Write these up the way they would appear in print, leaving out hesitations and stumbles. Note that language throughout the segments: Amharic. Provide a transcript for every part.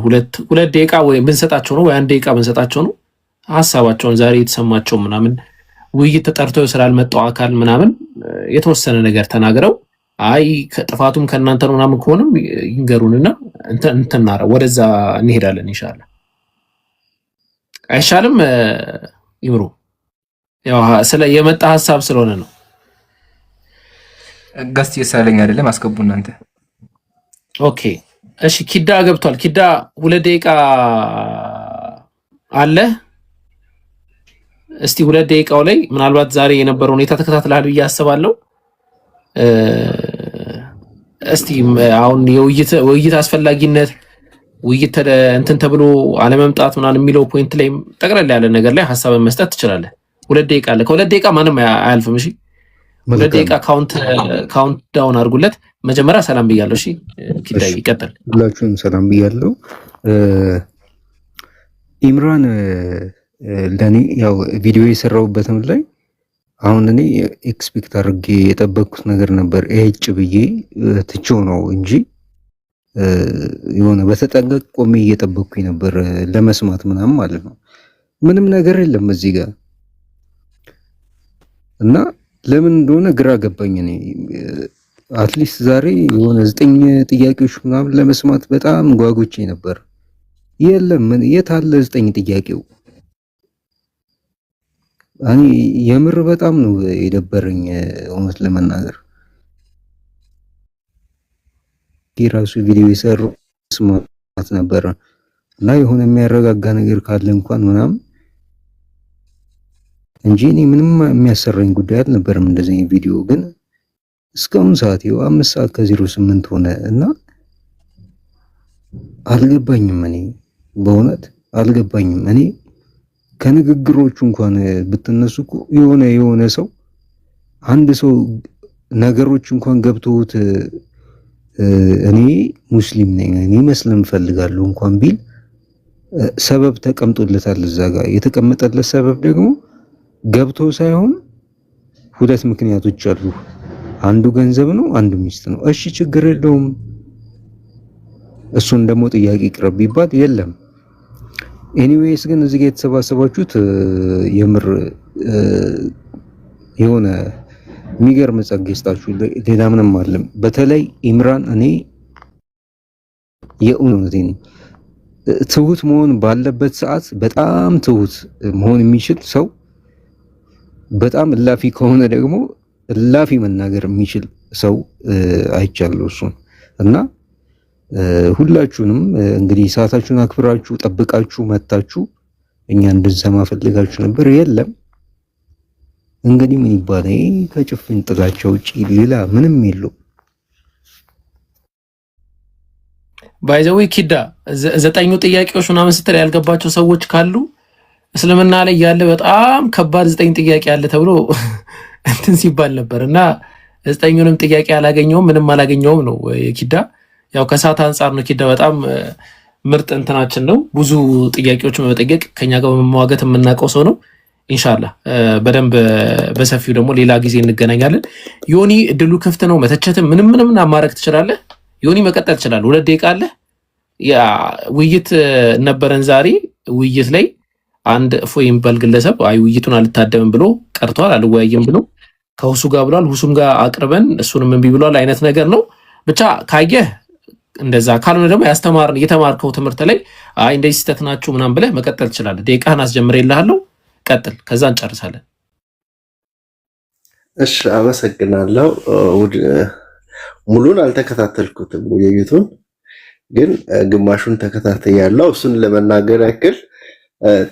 ሁለት ደቂቃ ወይ ብንሰጣቸው ነው ወይ አንድ ደቂቃ ብንሰጣቸው ነው ሐሳባቸውን ዛሬ የተሰማቸው ምናምን ውይይት ተጠርተው ስላልመጣው አካል ምናምን የተወሰነ ነገር ተናግረው አይ ከጥፋቱም ከናንተ ነው ምናምን ከሆነም ይንገሩንና እንተናራ ወደዛ እንሄዳለን ኢንሻአላህ። አይሻልም ይምሩ? ያው ስለ የመጣ ሐሳብ ስለሆነ ነው። ጋስት የሳለኝ አይደለም አስገቡ እናንተ። ኦኬ እሺ ኪዳ ገብቷል። ኪዳ 2 ደቂቃ አለ። እስቲ 2 ደቂቃው ላይ ምናልባት ዛሬ የነበረው ሁኔታ ተከታትለሃል ብዬ አስባለሁ። እስቲ አሁን የውይይት አስፈላጊነት ውይይት እንትን ተብሎ አለመምጣት ምናምን የሚለው ፖይንት ላይ ጠቅለል ያለ ነገር ላይ ሐሳብን መስጠት ትችላለህ። 2 ደቂቃ አለ። ከ2 ደቂቃ ማንም አያልፍም። እሺ 2 ደቂቃ ካውንት ዳውን አድርጉለት። መጀመሪያ ሰላም ብያለሁ። እሺ ኪዳይ ይቀጥል። ሁላችሁም ሰላም ብያለሁ። ኢምራን ለኔ ያው ቪዲዮ የሰራሁበትም ላይ አሁን እኔ ኤክስፔክት አድርጌ የጠበቅኩት ነገር ነበር ኤጭ ብዬ ትቼው ነው እንጂ የሆነ በተጠንቀቅ ቆሜ እየጠበቅኩኝ ነበር ለመስማት ምናምን ማለት ነው። ምንም ነገር የለም እዚህ ጋር እና ለምን እንደሆነ ግራ ገባኝ። እኔ አትሊስት ዛሬ የሆነ 9 ጥያቄዎች ምናምን ለመስማት በጣም ጓጉቼ ነበር። የለም የት አለ 9 ጥያቄው? እኔ የምር በጣም ነው የደበረኝ እውነት ለመናገር። የራሱ ቪዲዮ የሰሩ ስማት ነበር እና የሆነ የሚያረጋጋ ነገር ካለ እንኳን ምናምን እንጂ እኔ ምንም የሚያሰራኝ ጉዳይ አልነበረም። እንደዚህ ቪዲዮ ግን እስካሁን ሰዓት ይኸው 5 ሰዓት ከ08 ሆነ እና አልገባኝም። እኔ በእውነት አልገባኝም። እኔ ከንግግሮቹ እንኳን ብትነሱ እኮ የሆነ ሰው አንድ ሰው ነገሮች እንኳን ገብተውት እኔ ሙስሊም ነኝ እኔ መስለም ፈልጋለሁ እንኳን ቢል ሰበብ ተቀምጦለታል። እዛ ጋር የተቀመጠለት ሰበብ ደግሞ ገብቶ ሳይሆን 2 ምክንያቶች አሉ። አንዱ ገንዘብ ነው፣ አንዱ ሚስት ነው። እሺ ችግር የለውም እሱን ደግሞ ጥያቄ ይቅረብ ቢባል የለም። ኤኒዌይስ ግን እዚህ ጋር የተሰባሰባችሁት የምር የሆነ የሚገርም ጸጋ ይስጣችሁ። ሌላ ምንም አይደለም። በተለይ ኢምራን እኔ የእውነቴን ትሁት መሆን ባለበት ሰዓት በጣም ትሁት መሆን የሚችል ሰው፣ በጣም እላፊ ከሆነ ደግሞ እላፊ መናገር የሚችል ሰው አይቻለሁ እሱን እና ሁላችሁንም እንግዲህ ሰዓታችሁን አክብራችሁ ጠብቃችሁ መታችሁ እኛ እንድንሰማ ፈልጋችሁ ነበር። የለም እንግዲህ ምን ይባላል ከጭፍን ጥላቻ ውጪ ሌላ ምንም የለው። ባይዘው ኪዳ 9 ጥያቄዎች ምናምን ስትል ያልገባቸው ሰዎች ካሉ እስልምና ላይ ያለ በጣም ከባድ 9 ጥያቄ አለ ተብሎ እንትን ሲባል ነበርና 9ኙንም ጥያቄ አላገኘውም፣ ምንም አላገኘውም ነው ኪዳ። ያው ከሰዓት አንፃር ነው ኪዳ በጣም ምርጥ እንትናችን ነው። ብዙ ጥያቄዎች መጠየቅ ከኛ ጋር በመዋገት የምናውቀው ሰው ነው። ኢንሻአላህ በደንብ በሰፊው ደግሞ ሌላ ጊዜ እንገናኛለን። ዮኒ እድሉ ክፍት ነው። መተቸትም ምንም ማማረክ ትችላለህ። ዮኒ መቀጠል ትችላለህ። 2 ደቂቃ አለ። ያ ውይይት ነበረን ዛሬ። ውይይት ላይ አንድ እፎይ የሚባል ግለሰብ አይ ውይይቱን አልታደምም ብሎ ቀርቷል፣ አልወያይም ብሎ ከሁሱ ጋር ብሏል። ሁሱም ጋር አቅርበን እሱንም እምቢ ብሏል አይነት ነገር ነው። ብቻ ካየህ እንደዛ ካልሆነ ደግሞ የተማርከው ትምህርት ላይ አይ እንደዚህ ስህተት ናችሁ ምናምን ብለህ መቀጠል ትችላለህ። ደቂቃህን አስጀምሬልሃለሁ፣ ቀጥል፣ ከዛ እንጨርሳለን። እሺ አመሰግናለሁ። ሙሉን አልተከታተልኩትም ውይይቱን፣ ግን ግማሹን ተከታተያለሁ። እሱን ለመናገር ያክል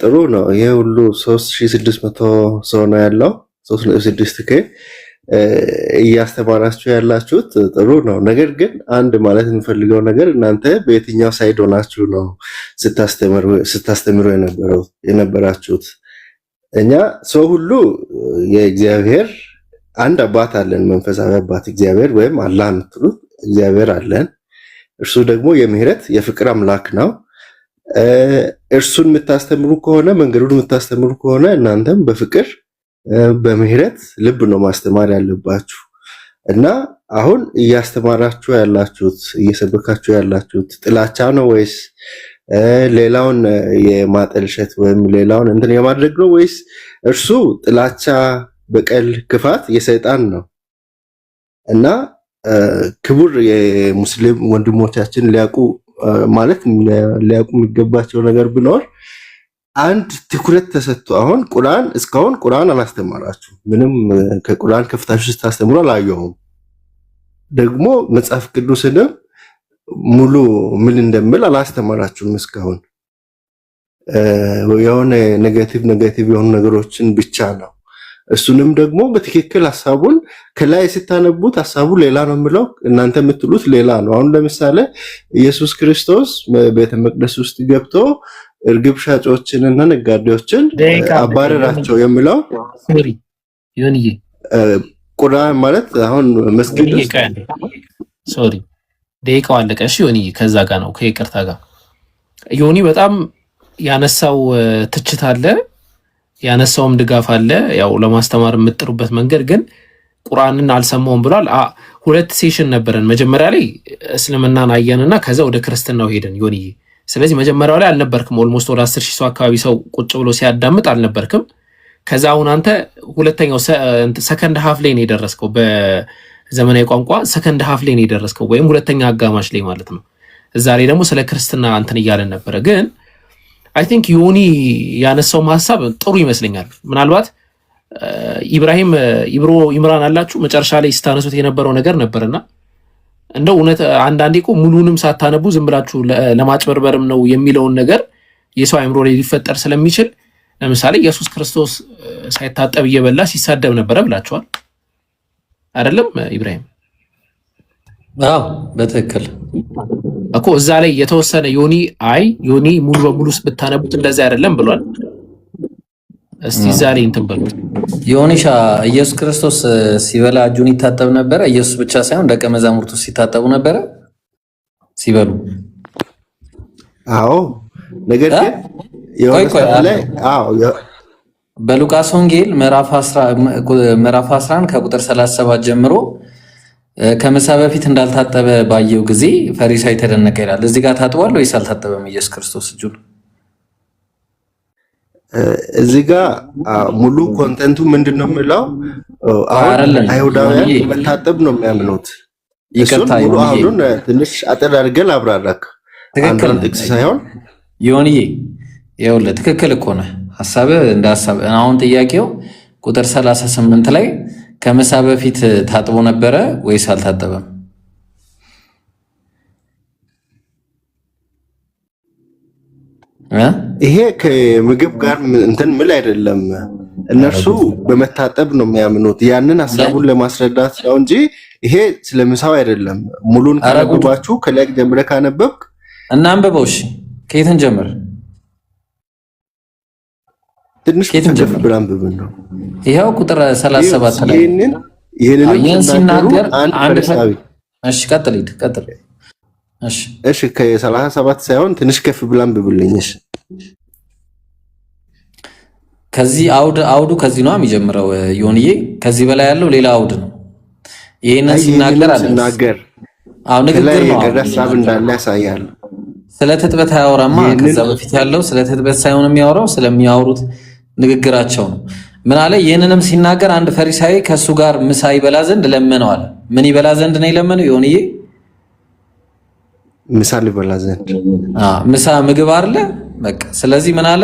ጥሩ ነው። ይሄ ሁሉ 3600 ሰው ነው ያለው 3.6K እያስተማራችሁ ያላችሁት ጥሩ ነው። ነገር ግን አንድ ማለት የምፈልገው ነገር እናንተ በየትኛው ሳይድ ሆናችሁ ነው ስታስተምሩ የነበራችሁት? እኛ ሰው ሁሉ የእግዚአብሔር አንድ አባት አለን፣ መንፈሳዊ አባት እግዚአብሔር ወይም አላህ የምትሉት እግዚአብሔር አለን። እርሱ ደግሞ የምህረት የፍቅር አምላክ ነው። እርሱን የምታስተምሩ ከሆነ መንገዱን የምታስተምሩ ከሆነ እናንተም በፍቅር በምህረት ልብ ነው ማስተማር ያለባችሁ። እና አሁን እያስተማራችሁ ያላችሁት እየሰበካችሁ ያላችሁት ጥላቻ ነው ወይስ ሌላውን የማጠልሸት ወይም ሌላውን እንትን የማድረግ ነው ወይስ እርሱ ጥላቻ፣ በቀል፣ ክፋት የሰይጣን ነው? እና ክቡር የሙስሊም ወንድሞቻችን ሊያውቁ የሚገባቸው ነገር ቢኖር አንድ ትኩረት ተሰጥቶ አሁን ቁርአን እስካሁን ቁርአን አላስተማራችሁ ምንም ከቁርአን ከፍታችሁ ስታስተምሩ አላየሁም። ደግሞ መጽሐፍ ቅዱስንም ሙሉ ምን እንደምል አላስተማራችሁም እስካሁን። የሆነ ኔጌቲቭ የሆኑ ነገሮችን ብቻ ነው። እሱንም ደግሞ በትክክል ሐሳቡን ከላይ ስታነቡት ሐሳቡ ሌላ ነው የሚለው፣ እናንተ የምትሉት ሌላ ነው። አሁን ለምሳሌ ኢየሱስ ክርስቶስ ቤተ መቅደስ ውስጥ ገብቶ እርግብ ሻጮችንና ነጋዴዎችን አባረራቸው የሚለው ቁርአን ማለት አሁን መስጊድ ውስጥ ደቂቃው አለቀ። እሺ ዮኒ ከዛ ጋር ነው ከይቅርታ ጋር ዮኒ በጣም ያነሳው ትችት አለ፣ ያነሳውም ድጋፍ አለ። ያው ለማስተማር የምጥሩበት መንገድ ግን ቁርአንን አልሰማውም ብሏል። ሁለት ሴሽን ነበረን። መጀመሪያ ላይ እስልምናን አየንና ከዛ ወደ ክርስትናው ሄደን ዮኒ። ስለዚህ መጀመሪያው ላይ አልነበርክም። ኦልሞስት ወደ 10,000 ሰው አካባቢ ሰው ቁጭ ብሎ ሲያዳምጥ አልነበርክም። ከዛ አሁን አንተ ሁለተኛው ሰከንድ ሃፍ ላይ ነው የደረስከው። በዘመናዊ ቋንቋ ሰከንድ ሃፍ ላይ ነው የደረስከው፣ ወይም ሁለተኛ አጋማሽ ላይ ማለት ነው። እዛ ላይ ደግሞ ስለ ክርስትና እንትን እያለን ነበረ። ግን አይ ቲንክ ዮኒ ያነሳው ሀሳብ ጥሩ ይመስለኛል። ምናልባት ኢምራን አላችሁ መጨረሻ ላይ ስታነሱት የነበረው ነገር ነበርና እንደው እውነት አንዳንዴ እኮ ሙሉንም ሳታነቡ ዝም ብላችሁ ለማጭበርበርም ነው የሚለውን ነገር የሰው አእምሮ ላይ ሊፈጠር ስለሚችል፣ ለምሳሌ ኢየሱስ ክርስቶስ ሳይታጠብ እየበላ ሲሳደብ ነበረ ብላችኋል አይደለም ኢብራሂም? አዎ በትክክል እኮ እዛ ላይ የተወሰነ ዮኒ ሙሉ በሙሉ ብታነቡት እንደዛ አይደለም ብሏል። እስቲ እዛ ላይ እንትን በሉት። ዮኒሻ ኢየሱስ ክርስቶስ ሲበላ እጁን ይታጠብ ነበረ። ኢየሱስ ብቻ ሳይሆን ደቀ መዛሙርቱ ሲታጠቡ ነበረ ሲበሉ። አዎ ነገር ግን በሉቃስ ወንጌል ምዕራፍ 11 ከቁጥር 37 ጀምሮ ከምሳ በፊት እንዳልታጠበ ባየው ጊዜ ፈሪሳይ ተደነቀ ይላል። እዚህ ጋር ታጥቧል ወይስ አልታጠበም ኢየሱስ ክርስቶስ እጁን? እዚህ ጋር ሙሉ ኮንተንቱ ምንድነው የሚለው? አሁን አይሁዳውያን መታጠብ ነው የሚያምኑት። ይቅርታ ይሁን ትንሽ አጠር አድርገን አብራራክ። ትክክል ጥቅስ ሳይሆን ዮኒዬ ይኸውልህ ትክክል እኮ ነህ። ሐሳብህ እንደ ሐሳብ። አሁን ጥያቄው ቁጥር 38 ላይ ከምሳ በፊት ታጥቦ ነበረ ወይስ አልታጠበም? ይሄ ከምግብ ጋር እንትን ምል አይደለም። እነርሱ በመታጠብ ነው የሚያምኑት። ያንን ሐሳቡን ለማስረዳት ነው እንጂ ይሄ ስለምሳው አይደለም። ሙሉን ካነበባችሁ ከላይ ጀምረህ ካነበብክ እና አንብበው። እሺ ከየትን ጀምር? ትንሽ ከፍ ብለን አንብብ ነው። ይሄው ቁጥር 37 ላይ ይሄንን ሲናገር አንድ ፈሪሳዊ። እሺ ቀጥል። እሺ ከ37 ሳይሆን ትንሽ ከፍ ብለን አንብብልኝ። እሺ ከዚህ አውዱ ከዚህ ነው የሚጀምረው ዮኒዬ። ከዚህ በላይ ያለው ሌላ አውድ ነው። ይሄንን ሲናገር ንግግር ነው። ሐሳብ እንዳለ ያሳያል። ስለ ትጥበት አያወራማ። ከዛ በፊት ያለው ስለ ትጥበት ሳይሆን የሚያወራው ስለሚያወሩት ንግግራቸው ነው። ምን አለ? ይህንንም ሲናገር አንድ ፈሪሳዊ ከእሱ ጋር ምሳ ይበላ ዘንድ ለመነዋል። ምን ይበላ ዘንድ ነው የለመነው ዮኒዬ? ምሳ ሊበላ ዘንድ። ምሳ ምግብ አይደለ? በቃ ስለዚህ ምን አለ?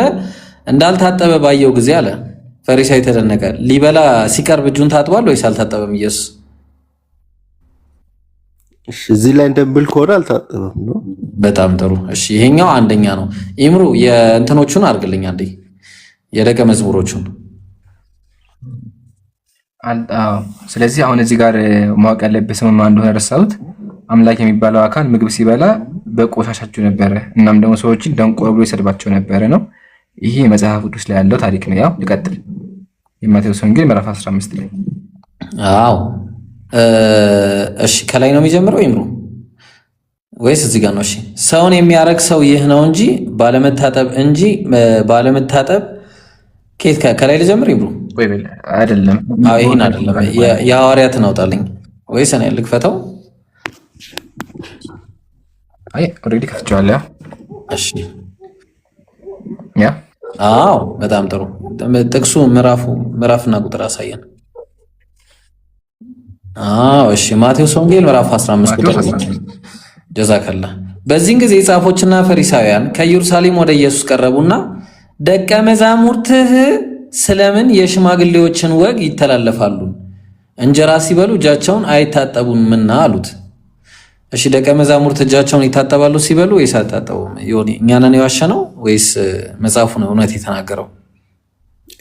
እንዳልታጠበ ባየው ጊዜ አለ ፈሪሳዊ ተደነቀ። ሊበላ ሲቀርብ እጁን ታጥቧል ወይስ አልታጠበም ኢየሱስ? እሺ እዚህ ላይ እንደምብል ከሆነ አልታጠበም ነው። በጣም ጥሩ። እሺ ይሄኛው አንደኛ ነው። ኢምሩ የእንትኖቹን አድርግልኝ አንዴ፣ የደቀ መዝሙሮቹን። ስለዚህ አሁን እዚህ ጋር ማወቅ ያለበት ስም ማን እንደሆነ ረሳሁት። አምላክ የሚባለው አካል ምግብ ሲበላ በቆሻሻቸው ነበረ፣ እናም ደግሞ ሰዎችን ደንቆሮ ብሎ ይሰድባቸው ነበረ ነው። ይሄ መጽሐፍ ቅዱስ ላይ ያለው ታሪክ ነው። ያው ልቀጥል። የማቴዎስ ወንጌል ምዕራፍ 15 ላይ አዎ። እሺ ከላይ ነው የሚጀምረው ይምሩ ወይስ እዚህ ጋር ነው? እሺ ሰውን የሚያረግ ሰው ይህ ነው እንጂ ባለመታጠብ ከላይ ልጀምር ይምሩ? ወይ አይደለም። አዎ ይሄን አይደለም፣ የሐዋርያትን አውጣልኝ ወይስ እኔ ልክፈተው? አይ ኦልሬዲ ከፍቼዋለሁ። እሺ አዎ በጣም ጥሩ። ጥቅሱ ምዕራፍና ቁጥር አሳየን። አዎ እሺ ማቴዎስ ወንጌል ምዕራፍ 15 ቁጥር ጀዛከላ። በዚህን ጊዜ ጻፎችና ፈሪሳውያን ከኢየሩሳሌም ወደ ኢየሱስ ቀረቡና ደቀ መዛሙርትህ ስለምን የሽማግሌዎችን ወግ ይተላለፋሉ? እንጀራ ሲበሉ እጃቸውን አይታጠቡምና አሉት። እሺ ደቀ መዛሙርት እጃቸውን ይታጠባሉ ሲበሉ ወይስ አይታጠቡም? ይሁን እኛ ነን የዋሸነው ወይስ መጽሐፉ ነው እውነት የተናገረው?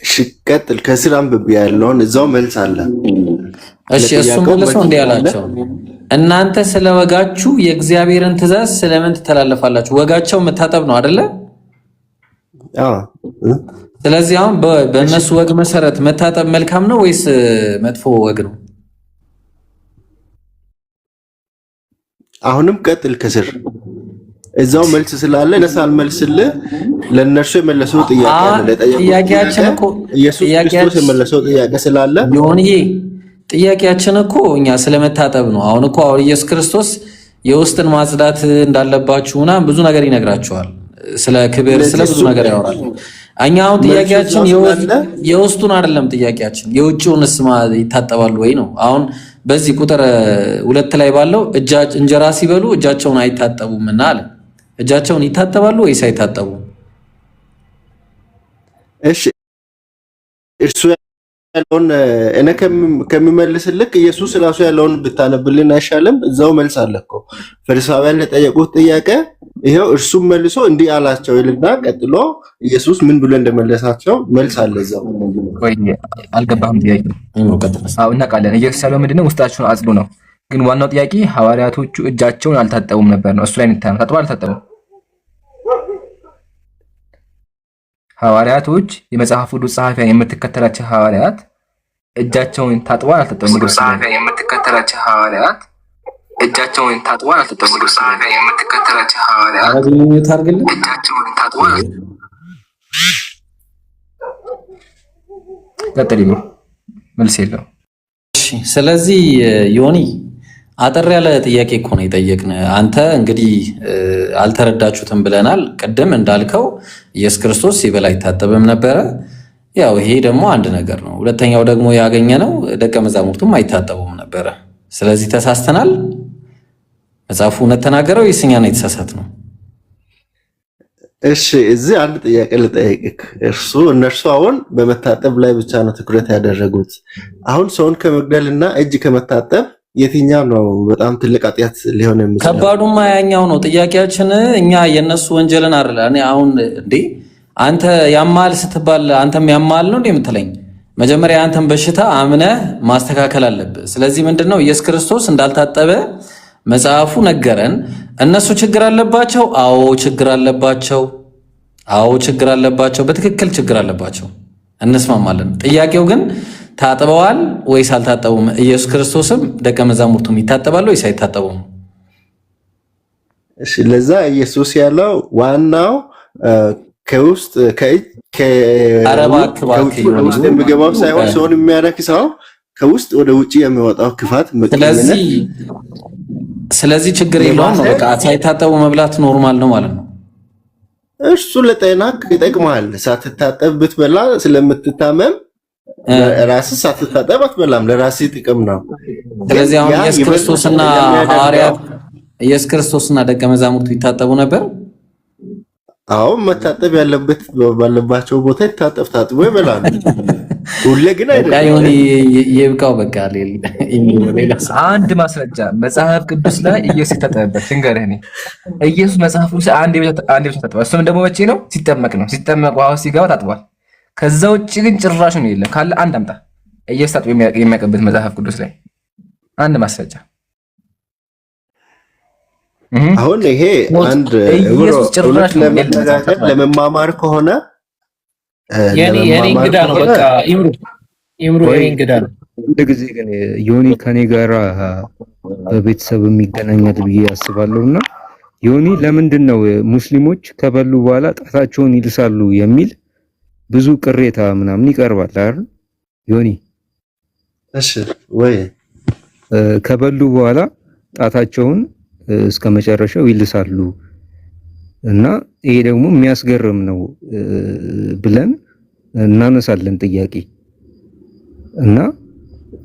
እሺ ቀጥል። ከስር አንብቤ ያለውን እዛው መልስ አለ። እሺ እሱ መልሶ እንዲህ አላቸው፣ እናንተ ስለ ወጋችሁ የእግዚአብሔርን ትእዛዝ ስለምን ትተላለፋላችሁ? ወጋቸው መታጠብ ነው አይደለ? ስለዚህ አሁን በእነሱ ወግ መሰረት መታጠብ መልካም ነው ወይስ መጥፎ ወግ ነው? አሁንም ቀጥል ከስር እዛው መልስ ስላለ ለሳል መልስልህ። ለነርሱ የመለሰው ጥያቄ አለ። ጥያቄያችን እኮ ኢየሱስ ክርስቶስ የመለሰው ጥያቄ ስላለ ይሄ ጥያቄያችን እኮ እኛ ስለመታጠብ ነው። አሁን ኢየሱስ ክርስቶስ የውስጥን ማጽዳት እንዳለባችሁ ምናምን ብዙ ነገር ይነግራቸዋል። ስለ ክብር ስለ ብዙ ነገር ያወራል። እኛ አሁን ጥያቄያችን የውስጡን አይደለም፣ ጥያቄያችን የውጭውንስ ይታጠባሉ ወይ ነው። አሁን በዚህ ቁጥር 2 ላይ ባለው እንጀራ ሲበሉ እጃቸውን አይታጠቡምና አለ። እጃቸውን ይታጠባሉ ወይስ አይታጠቡም? እሺ እርሱ ያለውን እኔ ከሚመልስልክ ኢየሱስ ራሱ ያለውን ብታነብልን አይሻልም? እዛው መልስ አለ እኮ ፈሪሳውያን ለጠየቁት ጥያቄ ይሄው እርሱም መልሶ እንዲህ አላቸው ይልና ቀጥሎ ኢየሱስ ምን ብሎ እንደመለሳቸው መልስ አለ እዛው። ወይ አልገባህም? ጥያቄ አዎ እናውቃለን። ኢየሱስ ያለው ምንድነው? ውስጣችሁን አጽዱ ነው። ግን ዋናው ጥያቄ ሐዋርያቶቹ እጃቸውን አልታጠቡም ነበር ነው። እሱ ላይ እንታም ታጥበው አልታጠቡም? ሐዋርያቶች የመጽሐፍ ቅዱስ ጸሐፊያን የምትከተላቸው ሐዋርያት እጃቸውን ታጥበው አልታጠቡም? ምግብ ጸሐፊያን የምትከተላቸው ሐዋርያት እጃቸውን ታጥበው አልታጠቡም? ምግብ ጸሐፊያን የምትከተላቸው ሐዋርያት እጃቸውን ታጥበው ቀጥል ይሉ መልስ የለው። እሺ ስለዚህ ዮኒ አጠር ያለ ጥያቄ እኮ ነው የጠየቅን። አንተ እንግዲህ አልተረዳችሁትም ብለናል። ቅድም እንዳልከው ኢየሱስ ክርስቶስ ሲበላ አይታጠብም ነበረ። ያው ይሄ ደግሞ አንድ ነገር ነው። ሁለተኛው ደግሞ ያገኘነው ደቀ መዛሙርቱም አይታጠቡም ነበረ። ስለዚህ ተሳስተናል። መጽሐፉ እውነት ተናገረው ወይስ እኛ ነው የተሳሳትነው? እሺ እዚህ አንድ ጥያቄ ልጠይቅህ። እነርሱ አሁን በመታጠብ ላይ ብቻ ነው ትኩረት ያደረጉት። አሁን ሰውን ከመግደልና እጅ ከመታጠብ የትኛው ነው በጣም ትልቅ ኃጢአት ሊሆን የሚችለው? ከባዱማ ያኛው ነው። ጥያቄያችን እኛ የነሱ ወንጀልን አይደለ። እኔ አሁን አንተ ያማል ስትባል አንተም ያማል ነው የምትለኝ? መጀመሪያ አንተም በሽታ አምነህ ማስተካከል አለብህ። ስለዚህ ምንድነው ኢየሱስ ክርስቶስ እንዳልታጠበ መጽሐፉ ነገረን። እነሱ ችግር አለባቸው? አዎ ችግር አለባቸው። አዎ ችግር አለባቸው። በትክክል ችግር አለባቸው፣ እንስማማለን። ጥያቄው ግን ታጥበዋል ወይስ አልታጠቡም? ኢየሱስ ክርስቶስም ደቀ መዛሙርቱም ይታጠባሉ ወይስ አይታጠቡም? እሺ ለዛ ኢየሱስ ያለው ዋናው ከውስጥ የሚገባው ሳይሆን ሰውን የሚያረክሰው ከውስጥ ወደ ውጭ የሚወጣው ክፋት። ስለዚህ ችግር የለውም ነው በቃ ሳይታጠቡ መብላት ኖርማል ነው ማለት ነው። እሱ ለጤና ይጠቅማል። ሳትታጠብ ብትበላ ስለምትታመም ራስህ ሳትታጠብ አትበላም፣ ለራስህ ጥቅም ነው። ስለዚህ አሁን ኢየሱስ ክርስቶስና ደቀ መዛሙርቱ ይታጠቡ ነበር? አዎ መታጠብ ያለበት ባለባቸው ቦታ ይታጠብ፣ ታጥቦ ይበላሉ። ሁሌ ግን አይደለም። ይብቃው በቃ። አንድ ማስረጃ መጽሐፍ ቅዱስ ላይ ኢየሱስ ይታጠብበት ልንገርህ። እኔ ኢየሱስ መጽሐፍ ቅዱስ አንድ ብቻ ታጥቧል። እሱም ደግሞ መቼ ነው? ሲጠመቅ ነው። ሲጠመቅ ውሃው ሲገባ ታጥቧል። ከዛ ውጭ ግን ጭራሽ ነው የለም። ካለ አንድ አምጣ። ኢየሱስ ታጥቦ የሚያውቅበት መጽሐፍ ቅዱስ ላይ አንድ ማስረጃ። አሁን ይሄ አንድ እውነት ለመነጋገር ለመማማር ከሆነ የኔ እንግዳ ነው። በቃ ይምሩ የኔ እንግዳ ነው። አንድ ጊዜ ግን ዮኒ ከኔ ጋራ በቤተሰብ የሚገናኛል ብዬ አስባለሁና ዮኒ ለምንድን ነው ሙስሊሞች ከበሉ በኋላ ጣታቸውን ይልሳሉ የሚል ብዙ ቅሬታ ምናምን ይቀርባል አይደል ዮኒ? እሺ ወይ ከበሉ በኋላ ጣታቸውን እስከ መጨረሻው ይልሳሉ እና ይሄ ደግሞ የሚያስገርም ነው ብለን እናነሳለን ጥያቄ። እና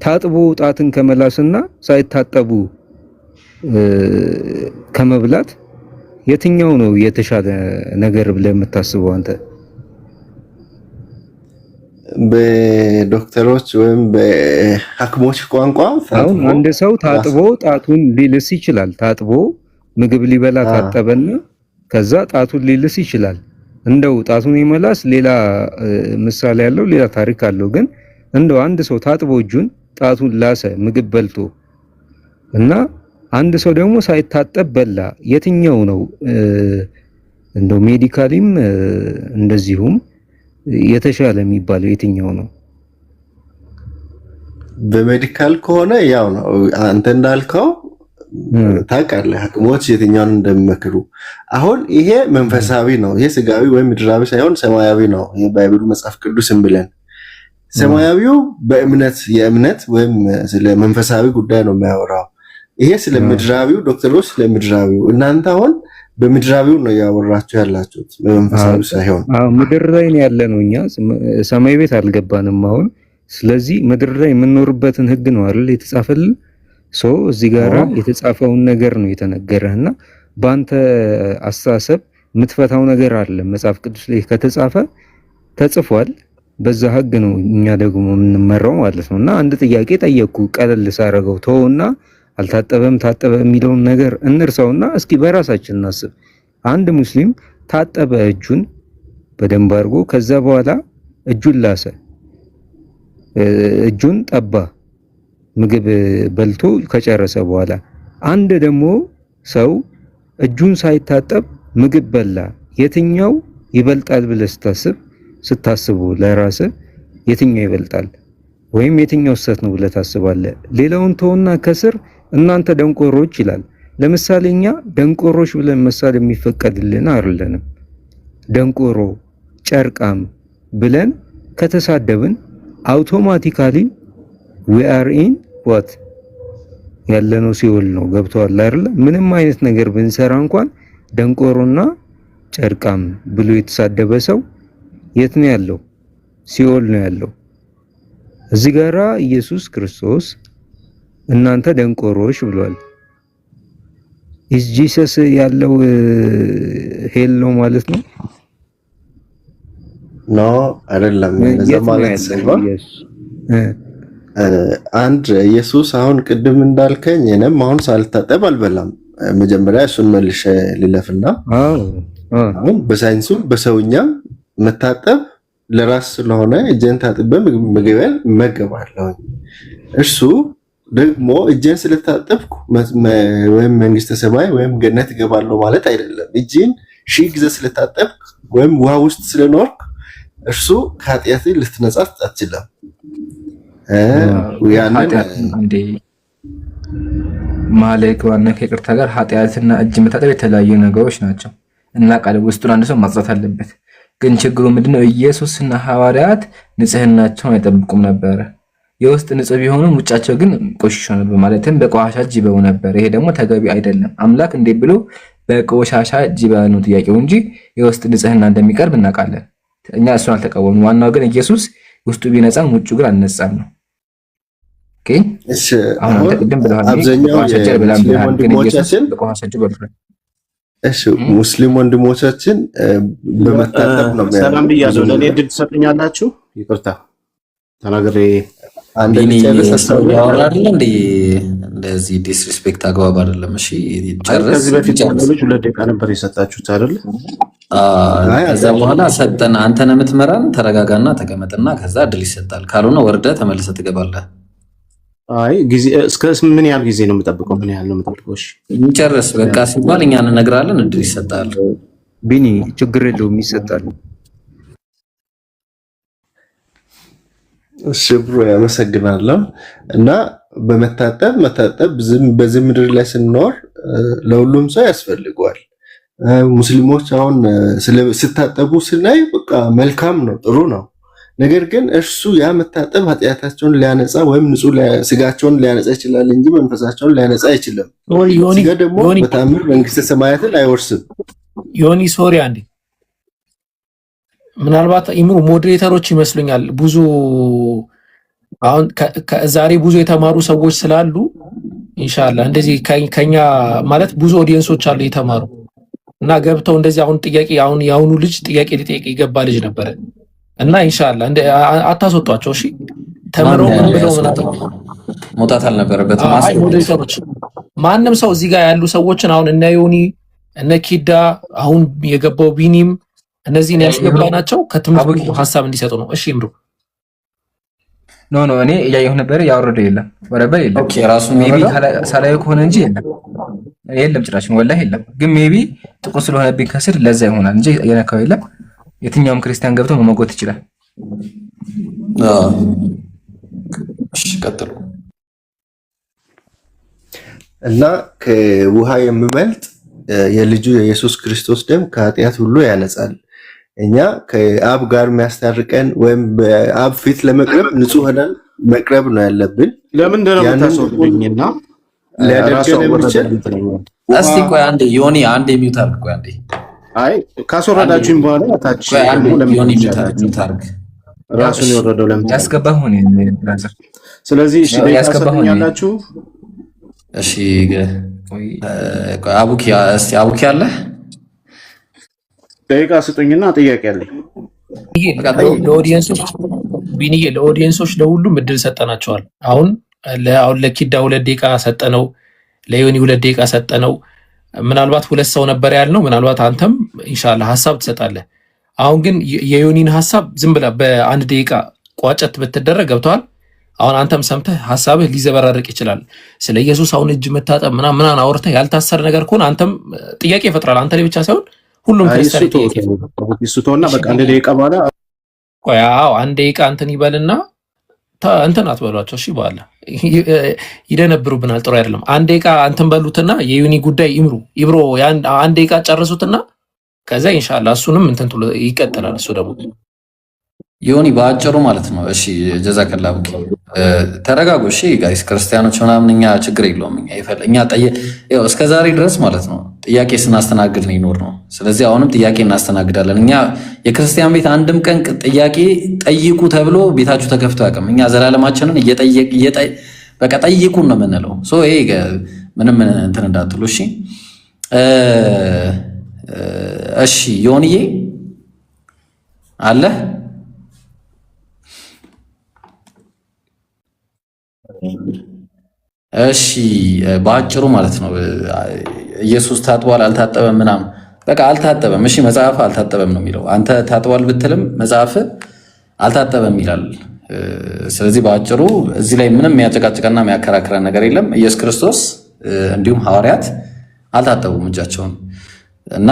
ታጥቦ ጣትን ከመላስና ሳይታጠቡ ከመብላት የትኛው ነው የተሻለ ነገር ብለህ የምታስበው አንተ? በዶክተሮች ወይም በሐኪሞች ቋንቋ አሁን አንድ ሰው ታጥቦ ጣቱን ሊልስ ይችላል። ታጥቦ ምግብ ሊበላ ታጠበና ከዛ ጣቱን ሊልስ ይችላል። እንደው ጣቱን ይመላስ ሌላ ምሳሌ ያለው ሌላ ታሪክ አለው። ግን እንደው አንድ ሰው ታጥቦ እጁን ጣቱን ላሰ ምግብ በልቶ እና አንድ ሰው ደግሞ ሳይታጠብ በላ፣ የትኛው ነው እንደው ሜዲካሊም እንደዚሁም የተሻለ የሚባለው የትኛው ነው? በሜዲካል ከሆነ ያው ነው አንተ እንዳልከው ታውቃለህ ሐኪሞች የትኛውን እንደሚመክሩ። አሁን ይሄ መንፈሳዊ ነው፣ ይሄ ስጋዊ ወይም ምድራዊ ሳይሆን ሰማያዊ ነው። ይሄ ባይብሉ መጽሐፍ ቅዱስም ብለን ሰማያዊው በእምነት የእምነት ወይም ስለ መንፈሳዊ ጉዳይ ነው የሚያወራው። ይሄ ስለ ምድራዊው ዶክተሮች ስለ ምድራዊው፣ እናንተ አሁን በምድራዊው ነው ያወራችሁ ያላችሁት በመንፈሳዊ ሳይሆን። ምድር ላይ ነው ያለ ነው፣ እኛ ሰማይ ቤት አልገባንም አሁን። ስለዚህ ምድር ላይ የምንኖርበትን ህግ ነው አይደል የተጻፈልን። እዚህ ጋራ የተጻፈውን ነገር ነው የተነገረህና በአንተ አስተሳሰብ የምትፈታው ነገር አለ። መጽሐፍ ቅዱስ ላይ ከተጻፈ ተጽፏል፣ በዛ ህግ ነው እኛ ደግሞ የምንመራው ማለት ነው። እና አንድ ጥያቄ ጠየቅኩ፣ ቀለል ሳረገው ተውና አልታጠበም ታጠበ የሚለውን ነገር እንርሳውና እስኪ በራሳችን እናስብ። አንድ ሙስሊም ታጠበ እጁን በደንብ አድርጎ፣ ከዛ በኋላ እጁን ላሰ፣ እጁን ጠባ ምግብ በልቶ ከጨረሰ በኋላ። አንድ ደግሞ ሰው እጁን ሳይታጠብ ምግብ በላ፣ የትኛው ይበልጣል ብለህ ስታስቡ ለራስህ የትኛው ይበልጣል ወይም የትኛው ስህተት ነው ብለህ ታስባለህ? ሌላውን ተውና ከስር እናንተ ደንቆሮች ይላል። ለምሳሌ እኛ ደንቆሮች ብለን መሳል የሚፈቀድልን አይደለንም። ደንቆሮ ጨርቃም ብለን ከተሳደብን አውቶማቲካሊ we are in what ያለነው ሲኦል ነው። ገብቷል አይደል? ምንም አይነት ነገር ብንሰራ እንኳን ደንቆሮና ጨርቃም ብሎ የተሳደበ ሰው የት ነው ያለው? ሲኦል ነው ያለው። እዚህ ጋራ ኢየሱስ ክርስቶስ እናንተ ደንቆሮች ብሏል። ኢዝ ጂሰስ ያለው ሄል ነው ማለት ነው? ኖ አይደለም። ለማለት ሳይሆን አንድ ኢየሱስ አሁን ቅድም እንዳልከኝ እኔም አሁን ሳልታጠብ አልበላም። መጀመሪያ እሱን መልሼ ልለፍና አሁን በሳይንሱ በሰውኛም መታጠብ ለራስ ስለሆነ እጄን ታጥቤ ምግቤን እመገባለሁ። እርሱ ደግሞ እጄን ስለታጠብኩ ወይም መንግስተ ሰማይ ወይም ገነት እገባለሁ ማለት አይደለም። እጄን ሺህ ጊዜ ስለታጠብክ ወይም ውሃ ውስጥ ስለኖርክ እርሱ ከኃጢአት ልትነጻ አትችልም። ማለክ ዋና ከይቅርታ ጋር ኃጢአትና እጅ መታጠብ የተለያዩ ነገሮች ናቸው እና ቃል ውስጡን አንድ ሰው ማጽዳት አለበት። ግን ችግሩ ምንድነው? ኢየሱስና ሐዋርያት ንጽህናቸውን አይጠብቁም ነበረ። የውስጥ ንጹህ ቢሆኑም ውጫቸው ግን ቆሽሾ ነበር፣ ማለትም በቆሻሻ እጅ ይበሉ ነበር። ይሄ ደግሞ ተገቢ አይደለም። አምላክ እንዴት ብሎ በቆሻሻ እጅ ይበሉ ነው ጥያቄው እንጂ የውስጥ ንጽህና እንደሚቀርብ እናውቃለን። እኛ እሱን አልተቃወምንም። ዋናው ግን ኢየሱስ ውስጡ ቢነጻም ውጩ ግን አልነጻም ነው። ኦኬ እሺ። አሁን አብዛኛው ሙስሊም ወንድሞቻችን በመታጠብ ነው። ሰላም ብያለሁ። ለእኔ እድል ትሰጡኛላችሁ? ይቅርታ ተናግሬ አንድ ያወራል እንዴ? እንደዚህ ዲስሪስፔክት አግባብ አይደለም። እሺ ጨርስ። ከዚህ በፊት ልጅ 2 ደቂቃ ነበር የሰጣችሁት አይደል? ከዛ በኋላ ሰጠን። አንተ ነህ የምትመራን። ተረጋጋና ተቀመጥና ከዛ እድል ይሰጣል። ካልሆነ ወርደህ ተመልሰህ ትገባለህ። አይ ጊዜ እስከ ምን ያህል ጊዜ ነው የምጠብቀው? ምን ያህል ነው የምጠብቀው? እሺ እንጨርስ በቃ ሲባል እኛ እንነግራለን። እድል ይሰጣል። ቢኒ ችግር የለውም ይሰጣል። እሺ ብሮ ያመሰግናለሁ። እና በመታጠብ በዚህ ምድር ላይ ስንኖር ለሁሉም ሰው ያስፈልገዋል። ሙስሊሞች አሁን ስታጠቡ ስናይ በቃ መልካም ነው፣ ጥሩ ነው። ነገር ግን እርሱ ያ መታጠብ ኃጢአታቸውን ሊያነጻ ወይም ንጹህ ስጋቸውን ሊያነጻ ይችላል እንጂ መንፈሳቸውን ሊያነጻ አይችልም። ስጋ ደግሞ በታምር መንግስተ ሰማያትን አይወርስም። ዮኒ ሶሪ አንዴ ምናልባት ኢምሩ ሞዴሬተሮች ይመስሉኛል ብዙ አሁን ዛሬ ብዙ የተማሩ ሰዎች ስላሉ ኢንሻአላህ እንደዚህ ከኛ ማለት ብዙ ኦዲየንሶች አሉ የተማሩ እና ገብተው እንደዚህ አሁን ጥያቄ አሁን ያሁኑ ልጅ ጥያቄ ሊጠይቅ ይገባ ልጅ ነበረ እና ኢንሻአላህ አታስወጧቸው። እሺ ተምረው ምን ብለው መውጣት አልነበረበትም። ሞዴሬተሮች ማንም ሰው እዚህ ጋር ያሉ ሰዎችን አሁን እነ ዮኒ እነ ኪዳ አሁን የገባው ቢኒም እነዚህን ያስገባናቸው ከትምህርቱ ሐሳብ እንዲሰጡ ነው። እሺ ምሩ ኖ እኔ እያየሁ ነበር። ያወረደ የለም ወረበ የለም። ኦኬ ራሱ ሜቢ ሳላየው ከሆነ እንጂ የለም ጭራሽ ወላሂ የለም። ግን ሜቢ ጥቁር ስለሆነብኝ ከስር ለዛ ይሆናል እንጂ የነካው የለም። የትኛውም ክርስቲያን ገብቶ መሞገት ይችላል። እሺ ቀጥሉ። እና ከውሃ የሚበልጥ የልጁ የኢየሱስ ክርስቶስ ደም ከኃጢአት ሁሉ ያነጻል። እኛ ከአብ ጋር የሚያስታርቀን ወይም በአብ ፊት ለመቅረብ ንጹህ ሆነን መቅረብ ነው ያለብን። ለምን እንደምታስወጡኝና ሊያደርገን የሚችል እስቲ ቆይ አንዴ ዮኒ አንዴ ሚውት አድርግ። ቆይ አንዴ አይ ካስወረዳችሁኝ በኋላ ታች ዮኒ ሚውት አድርግ። ራሱን የወረደው ለምን ያስገባህ ሆነ ብራዘር። ስለዚህ እሺ ያስገባኛላችሁ። እሺ ቆይ አቡኪ እስቲ አቡኪ አለ ደቂቃ ስጡኝና ጥያቄ አለኝ። ለኦዲየንሶች ቢኒዬ ለኦዲየንሶች ለሁሉም እድል ሰጠናቸዋል። አሁን ለኪዳ 2 ደቂቃ ሰጠነው፣ ለዮኒ 2 ደቂቃ ሰጠነው። ምናልባት 2 ሰው ነበር ያልነው። ምናልባት አንተም ኢንሻአላህ ሐሳብ ትሰጣለህ። አሁን ግን የዮኒን ሐሳብ ዝም ብላ በ1 ደቂቃ ቋጨት ብትደረግ ገብቷል። አሁን አንተም ሰምተህ ሐሳብህ ሊዘበራርቅ ይችላል። ስለ ኢየሱስ አሁን እጅ መታጠብ ምናምን አውርተህ ያልታሰረ ነገር ከሆነ አንተም ጥያቄ ይፈጥራል። አንተ ላይ ብቻ ሳይሆን ሁሉም ክርስቲያን ጥያቄ ይሱቶና በቃ 1 ደቂቃ በኋላ ቆይ 1 ደቂቃ እንትን ይበልና እንትን አትበሏቸው። እሺ በኋላ ይደነብሩብናል። ጥሩ አይደለም። 1 ደቂቃ እንትን በሉትና የዩኒ ጉዳይ ይብሮ 1 ደቂቃ ጨርሱትና ከዛ ኢንሻአላህ እሱንም እንትን ይቀጥላል። እሱ ደግሞ ዮኒ በአጭሩ ማለት ነው። እሺ ጀዛከላ ቡኪ ተረጋጉ። እሺ ጋይስ ክርስቲያኖች ምናምን እኛ ችግር የለውም። እኛ ያው እስከ ዛሬ ድረስ ማለት ነው ጥያቄ ስናስተናግድ ነው ይኖር ነው። ስለዚህ አሁንም ጥያቄ እናስተናግዳለን። እኛ የክርስቲያን ቤት አንድም ቀን ጥያቄ ጠይቁ ተብሎ ቤታችሁ ተከፍቶ ያውቅም። እኛ ዘላለማችንን በቃ ጠይቁን ነው የምንለው። ይሄ ምንም እንትን እንዳትሉ እሺ። እሺ ዮኒዬ አለ እሺ በአጭሩ ማለት ነው ኢየሱስ ታጥቧል አልታጠበም ምናምን በቃ አልታጠበም። እሺ መጽሐፍ አልታጠበም ነው የሚለው። አንተ ታጥቧል ብትልም መጽሐፍ አልታጠበም ይላል። ስለዚህ በአጭሩ እዚህ ላይ ምንም የሚያጨቃጭቀና የሚያከራክረን ነገር የለም። ኢየሱስ ክርስቶስ እንዲሁም ሐዋርያት አልታጠቡም እጃቸውን እና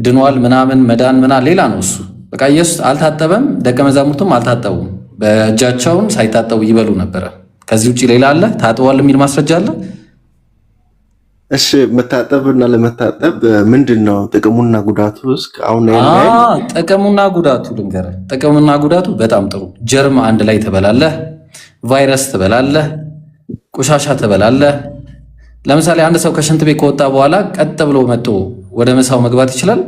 ድኗል ምናምን መዳን ሌላ ነው እሱ። በቃ ኢየሱስ አልታጠበም፣ ደቀ መዛሙርቱም አልታጠቡም። በእጃቸውን ሳይታጠቡ ይበሉ ነበረ። ከዚህ ውጭ ሌላ አለ? ታጥቧል የሚል ማስረጃ አለ? እሺ መታጠብና ለመታጠብ ምንድነው ጥቅሙና ጉዳቱ? እስከ አሁን ጥቅሙና ጉዳቱ ልንገርህ። ጥቅሙና ጉዳቱ በጣም ጥሩ። ጀርም አንድ ላይ ትበላለህ፣ ቫይረስ ትበላለህ፣ ቆሻሻ ትበላለህ። ለምሳሌ አንድ ሰው ከሽንት ቤት ከወጣ በኋላ ቀጥ ብሎ መጥቶ ወደ ምሳው መግባት ይችላል?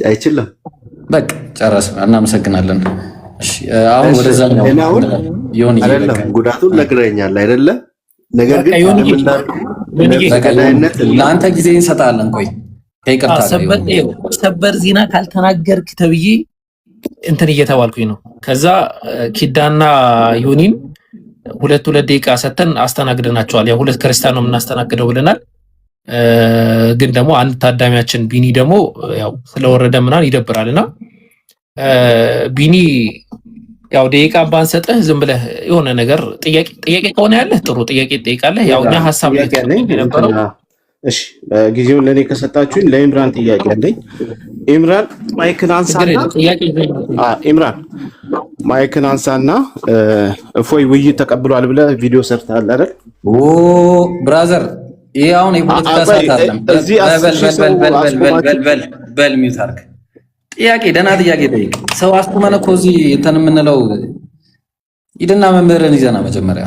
አይችልም። በቃ ጨረስ። እናመሰግናለን። እሺ አሁን ወደዛ ነው ዮኒ አይደለም ጉዳቱን ነግረኛል አይደለ? ነገር ግን ለአንተ ጊዜ እንሰጣለን። ቆይ ከይቅርታ ሰበር ዜና ካልተናገርክ ተብዬ እንትን እየተባልኩኝ ነው። ከዛ ኪዳና ዮኒን 2 ደቂቃ ሰተን አስተናግደናቸዋል። ያው 2 ክርስቲያን ነው የምናስተናግደው ብለናል። ግን ደግሞ አንድ ታዳሚያችን ቢኒ ደግሞ ያው ስለወረደ ምናምን ይደብራልና ቢኒ ያው ደቂቃ ባንሰጥህ ዝም ብለህ የሆነ ነገር ጥያቄ ከሆነ ያለህ ጥሩ ጥያቄ ትጠይቃለህ። ያው እኛ ሐሳብ ነበር። እሺ ጊዜውን ለኔ ከሰጣችሁኝ ለኢምራን ጥያቄ አለኝ። ኢምራን ማይክን አንሳና ኢምራን ማይክን አንሳና እፎይ ውይይት ተቀብሏል ብለህ ቪዲዮ ሰርተሃል አይደል? ብራዘር ይሄ አሁን የፖለቲካ ሰዓት አይደለም። በል ሚውት አድርግ። ጥያቄ ደህና ጥያቄ ጠይቅ። ሰው አስቁመን እኮ እዚህ እንትን የምንለው ሂድና መምህርን ይዘና መጀመሪያ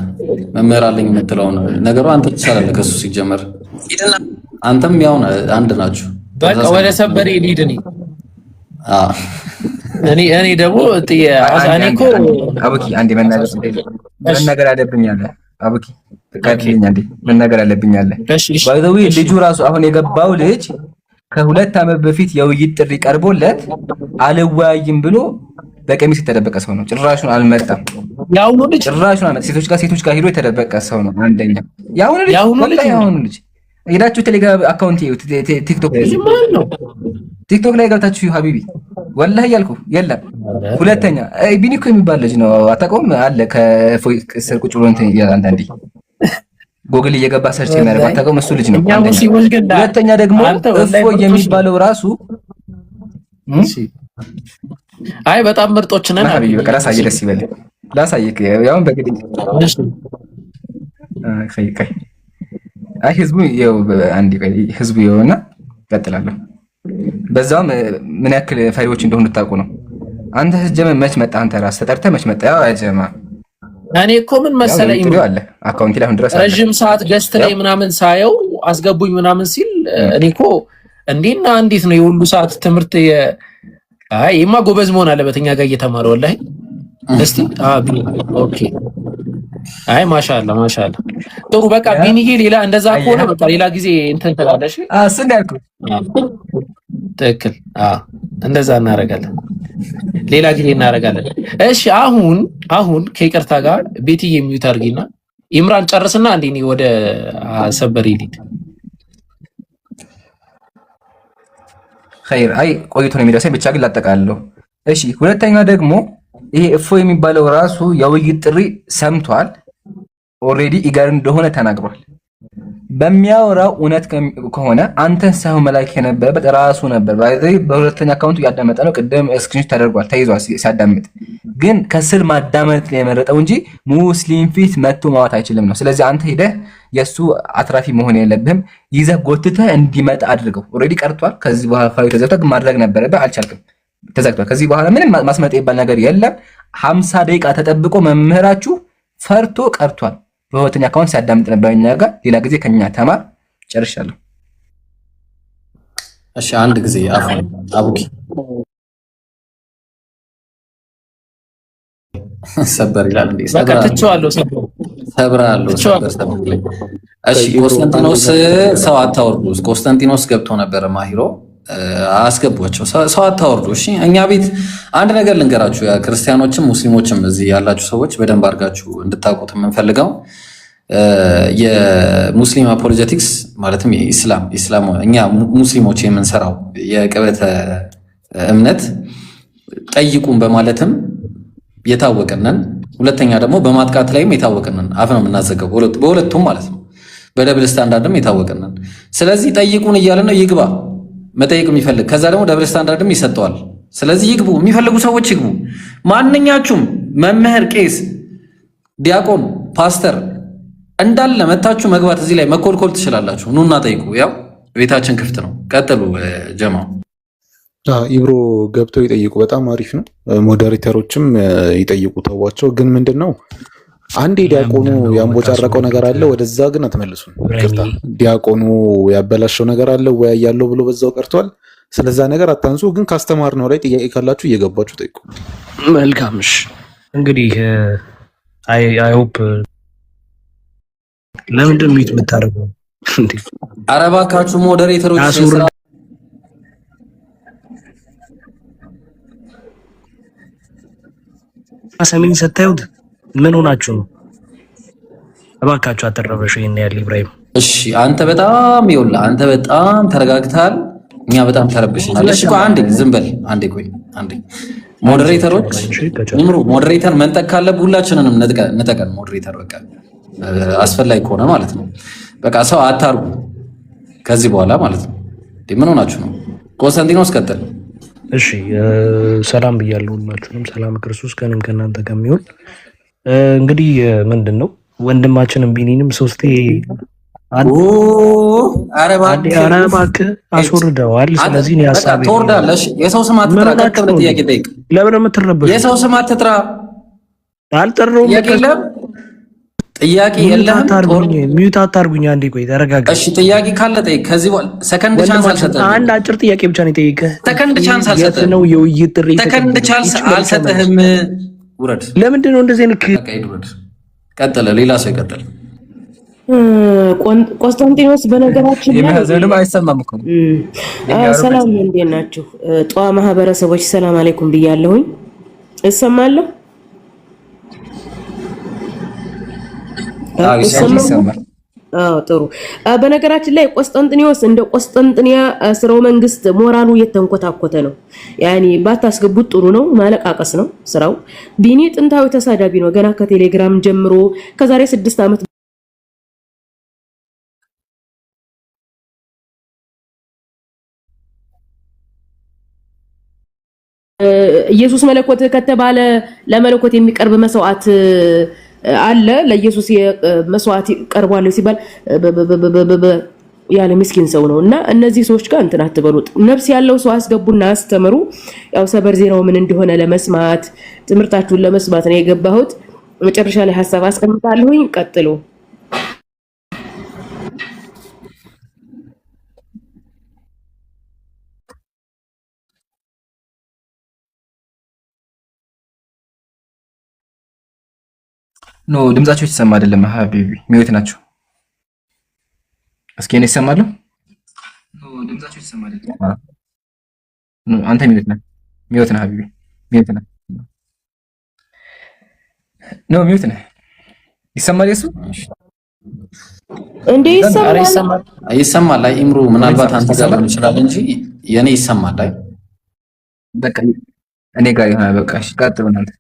መምህር አለኝ የምትለውን ነገሩ አንተ ትሰራለህ ከሱ ሲጀመር አንተም ያው አንድ ናችሁ። በቃ ወደ ሰበሬ ሊድ እኔ ደግሞ እኔ እኮ አቡኪ አንዴ መናገር አለብኝ አለ። አቡኪ ፍቃድልኝ አንዴ መናገር አለብኝ አለ። ባይ ዘ ዌይ ልጁ ራሱ አሁን የገባው ልጅ ከ2 ዓመት በፊት የውይይት ጥሪ ቀርቦለት አልወያይም ብሎ በቀሚስ የተደበቀ ሰው ነው። ጭራሹን አልመጣም። ያው ነው ልጅ ጭራሹን አልመጣም። ሴቶች ጋር ሄዶ የተደበቀ ሰው ነው። አንደኛ ያው ነው ልጅ ሄዳችሁ ቴሌግራም አካውንት ቲክቶክ ላይ ገብታችሁ ሀቢቢ ወላሂ ያልኩ የለም። ሁለተኛ ቢኒኮ የሚባል ልጅ ነው አታውቀውም? አለ ከፎይ ስር ቁጭ ብሎ እንትን አንዳንዴ ጎግል እየገባ ሰርች የሚያደርግ አታውቀውም? እሱ ልጅ ነው። ሁለተኛ ደግሞ እፎይ የሚባለው ራሱ አይ በጣም ምርጦች ነን ሀቢቢ። በቃ ላሳየህ፣ ደስ ይበል ላሳየህ። ያውን በግድ አይ ህዝቡ ይኸው አንዴ ህዝቡ ይኸውና ቀጥላለሁ። በዛውም ምን ያክል ፈሪዎች እንደሆኑ ታውቁ ነው። አንተ ጀመ መች መጣ? አንተ ራስህ ተጠርተህ መች መጣ? ያው አጀማ እኔ እኮ ምን መሰለኝ አለ አካውንት ላይ አሁን ድረስ ረጅም ሰዓት ገስት ላይ ምናምን ሳየው አስገቡኝ ምናምን ሲል እኔ እኮ እንዴት ነው የሁሉ ሰዓት ትምህርት አይ ይማ ጎበዝ መሆን አለበት እኛ ጋር እየተማረ ወላሂ። እስቲ ኦኬ አይ ማሻአላ ጥሩ በቃ ቢኒዬ፣ ሌላ እንደዛ ከሆነ በቃ ሌላ ጊዜ እንትን ተጋለሽ። እሱን ያልኩት ትክክል። እንደዛ እናደርጋለን፣ ሌላ ጊዜ እናደርጋለን። እሺ አሁን ከይቅርታ ጋር ቤትዬ የሚዩት አድርጊና ኢምራን ጨርስና እንዴ ወደ ሰበሬ ሊድ ኸይር። አይ ቆይቶ ነው የሚደርሰኝ ብቻ ግን ላጠቃለሁ። እሺ ሁለተኛ ደግሞ ይሄ እፎይ የሚባለው ራሱ የውይይት ጥሪ ሰምቷል። ኦሬዲ ኢጋር እንደሆነ ተናግሯል። በሚያወራው እውነት ከሆነ አንተን ሳይሆን መላክ የነበረበት ራሱ ነበር። በሁለተኛ አካውንቱ ያዳመጠ ነው። ቅድም ስክሪንሾት ተደርጓል፣ ተይዟል ሲያዳምጥ። ግን ከስር ማዳመጥ ነው የመረጠው እንጂ ሙስሊም ፊት መጥቶ ማዋት አይችልም ነው። ስለዚህ አንተ ሄደህ የሱ አትራፊ መሆን የለብህም። ይዘህ ጎትተህ እንዲመጣ አድርገው። ኦሬዲ ቀርቷል። ከዚህ በኋላ ፋይል ተዘግቷል። ማድረግ ነበረብህ፣ አልቻልክም። ተዘግቷል። ከዚህ በኋላ ምንም ማስመጣ ይባል ነገር የለም። 50 ደቂቃ ተጠብቆ መምህራችሁ ፈርቶ ቀርቷል። በሁለተኛ አካውንት ሲያዳምጥ ነበር እኛ ጋር። ሌላ ጊዜ ከኛ ተማር። ጨርሻለሁ። እሺ አንድ ጊዜ አቡኪ ሰበር ይላል እንዴ? ሰብራለሁ። እሺ ኮንስታንቲኖስ ሰው አታወርዱ። ኮንስታንቲኖስ ገብቶ ነበር ማሂሮ አስገቧቸው። ሰው አታወርዱ። እሺ እኛ ቤት አንድ ነገር ልንገራችሁ፣ ክርስቲያኖችም ሙስሊሞችም እዚህ ያላችሁ ሰዎች በደንብ አድርጋችሁ እንድታውቁት የምንፈልገው የሙስሊም አፖሎጀቲክስ ማለትም የኢስላም እኛ ሙስሊሞች የምንሰራው የቅበተ እምነት ጠይቁን በማለትም የታወቅነን፣ ሁለተኛ ደግሞ በማጥቃት ላይም የታወቅነን፣ አፍ ነው የምናዘገው በሁለቱም ማለት ነው። በደብል ስታንዳርድም የታወቅነን። ስለዚህ ጠይቁን እያለ ነው። ይግባ መጠየቅ የሚፈልግ ከዛ ደግሞ ደብል ስታንዳርድም ይሰጠዋል። ስለዚህ ይግቡ፣ የሚፈልጉ ሰዎች ይግቡ። ማንኛችሁም መምህር፣ ቄስ፣ ዲያቆን፣ ፓስተር እንዳለ መታችሁ መግባት እዚህ ላይ መኮልኮል ትችላላችሁ። ኑና ጠይቁ። ያው ቤታችን ክፍት ነው። ቀጥሉ ጀማው። ኢብሮ ገብተው ይጠይቁ። በጣም አሪፍ ነው። ሞዴሬተሮችም ይጠይቁ፣ ተዋቸው። ግን ምንድነው አንዴ ዲያቆኑ ያንቦጫረቀው ነገር አለ፣ ወደዛ ግን አትመልሱን። ይቅርታ ዲያቆኑ ያበላሸው ነገር አለ ወይ ያለው ብሎ በዛው ቀርቷል። ስለዛ ነገር አታንሱ። ግን ካስተማር ነው ላይ ጥያቄ ካላችሁ እየገባችሁ ጠይቁ። መልካምሽ እንግዲህ አይ ሆፕ ለምንድን ነው የምታደርገው እንዴ? ኧረ እባካችሁ ሞዴሬተሮች ሰሜን ስታዩት ምን ሆናችሁ ነው? እባካችሁ አተረበሽ ይሄን ያህል ኢብራሂም። እሺ አንተ በጣም ይኸውልህ፣ አንተ በጣም ተረጋግተሃል፣ እኛ በጣም ተረብሽናል። እሺ ቆይ አንዴ ዝም በል አንዴ፣ ቆይ አንዴ። ሞዴሬተሮች ንምሩ። ሞዴሬተር መንጠቅ ካለብህ ሁላችንንም ንጠቀን። ሞዴሬተር በቃ አስፈላጊ ከሆነ ማለት ነው። በቃ ሰው አታርጉ ከዚህ በኋላ ማለት ነው። ምን ሆናችሁ ነው? ኮንስታንቲኖስ ቀጥል። እሺ ሰላም ብያለሁ ሁላችሁንም። ሰላም ክርስቶስ ከእናንተ ጋር የሚሆን እንግዲህ ምንድን ነው ወንድማችንን ቢኒንም ሶስቴ ኧረ እባክህ አስወርደዋል። ስለዚህ ነው ያሳብ ትወርዳለህ። የሰው ስም አትጥራ። ቀጥ ብለህ ጥያቄ ጠይቅ። ለምን የምትረበሹ? የሰው ስም አትጥራ። አልጠራሁም። ጥያቄ የለህም? ሚዩት አታርጉኝ። አንዴ ቆይ ተረጋጋ። እሺ ጥያቄ ካለ ጠይቅ። ከዚህ በኋላ ሰከንድ ቻንስ አልሰጠህም። አንድ አጭር ጥያቄ ብቻ ነው የጠየቀህ። ሰከንድ ቻንስ አልሰጠህም ነው የውይይት ጥሪ። ሰከንድ ቻንስ አልሰጠህም። ውረድ። ለምንድን ነው እንደዚህ አይነት ውረድ። ቀጥለ። ሌላ ሰው ይቀጥል። ቆስጠንጢኖስ በነገራችን ላይ አይሰማም እኮ። ሰላም እንዴት ናችሁ? ጠዋ ማህበረሰቦች ሰላም አለይኩም ብያለሁኝ። እሰማለሁ? አዎ ጥሩ። በነገራችን ላይ ቆስጠንጢኖስ እንደ ቆስጠንጥንያ ስርወ መንግስት ሞራሉ የተንኮታኮተ ነው። ያኒ ባታስገቡት ጥሩ ነው። ማለቃቀስ ነው ስራው። ቢኒ ጥንታዊ ተሳዳቢ ነው። ገና ከቴሌግራም ጀምሮ ከዛሬ 6 ዓመት ኢየሱስ መለኮት ከተባለ ለመለኮት የሚቀርብ መስዋዕት አለ። ለኢየሱስ መስዋዕት ቀርቧል ሲባል ያለ ምስኪን ሰው ነውና እነዚህ ሰዎች ጋር እንትን አትበሉት። ነፍስ ያለው ሰው አስገቡና አስተምሩ። ያው ሰበር ዜናው ምን እንደሆነ ለመስማት ትምህርታችሁን ለመስማት ነው የገባሁት። መጨረሻ ላይ ሐሳብ አስቀምጣለሁኝ። ቀጥሉ። ኖ ድምጻቸው ይሰማ አይደለም። ሀቢቢ ሚውት ናቸው። እስኪ እኔ ይሰማለሁ? ኖ ድምጻቸው ይሰማ አይደለም። ኖ አንተ ሚውት ነህ። ሚውት ነህ ሀቢቢ ሚውት ነህ። ኖ ሚውት ነህ። ይሰማል? የሱ እንዴ ይሰማል? ይሰማል። አይ ኢምሩ ምናልባት አንተ ጋር ሊሆን ይችላል እንጂ የኔ ይሰማል። አይ በቃ እኔ ጋር ይሆናል። በቃ እሺ ቀጥሉ እናንተ።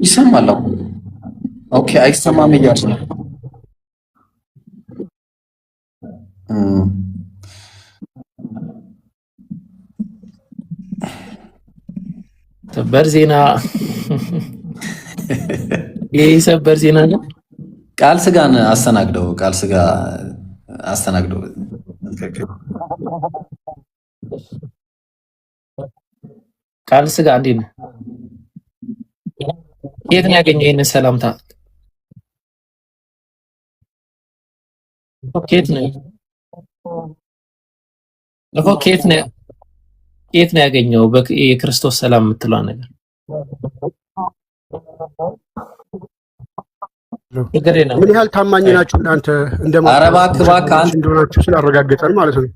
ይሰማል? ኦኬ አይሰማም እያልሽ ነው? ሰበር ዜና ይሄ ሰበር ዜና ነው። ቃል ስጋን አስተናግደው። ቃል ስጋ አስተናግደው። ቃል ስጋ እንዴት ነው? የት ነው ያገኘው ይሄን ሰላምታ? ኬት ነው ኬት ነው ያገኘው? የክርስቶስ ሰላም የምትለው ነገር ምን ያህል ታማኝ ናችሁ እናንተ? እባክህ አንተ እንደሆናችሁ ስላረጋገጠን ማለት ነው።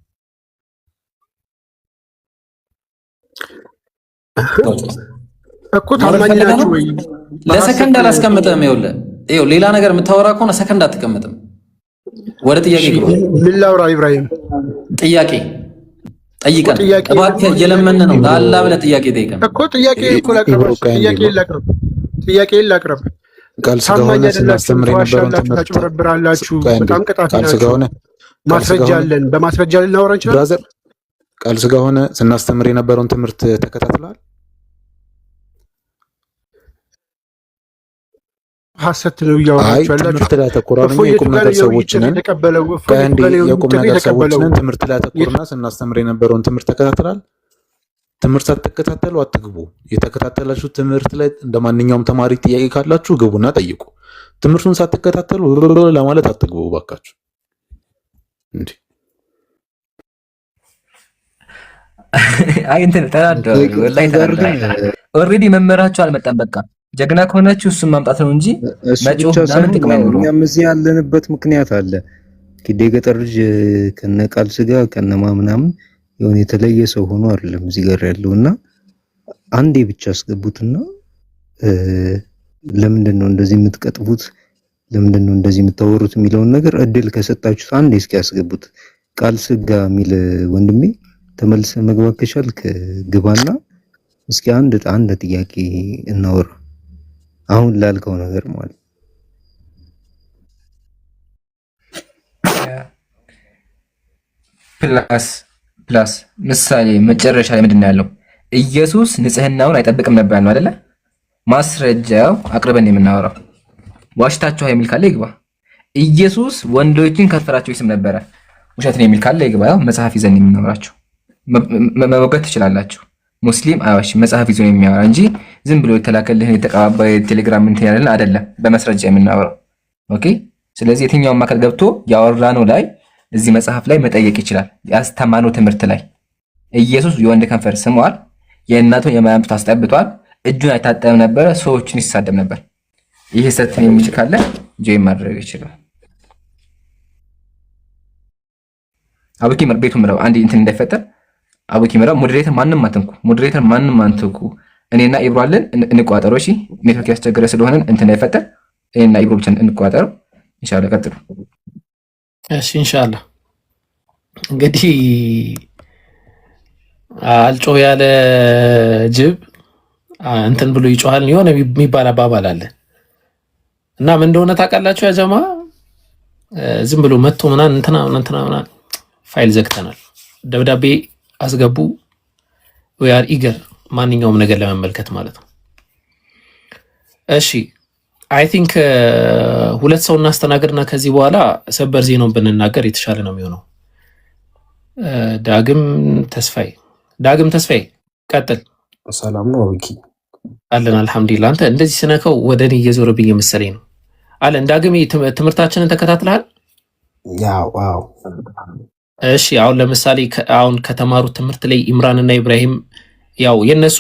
እኮ ታማኝ ናችሁ ወይ? ለሰከንድ አላስቀምጥም። ይኸውልህ ሌላ ነገር የምታወራ ከሆነ ሰከንድ አትቀምጥም። ወደ ጥያቄ ግባ። ምን ላውራ? ኢብራሂም ጥያቄ ጠይቀን እባክህ እየለመን ነው። ላላ ብለህ ጥያቄ ጠይቀን እኮ ጥያቄ ላቅርብ። ቃል ስለሆነ ስናስተምር የነበረውን ትምህርት ታጭበረብራላችሁ። በጣም ቀጣፊ ናችሁ። ማስረጃ አለን። በማስረጃ ልናወራ እንችላለን። ብራዘር ቃል ስለሆነ ስናስተምር የነበረውን ትምህርት ተከታትለሃል? ሐሰት ነው እያወራችሁ ያላችሁ። ትምህርት ላይ አተኩራን የቁም ነገር ሰዎች ነን። የቁም ነገር ሰዎች ነን። ትምህርት ላይ አተኩርና ስናስተምር የነበረውን ትምህርት ተከታትላል። ትምህርት ሳትከታተሉ አትግቡ። የተከታተላችሁ ትምህርት ላይ እንደማንኛውም ተማሪ ጥያቄ ካላችሁ ግቡና ጠይቁ። ትምህርቱን ሳትከታተሉ ለማለት አትግቡ ባካችሁ። እንዴ አይ እንትን ተናደው ወላሂ ኦልሬዲ መመራችሁ አልመጣም። በቃ ጀግና ከሆናችሁ እሱን ማምጣት ነው እንጂ መጪው ለምን ጥቅም አይኖረው። እኛም እዚህ ያለንበት ምክንያት አለ። የገጠር ልጅ ከነቃል ስጋ ከነማ ምናምን የሆነ የተለየ ሰው ሆኖ አይደለም እዚህ ጋር ያለውና አንዴ ብቻ አስገቡትና ለምንድን ነው እንደዚህ የምትቀጥፉት? ለምንድን ነው እንደዚህ የምታወሩት? የሚለውን ነገር እድል ከሰጣችሁት አንዴ እስኪ ያስገቡት። ቃል ስጋ የሚል ወንድሜ ተመልሰ መግባት ከቻልክ ግባና እስኪ አንድ ጥያቄ እናወራ። አሁን ላልከው ነገር ማለት ፕላስ ምሳሌ መጨረሻ ላይ ምንድን ነው ያለው? ኢየሱስ ንጽህናውን አይጠብቅም ነበር ነው አይደለ? ማስረጃው አቅርበን የምናወራው። ዋሽታችሁ የሚል ካለ ይግባ። ኢየሱስ ወንዶችን ከፍራቸው ይስም ነበረ፣ ውሸት ነው የሚል ካለ ይግባ። ያው መጽሐፍ ይዘን የምናወራቸው መወገድ ትችላላችሁ። ሙስሊም አይዋሽም፣ መጽሐፍ ይዞ የሚያወራ እንጂ ዝም ብሎ የተላከልህን የተቀባባ ቴሌግራም እንትን ያለን አይደለም፣ በመስረጃ የምናወራው። ኦኬ። ስለዚህ የትኛውም አካል ገብቶ ያወራነው ላይ እዚህ መጽሐፍ ላይ መጠየቅ ይችላል። ያስተማነው ትምህርት ላይ ኢየሱስ የወንድ ከንፈር ስሟል፣ የእናቱን የማያምጡት አስጠብቷል፣ እጁን አይታጠብም ነበረ፣ ሰዎችን ይሳደብ ነበር። ይህ ሰትን የሚችል ካለ ጆይ ማድረግ ይችላል። አቡኪ ቤቱ ምራው አንድ እንትን እንዳይፈጠር አቡኪ ምራው። ሞዴሬተር ማንም አትንኩ። እኔና ኢብሮ አለን እንቋጠረው። እሺ ኔትወርክ ያስቸገረ ስለሆነ እንትን እንዳይፈጠር እኔና ኢብሮ ብቻ እንቋጠረው። ኢንሻአላህ ቀጥሉ። እሺ ኢንሻአላህ። እንግዲህ አልጮ ያለ ጅብ እንትን ብሎ ይጮሃል የሆነ የሚባል አባባል አለ እና ምን እንደሆነ ታውቃላችሁ? ያ ጀማ ዝም ብሎ መጥቶ ምናምን እንትና ፋይል ዘግተናል፣ ደብዳቤ አስገቡ፣ we are eager ማንኛውም ነገር ለመመልከት ማለት ነው። እሺ አይ ቲንክ ሁለት ሰው እናስተናግድና ከዚህ በኋላ ሰበር ዜናውን ብንናገር የተሻለ ነው የሚሆነው። ዳግም ተስፋዬ ቀጥል። ሰላም ነው አቡኪ? አለን አልሐምዱሊላህ። አንተ እንደዚህ ስነከው ወደ እኔ እየዞረብኝ መሰለኝ ነው። አለን ዳግም ትምህርታችንን ተከታትለሃል? ያው አዎ። እሺ አሁን ለምሳሌ አሁን ከተማሩት ትምህርት ላይ ኢምራንና ኢብራሂም ያው የነሱ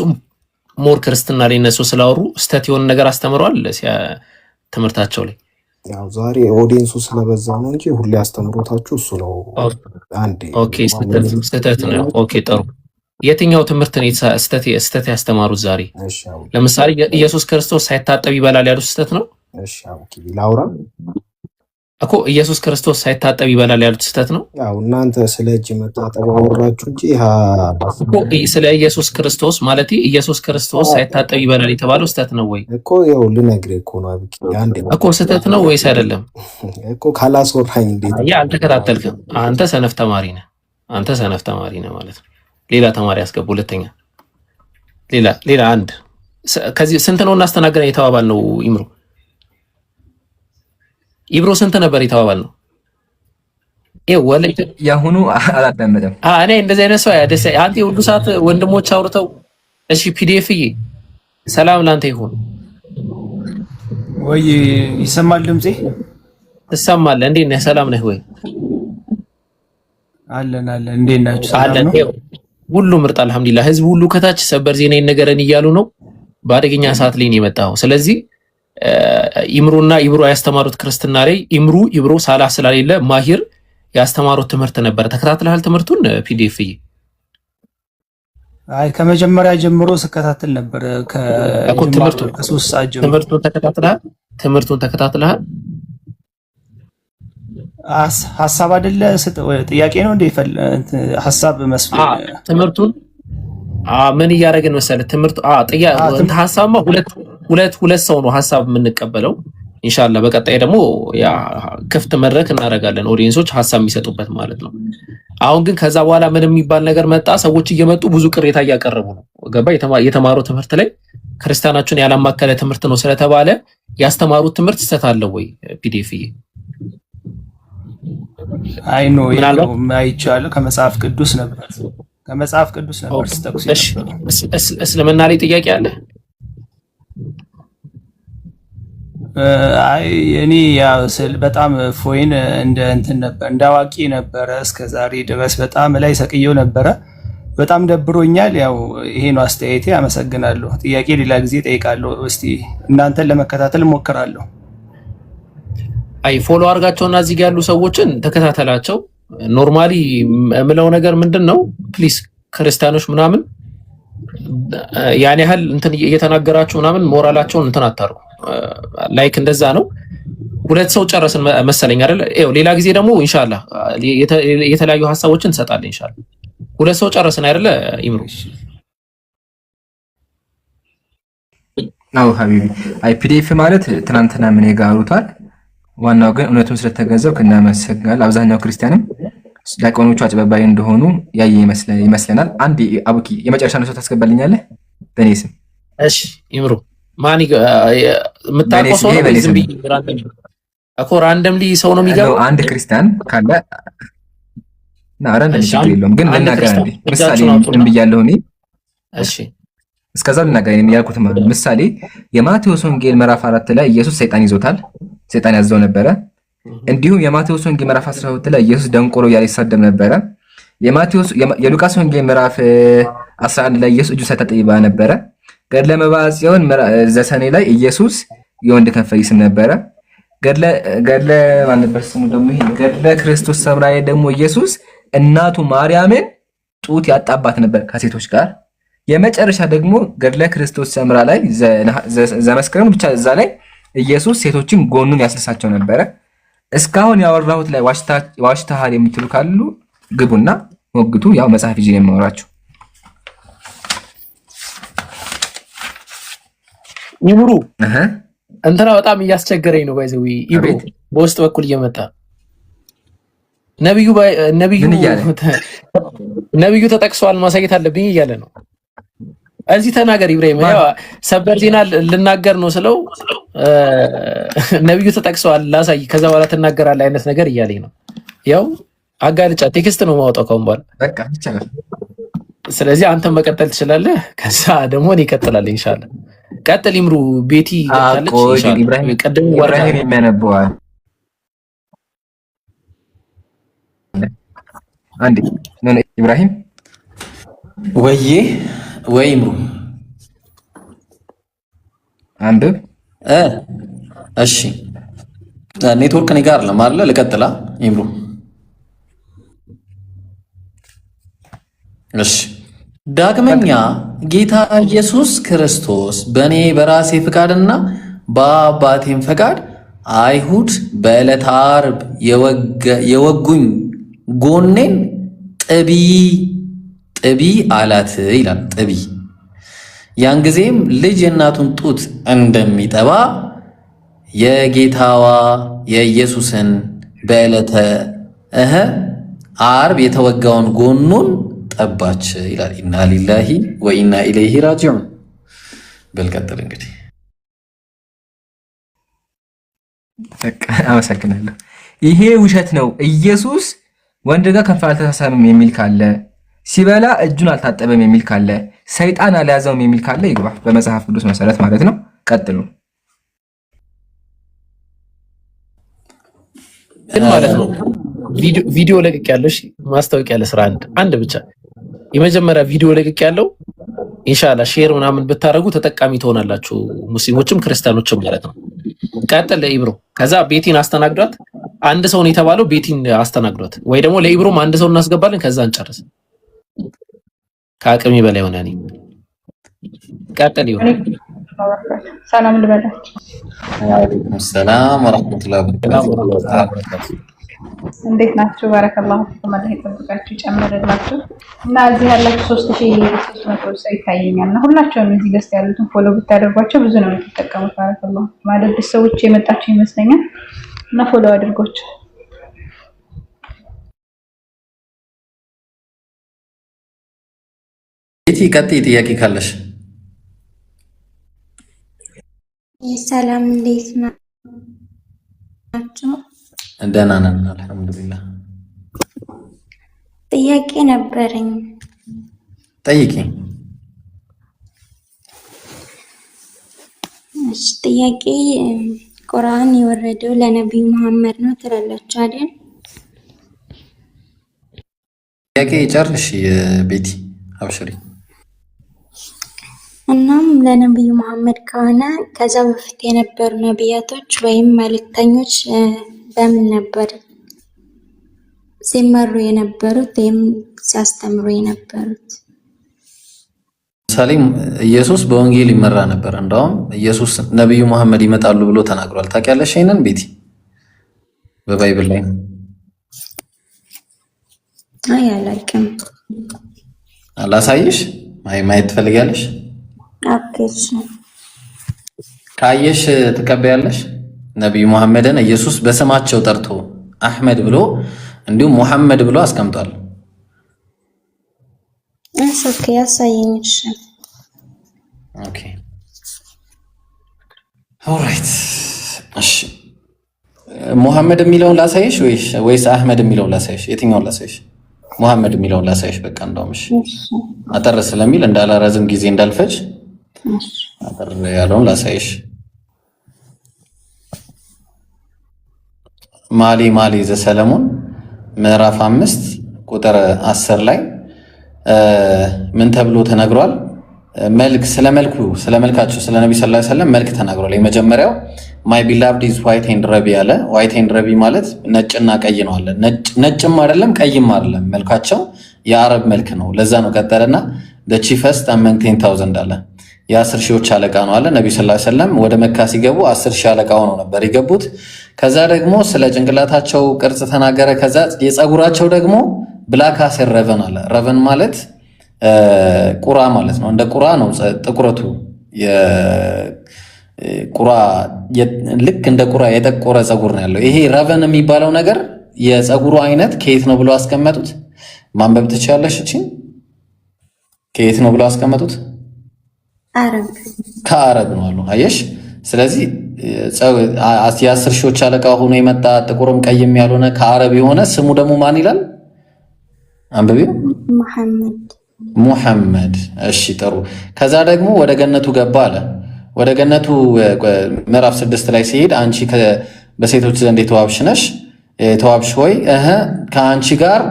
ሞር ክርስትና ላይ እነሱ ስላወሩ ስተት የሆነ ነገር አስተምረዋል ትምህርታቸው ላይ። ያው ዛሬ ኦዲየንሱ ስለበዛ ነው እንጂ ሁሌ አስተምሮታችሁ እሱ ነው። አንዴ ኦኬ፣ ስተት ነው። ኦኬ ጥሩ። የትኛው ትምህርት ነው ስተት ያስተማሩት ዛሬ? ለምሳሌ ኢየሱስ ክርስቶስ ሳይታጠብ ይበላል ያሉት ስተት ነው? እሺ ኦኬ፣ ላውራ እኮ ኢየሱስ ክርስቶስ ሳይታጠብ ይበላል ያሉት ስተት ነው? ያው እናንተ ስለ እጅ መታጠብ አወራችሁ እንጂ ስለ ኢየሱስ ክርስቶስ ማለት ኢየሱስ ክርስቶስ ሳይታጠብ ይበላል የተባለው ስተት ነው ወይ? እኮ ያው ልነግርህ እኮ ነው አብቂ። አንዴ እኮ ስተት ነው ወይስ አይደለም? እኮ ካላስወራኝ እንዴት? ያ አልተከታተልክም። አንተ ሰነፍ ተማሪ ነህ ማለት ነው። ሌላ ተማሪ ያስገቡ። ሁለተኛ ሌላ አንድ ከዚህ ስንት ነው እናስተናግረን የተባባል ነው? ኢብሮ ስንት ነበር የተባባል ነው? ያሁኑ አላዳመጠም። እኔ እንደዚህ አይነት ሰው ያደሰ አንተ ሁሉ ሰዓት ወንድሞች አውርተው እሺ ፒዲኤፍዬ ሰላም ላንተ ይሁን ወይ? ይሰማል ድምጼ? ትሰማለህ? እንዴት ነህ? ሰላም ነህ ወይ? አለን እንዴት ናችሁ? ሰላም ነው? ሁሉ ምርጥ አልሐምዱሊላህ። ህዝብ ሁሉ ከታች ሰበር ዜና ይነገረን እያሉ ነው። በአደገኛ ሰዓት ላይ ነው የመጣው። ስለዚህ ኢብሮ ያስተማሩት ክርስትና ላይ ኢብሮ ሳላህ ስላሌለ ማሂር ያስተማሩት ትምህርት ነበር። ተከታትለሃል ትምህርቱን? ፒዲኤፍዬ አይ ከመጀመሪያ ጀምሮ ስከታተል ነበር። ከ3 ሰዓት ጀምሮ ትምህርቱን ተከታትለሃል? ሐሳብ አይደለ ጥያቄ ነው እንደ ሐሳብ መስሎኝ። ትምህርቱን ምን እያደረግን መሰለህ? ትምህርቱ ሐሳብማ ሁለት ሰው ነው ሐሳብ የምንቀበለው። ኢንሻአላህ በቀጣይ ደግሞ ያ ክፍት መድረክ እናደርጋለን፣ ኦዲየንሶች ሐሳብ የሚሰጡበት ማለት ነው። አሁን ግን ከዛ በኋላ ምን የሚባል ነገር መጣ። ሰዎች እየመጡ ብዙ ቅሬታ እያቀረቡ ነው። ገባ? የተማረው ትምህርት ላይ ክርስቲያናችሁን ያላማከለ ትምህርት ነው ስለተባለ ያስተማሩት ትምህርት ስህተት አለው ወይ? ፒዲኤፍዬ አይ ኖ አይቻለሁ። ከመጽሐፍ ቅዱስ ነበር ስተኩስ። እስልምና ላይ ጥያቄ አለ? አይ እኔ ያው በጣም ፎይን እንደ እንትን ነበር እንደ አዋቂ ነበረ እስከዛሬ ድረስ በጣም ላይ ሰቅየው ነበረ። በጣም ደብሮኛል። ያው ይሄ ነው አስተያየቴ። አመሰግናለሁ። ጥያቄ ሌላ ጊዜ ጠይቃለሁ። እስቲ እናንተን ለመከታተል ሞክራለሁ። አይ ፎሎ አድርጋቸውና እዚህ ጋር ያሉ ሰዎችን ተከታተላቸው። ኖርማሊ የምለው ነገር ምንድን ነው፣ ፕሊስ ክርስቲያኖች ምናምን ያን ያህል እንትን እየተናገራችሁ ምናምን ሞራላቸውን እንትን አታርጉ። ላይክ እንደዛ ነው። ሁለት ሰው ጨረስን መሰለኝ አይደል? ሌላ ጊዜ ደግሞ ኢንሻአላህ የተለያዩ ሀሳቦችን እንሰጣለን ኢንሻአላህ። ሁለት ሰው ጨረስን አይደለ? ኢምሩ አው ሀቢቢ አይ ፒዲኤፍ ማለት ትናንትና ምን ይጋሩታል። ዋናው ግን እውነቱን ስለተገንዘብክ እናመሰግናለን። አብዛኛው ክርስቲያንም ዲያቆኖቹ አጭበርባሪ እንደሆኑ ያየ ይመስለናል። አንድ አቡኪ የመጨረሻ ነው ታስገባልኛለህ በኔ ስም? እሺ ኢምሩ ማን የምታውቀው ሰው ነው? ዝም ብዬ ራንደምሊ ሰው ነው የሚገባው። አንድ ክርስቲያን ካለ ኧረ እንደዚህ ችግር የለውም ግን ልናገር እንዴ ምሳሌ ምን ብያለሁ እኔ? እሺ እስከዛው ልናገር እኔ ያልኩት ማለት ምሳሌ የማቴዎስ ወንጌል ምዕራፍ 4 ላይ ኢየሱስ ሰይጣን ይዞታል፣ ሰይጣን ያዘው ነበረ። እንዲሁም የማቴዎስ ወንጌል ምዕራፍ 12 ላይ ኢየሱስ ደንቆሮ እያለ ይሳደብ ነበረ። የሉቃስ ወንጌል ምዕራፍ 11 ላይ ኢየሱስ እጁን ሳይታጠብ ይበላ ነበረ። ገድለ መብዓ ጽዮን ዘሰኔ ላይ ኢየሱስ የወንድ ከንፈር ይስም ነበረ። ገድለ ማን ነበር ስሙ ደግሞ ይሄ ገድለ ክርስቶስ ሰምራ ላይ ደግሞ ኢየሱስ እናቱ ማርያምን ጡት ያጣባት ነበር ከሴቶች ጋር። የመጨረሻ ደግሞ ገድለ ክርስቶስ ሰምራ ላይ ዘመስከረም ብቻ እዛ ላይ ኢየሱስ ሴቶችን ጎኑን ያስነሳቸው ነበረ። እስካሁን ያወራሁት ላይ ዋሽታሃል የምትሉ ካሉ ግቡና ሞግቱ። ያው መጽሐፍ ይዤ ነው የማወራችሁ። ይብሩ እንትና በጣም እያስቸገረኝ ነው። ባይዘው ይብሩ በውስጥ በኩል እየመጣ ነብዩ ተጠቅሷል ማሳየት አለብኝ እያለ ነው። እዚህ ተናገር ኢብራሂም። ያው ሰበር ዜና ልናገር ነው ስለው ነብዩ ተጠቅሷል ላሳይ ከዛ በኋላ ትናገራለህ አይነት ነገር እያለኝ ነው። ያው አጋልጫ ቴክስት ነው ማውጣው ካሁን በኋላ በቃ ይቻላል። ስለዚህ አንተም መቀጠል ትችላለህ። ከዛ ደግሞ እኔ እቀጥላለሁ ኢንሻአላህ። ቀጥል ይምሩ። ቤቲ ገብታለች ኢንሻአላህ። ኢብራሂም የሚያነበዋል አንዴ ነው ኢብራሂም ወይ ይምሩ አንብብ። እሺ ኔትወርክ እኔ ጋር አይደለም አይደል? ልቀጥላ ይምሩ። እሺ ዳግመኛ ጌታ ኢየሱስ ክርስቶስ በእኔ በራሴ ፍቃድና በአባቴም ፈቃድ አይሁድ በዕለተ ዓርብ የወጉኝ ጎኔን ጥቢ አላት ይላል። ጥቢ ያን ጊዜም ልጅ የእናቱን ጡት እንደሚጠባ የጌታዋ የኢየሱስን በዕለተ ዓርብ የተወጋውን ጎኑን ጠባች ይላል። ኢና ሊላሂ ወኢና ኢለይሂ ራጂዑን። በልቀጥል እንግዲህ አመሰግናለሁ። ይሄ ውሸት ነው። ኢየሱስ ወንድ ጋር ከንፈር አልተሳሳምም የሚል ካለ፣ ሲበላ እጁን አልታጠበም የሚል ካለ፣ ሰይጣን አልያዘውም የሚል ካለ ይግባ በመጽሐፍ ቅዱስ መሰረት ማለት ነው። ቀጥሉ። ግን ማለት ነው ቪዲዮ ለቅቅ ያለሽ ማስታወቂያ ለስራ አንድ ብቻ የመጀመሪያ ቪዲዮ ለቅቅ ያለው ኢንሻአላህ ሼር ምናምን ብታረጉ ተጠቃሚ ትሆናላችሁ፣ ሙስሊሞችም ክርስቲያኖችም ማለት ነው። ቀጥል ለኢብሮ። ከዛ ቤቲን አስተናግዷት። አንድ ሰው ነው የተባለው፣ ቤቲን አስተናግዷት። ወይ ደግሞ ለኢብሮም አንድ ሰው እናስገባለን፣ ከዛ እንጨርስ። ከአቅሜ በላይ ሆነ። እኔ ቀጥል ይሁን። ሰላም ልበላችሁ። ወአለይኩም ሰላም ወራህመቱላሂ ወበረካቱ። እንዴት ናችሁ? ባረከላሁ ፊኩም። አላህ ይጠብቃችሁ ይጨምርላችሁ። እና እዚህ ያላችሁ 3300 ሰው ይታየኛል እና ሁላችሁም እዚህ ገስት ያሉትን ፎሎ ብታደርጓቸው ብዙ ነው የምትጠቀሙት። ባረከላሁ ማለት ሰዎች የመጣችሁ ይመስለኛል እና ፎሎ አድርጓቸው። እቲ ቀጥይ ጥያቄ ካለሽ። ሰላም እንዴት ናችሁ? ደህና ነን አልሐምዱሊላህ። ጥያቄ ነበረኝ። ጠይቂ። እሺ ጥያቄ ቁርአን የወረደው ለነብዩ መሐመድ ነው ትላላችሁ አይደል? ጥያቄ ጨርሽ ቤቲ አብሽሪ። እናም ለነብዩ መሐመድ ከሆነ ከዛ በፊት የነበሩ ነቢያቶች ወይም መልእክተኞች በምን ነበር ሲመሩ የነበሩት ወይም ሲያስተምሩ የነበሩት? ምሳሌ ኢየሱስ በወንጌል ይመራ ነበር። እንደውም ኢየሱስ ነብዩ መሐመድ ይመጣሉ ብሎ ተናግሯል። ታውቂያለሽ ይሄንን ቤቲ? በባይብል ላይ አይ አላውቅም። አላሳይሽ? ማየት ትፈልጊያለሽ? አክሽ ካየሽ ትቀበያለሽ? ነብዩ መሐመድን ኢየሱስ በስማቸው ጠርቶ አህመድ ብሎ እንዲሁም ሙሐመድ ብሎ አስቀምጧል። ኦኬ ያሳየኝሽ። ኦኬ ኦልራይት። እሺ ሙሐመድ የሚለውን ላሳይሽ ወይስ አህመድ የሚለውን ላሳይሽ? የትኛውን ላሳይሽ? ሙሐመድ የሚለውን ላሳይሽ። በቃ እንደውም እሺ፣ አጠር ስለሚል እንዳላረዝም ጊዜ እንዳልፈጅ አጠር ያለውን ላሳይሽ። መኃልየ ዘሰሎሞን ምዕራፍ 5 ቁጥር 10 ላይ ምን ተብሎ ተነግሯል? ስለመልካቸው ስለ ነብዩ ሰለላሁ ዐለይሂ ወሰለም መልክ ተናግሯል። የመጀመሪያው ማይ ቢላቭድ ኢዝ ዋይት ኤንድ ረቢ አለ። ዋይት ኤንድ ረቢ ማለት ነጭና ቀይ ነው አለ። ነጭም አይደለም ቀይም አይደለም፣ መልካቸው የአረብ መልክ ነው። ለዛ ነው ቀጠለና the chiefest among 10,000 አለ። የ10 ሺዎች አለቃ ነው አለ። ነብዩ ሰለላሁ ዐለይሂ ወሰለም ወደ መካ ሲገቡ 10 ሺህ አለቃ ሆነው ነበር የገቡት። ከዛ ደግሞ ስለ ጭንቅላታቸው ቅርጽ ተናገረ። ከዛ የፀጉራቸው ደግሞ ብላክ አስ ረቨን አለ። ረቨን ማለት ቁራ ማለት ነው። እንደ ቁራ ነው ጥቁረቱ። ቁራ ልክ እንደ ቁራ የጠቆረ ፀጉር ነው ያለው። ይሄ ረቨን የሚባለው ነገር የፀጉሩ አይነት ከየት ነው ብሎ አስቀመጡት? ማንበብ ትችላለሽ? እቺ ከየት ነው ብሎ አስቀመጡት? አረብ ከአረብ ነው አሉ። አየሽ። ስለዚህ የ10 ሺዎች አለቃ ሆኖ የመጣ ጥቁርም ቀይም ያልሆነ ከአረብ የሆነ ስሙ ደግሞ ማን ይላል? አንብቢው። ሙሐመድ። እሺ ጥሩ። ከዛ ደግሞ ወደ ገነቱ ገባ አለ። ወደ ገነቱ ምዕራፍ 6 ላይ ሲሄድ አንቺ በሴቶች ዘንድ የተዋብሽ ነሽ፣ የተዋብሽ ሆይ ከአንቺ ጋር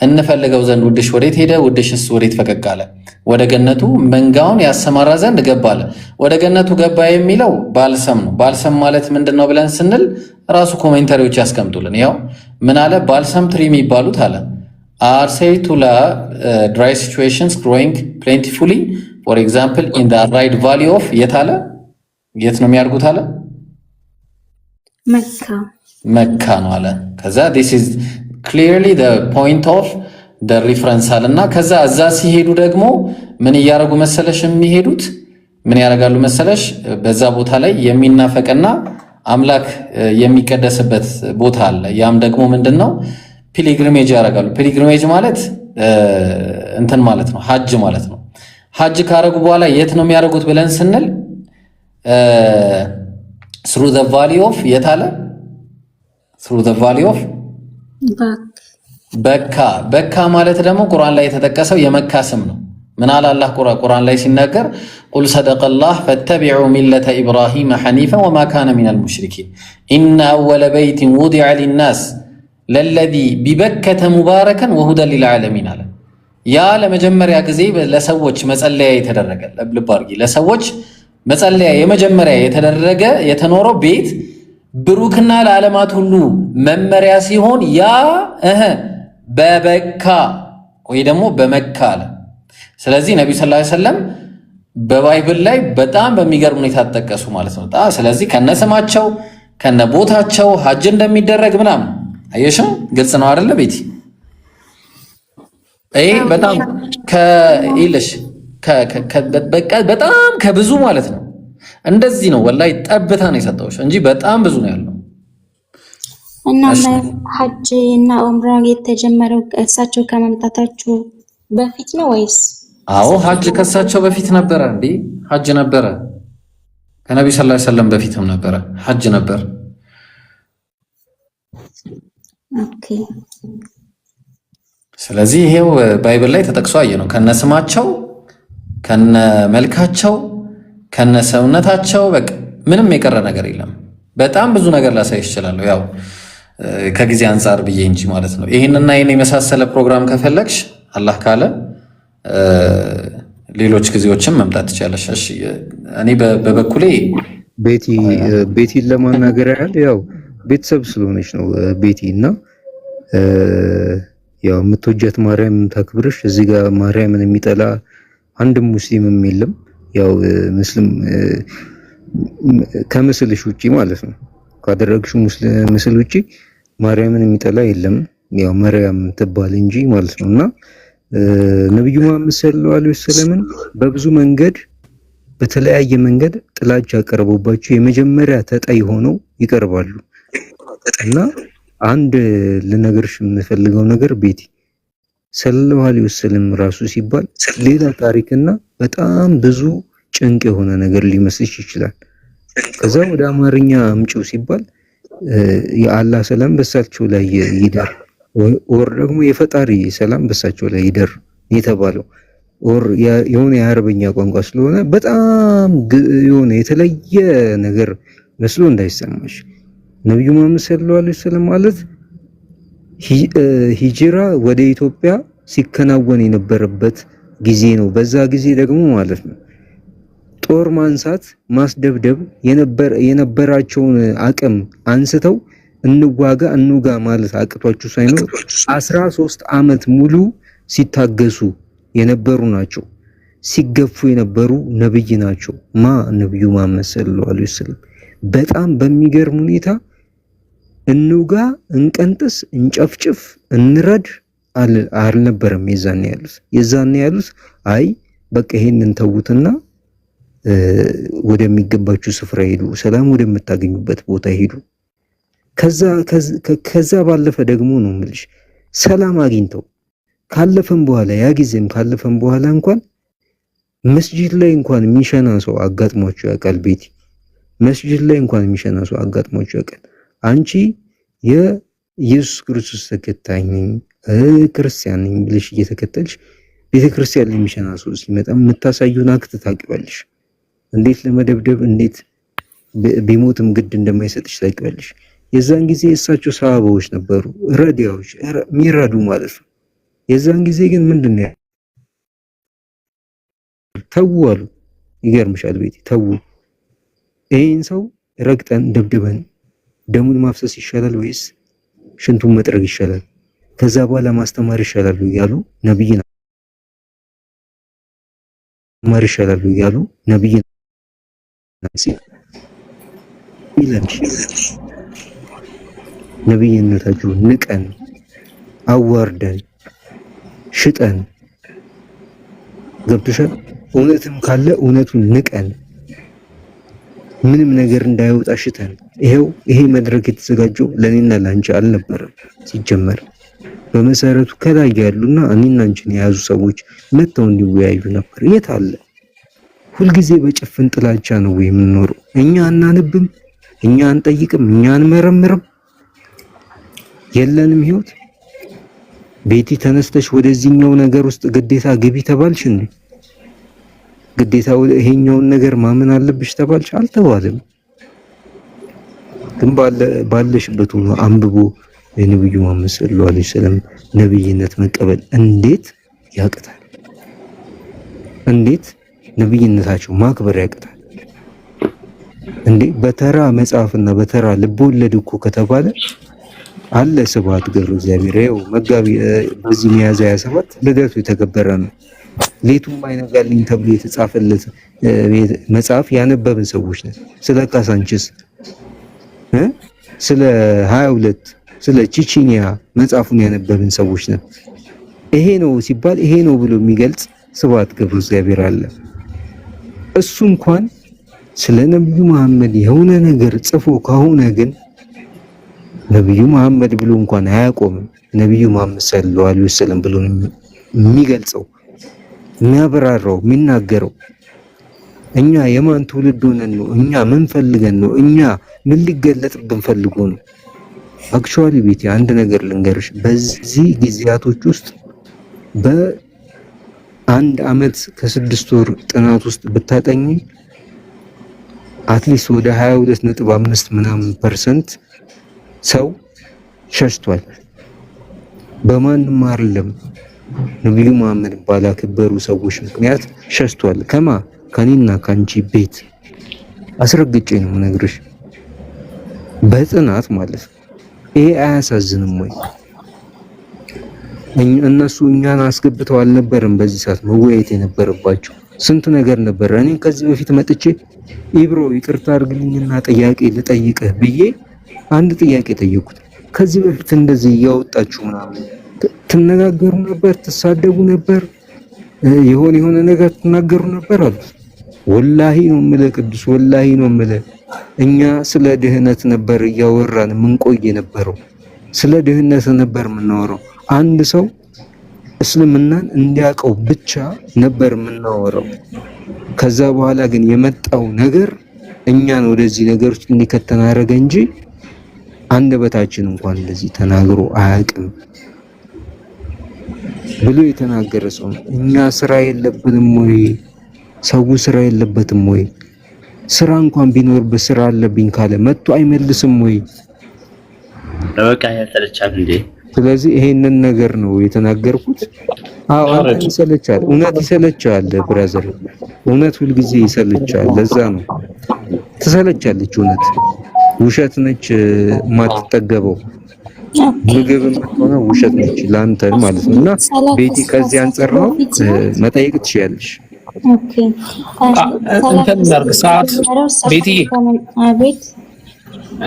እንፈልገው ዘንድ ውድሽ ወዴት ሄደ? ውድሽስ ወዴት ፈቀቅ አለ? ወደ ገነቱ መንጋውን ያሰማራ ዘንድ ገባ አለ። ወደ ገነቱ ገባ የሚለው ባልሰም ነው። ባልሰም ማለት ምንድን ነው ብለን ስንል ራሱ ኮሜንታሪዎች ያስቀምጡልን። ያው ምን አለ? ባልሰም ትሪ የሚባሉት አለ are said to love dry situations growing plentifully, for example in the arid valley of የት ነው የሚያድጉት አለ? መካ ነው አለ። ከዛ this is clearly the point of the reference አለና ከዛ እዛ ሲሄዱ ደግሞ ምን እያደረጉ መሰለሽ የሚሄዱት? ምን ያደርጋሉ መሰለሽ? በዛ ቦታ ላይ የሚናፈቅና አምላክ የሚቀደስበት ቦታ አለ። ያም ደግሞ ምንድነው? ፒሊግሪሜጅ ያደርጋሉ። ፒሊግሪሜጅ ማለት እንትን ማለት ነው፣ ሐጅ ማለት ነው። ሐጅ ካረጉ በኋላ የት ነው የሚያደርጉት ብለን ስንል through the valley of through the valley of በካ ማለት ደግሞ ቁርአን ላይ የተጠቀሰው የመካ ስም ነው። ምን አለ አላህ ቁርአን ላይ ሲናገር ቁል ሰደቀላህ ፈተቢዑ ሚለተ ኢብራሂም ሐኒፈን ወማ ካነ ሚነል ሙሽሪኪን ኢነ አወለ በይቲን ውዲዐ ሊናስ ለለዚ ቢበከተ ሙባረከን ወሁደን ሊልዓለሚን አለ። ያ ለመጀመሪያ ጊዜ ለሰዎች መጸለያ የተደረገ ልብ አድርጊ፣ ለሰዎች መጸለያ የመጀመሪያ የተደረገ የተኖረው ቤት ብሩክና ለዓለማት ሁሉ መመሪያ ሲሆን ያ በበካ ወይ ደግሞ በመካ አለ። ስለዚህ ነብዩ ሰለላሁ ዐለይሂ ወሰለም በባይብል ላይ በጣም በሚገርም ሁኔታ ተጠቀሱ ማለት ነው። ስለዚህ ከነስማቸው ከነቦታቸው ሐጅ እንደሚደረግ ምናምን አየሽም፣ ግልጽ ነው አይደለ ቤቲ? ይሄ በጣም በጣም ከብዙ ማለት ነው። እንደዚህ ነው ወላሂ ጠብታ ነው የሰጠሁሽ እንጂ በጣም ብዙ ነው ያለው። እና ሐጅ እና ዑምራ የተጀመረው እሳቸው ከመምጣታቸው በፊት ነው ወይስ? አዎ ሐጅ ከእሳቸው በፊት ነበረ እንዴ? ሐጅ ነበረ ከነብዩ ሰለላሁ ዐለይሂ ወሰለም በፊትም ነበረ ሐጅ ነበር። ኦኬ። ስለዚህ ይሄው ባይብል ላይ ተጠቅሶ አየ ነው ከነስማቸው ከነመልካቸው ከነሰውነታቸው በቃ ምንም የቀረ ነገር የለም። በጣም ብዙ ነገር ላሳይ ይችላል፣ ያው ከጊዜ አንፃር ብዬ እንጂ ማለት ነው። ይሄንና ይሄን የመሳሰለ ፕሮግራም ከፈለግሽ አላህ ካለ ሌሎች ጊዜዎችም መምጣት ትችላለሽ። እሺ እኔ በበኩሌ ቤቲን ለማናገር ያህል ያው ቤተሰብ ስለሆነች ነው ቤቲ እና ያው የምትወጃት ማርያም ታክብርሽ። እዚህ ጋር ማርያምን የሚጠላ አንድም ሙስሊምም የለም። ያው ሙስሊም ከምስልሽ ውጪ ማለት ነው ካደረግሽ ምስል ውጪ ማርያምን የሚጠላ የለም። ያው ማርያም ትባል እንጂ ማለት ነውና ነብዩ መሐመድ ሰለላሁ ዐለይሂ ወሰለም በብዙ መንገድ በተለያየ መንገድ ጥላቻ ቀርቦባቸው የመጀመሪያ ተጠይ ሆነው ይቀርባሉ። እና አንድ ልነግርሽ የምፈልገው ነገር ቤቲ ሰለላሁ ዐለይሂ ወሰለም ራሱ ሲባል ሌላ ታሪክና በጣም ብዙ ጭንቅ የሆነ ነገር ሊመስልሽ ይችላል። ከዛ ወደ አማርኛ አምጪው ሲባል የአላህ ሰላም በሳቸው ላይ ይደር ወር ደግሞ የፈጣሪ ሰላም በሳቸው ላይ ይደር የተባለው ወር የሆነ የአረበኛ ቋንቋ ስለሆነ በጣም የሆነ የተለየ ነገር መስሎ እንዳይሰማሽ። ነብዩ መሐመድ ሰለላሁ ዐለይሂ ወሰለም ማለት ሂጅራ ወደ ኢትዮጵያ ሲከናወን የነበረበት ጊዜ ነው። በዛ ጊዜ ደግሞ ማለት ነው ጦር ማንሳት፣ ማስደብደብ የነበራቸውን አቅም አንስተው እንውጋ ማለት አቅቷቸው ሳይኖር 13 ዓመት ሙሉ ሲታገሱ የነበሩ ናቸው። ሲገፉ የነበሩ ነብይ ናቸው። ነብዩ መሐመድ ሰለላሁ ዐለይሂ ወሰለም በጣም በሚገርም ሁኔታ እንውጋ፣ እንቀንጥስ፣ እንጨፍጭፍ፣ እንረድ አልነበረም የዛኔ ያሉት አይ በቃ ይሄንን ተውትና ወደሚገባችሁ ስፍራ ሄዱ፣ ሰላም ወደምታገኙበት ቦታ ሄዱ። ከዛ ባለፈ ደግሞ ነው የምልሽ ሰላም አግኝተው ካለፈም በኋላ ያ ጊዜም ካለፈም በኋላ እንኳን መስጂድ ላይ እንኳን የሚሸና ሰው አጋጥሟቸው ያውቃል? ቤቲ መስጂድ ላይ እንኳን የሚሸና ሰው አጋጥሟቸው ያውቃል? አንቺ የኢየሱስ ክርስቶስ ተከታይ ነኝ ክርስቲያን ነኝ ብለሽ እየተከተልሽ ቤተክርስቲያን ላይ የሚሸና ሰው ሲመጣ የምታሳዩን አክት ታውቂዋለሽ። እንዴት ለመደብደብ እንዴት ቢሞትም ግድ እንደማይሰጥሽ ታውቂዋለሽ። የዛን ጊዜ እሳቸው ሰሃባዎች ነበሩ፣ ረዲያዎች የሚረዱ ማለት ነው። የዛን ጊዜ ግን ምንድነው ተው አሉ። ይገርምሻል ቤቲ ተው፣ ይሄን ሰው ረግጠን ደብድበን ደሙን ማፍሰስ ይሻላል ወይስ ሽንቱን መጥረግ ይሻላል? ከዛ በኋላ ማስተማር ይሻላል ያሉ ነብይ ማር ይሻላል ያሉ ነብይ ነብይነታችሁ ንቀን አዋርደን ሽጠን ገብቶሻል። እውነትም ካለ እውነቱን ንቀን ምንም ነገር እንዳይወጣ ሽተን ይሄ መድረክ የተዘጋጀው ለኔና ላንቺ አልነበረም። ሲጀመር በመሰረቱ ከላይ ያሉና እኔና አንቺን የያዙ ሰዎች መተው እንዲወያዩ ነበር። የት አለ? ሁልጊዜ በጭፍን ጥላቻ ነው የምንኖረው። እኛ አናነብም፣ እኛ አንጠይቅም፣ እኛ አንመረምርም። የለንም ህይወት። ቤቲ ተነስተሽ ወደዚህኛው ነገር ውስጥ ግዴታ ግቢ ተባልሽ እንዴ? ግዴታ ይሄኛውን ነገር ማመን አለብሽ ተባልሽ? አልተባለም። ግን ባለሽበት ሆኖ አንብቦ የነብዩ መሐመድ ሰለላሁ ዐለይሂ ወሰለም ነብይነት መቀበል እንዴት ያቅታል? እንዴት ነብይነታቸው ማክበር ያቅታል እንዴ? በተራ መጽሐፍና በተራ ልቦለድ እኮ ከተባለ አለ ስብሐት ገብረ እግዚአብሔር ይኸው መጋቢ በዚህ ሚያዝያ 27 ልደቱ የተከበረ ነው። ሌቱም አይነጋልኝ ተብሎ የተጻፈለት መጽሐፍ ያነበብን ሰዎች ነን። ስለ ካሳንችስ ስለ 22 ስለ ቺቺኒያ መጽሐፉን ያነበብን ሰዎች ነን። ይሄ ነው ሲባል ይሄ ነው ብሎ የሚገልጽ ስብሐት ገብረ እግዚአብሔር አለ። እሱ እንኳን ስለ ነብዩ መሐመድ የሆነ ነገር ጽፎ ከሆነ ግን ነብዩ መሐመድ ብሎ እንኳን አያቆምም። ነብዩ መሐመድ ሰለላሁ ዐለይሂ ወሰለም ብሎ የሚገልጸው የሚያበራራው የሚናገረው እኛ የማን ትውልድ ሆነን ነው? እኛ ምን ፈልገን ነው? እኛ ምን ሊገለጥብን ፈልጎ ነው? አክቹአሊ ቤቲ አንድ ነገር ልንገርሽ፣ በዚህ ጊዜያቶች ውስጥ በአንድ አመት ከ6 ወር ጥናት ውስጥ ብታጠኚ አትሊስት ወደ 22.5 ምናምን % ሰው ሸሽቷል። በማንም አይደለም ነብዩ መሐመድ ባላከበሩ ሰዎች ምክንያት ሸሽቷል። ከኔና ካንቺ ቤት አስረግጬ ነው የምነግርሽ፣ በጥናት ማለት ነው። ይሄ አያሳዝንም ወይ? እነሱ እኛን አስገብተው አልነበረም በዚህ ሰዓት መወያየት የነበረባቸው? ስንት ነገር ነበር። እኔ ከዚህ በፊት መጥቼ ኢብሮ ይቅርታ አድርግልኝና ጥያቄ ልጠይቅህ ብዬ አንድ ጥያቄ ጠየቁት። ከዚህ በፊት እንደዚህ እያወጣችሁ ምናምን ትነጋገሩ ነበር፣ ትሳደቡ ነበር፣ የሆነ ነገር ትናገሩ ነበር አሉት። ወላሂ ነው የምልህ ቅዱስ፣ ወላሂ ነው የምልህ። እኛ ስለ ድህነት ነበር እያወራን የምንቆይ የነበረው፣ ስለ ድህነት ነበር የምናወራው። አንድ ሰው እስልምናን እንዲያውቀው ብቻ ነበር የምናወራው። ከዛ በኋላ ግን የመጣው ነገር እኛን ወደዚህ ነገር ውስጥ እንዲከተን አደረገ እንጂ አንደበታችን እንኳን እንደዚህ ተናግሮ አያውቅም ብሎ የተናገረ ሰው እኛ ስራ የለብንም ወይ? ሰው ስራ የለበትም ወይ? ስራ እንኳን ቢኖርበት ስራ አለብኝ ካለ መጥቶ አይመልስም ወይ? በቃ ያሰለቻል እንዴ? ስለዚህ ይሄንን ነገር ነው የተናገርኩት። አዎ አንተ ይሰለቻል፣ እውነት ይሰለቻል ብራዘር፣ እውነት ሁልጊዜ ይሰለቻል። ለዛ ነው ትሰለቻለች እውነት። ውሸት ነች ማትጠገበው፣ ምግብ ሆነ ውሸት ነች ላንተ ማለት ነው። እና ቤቲ ከዚህ አንፃር ነው መጠየቅ ትችያለሽ። ኦኬ እንትን እናድርግ ሰዓት ቤቲ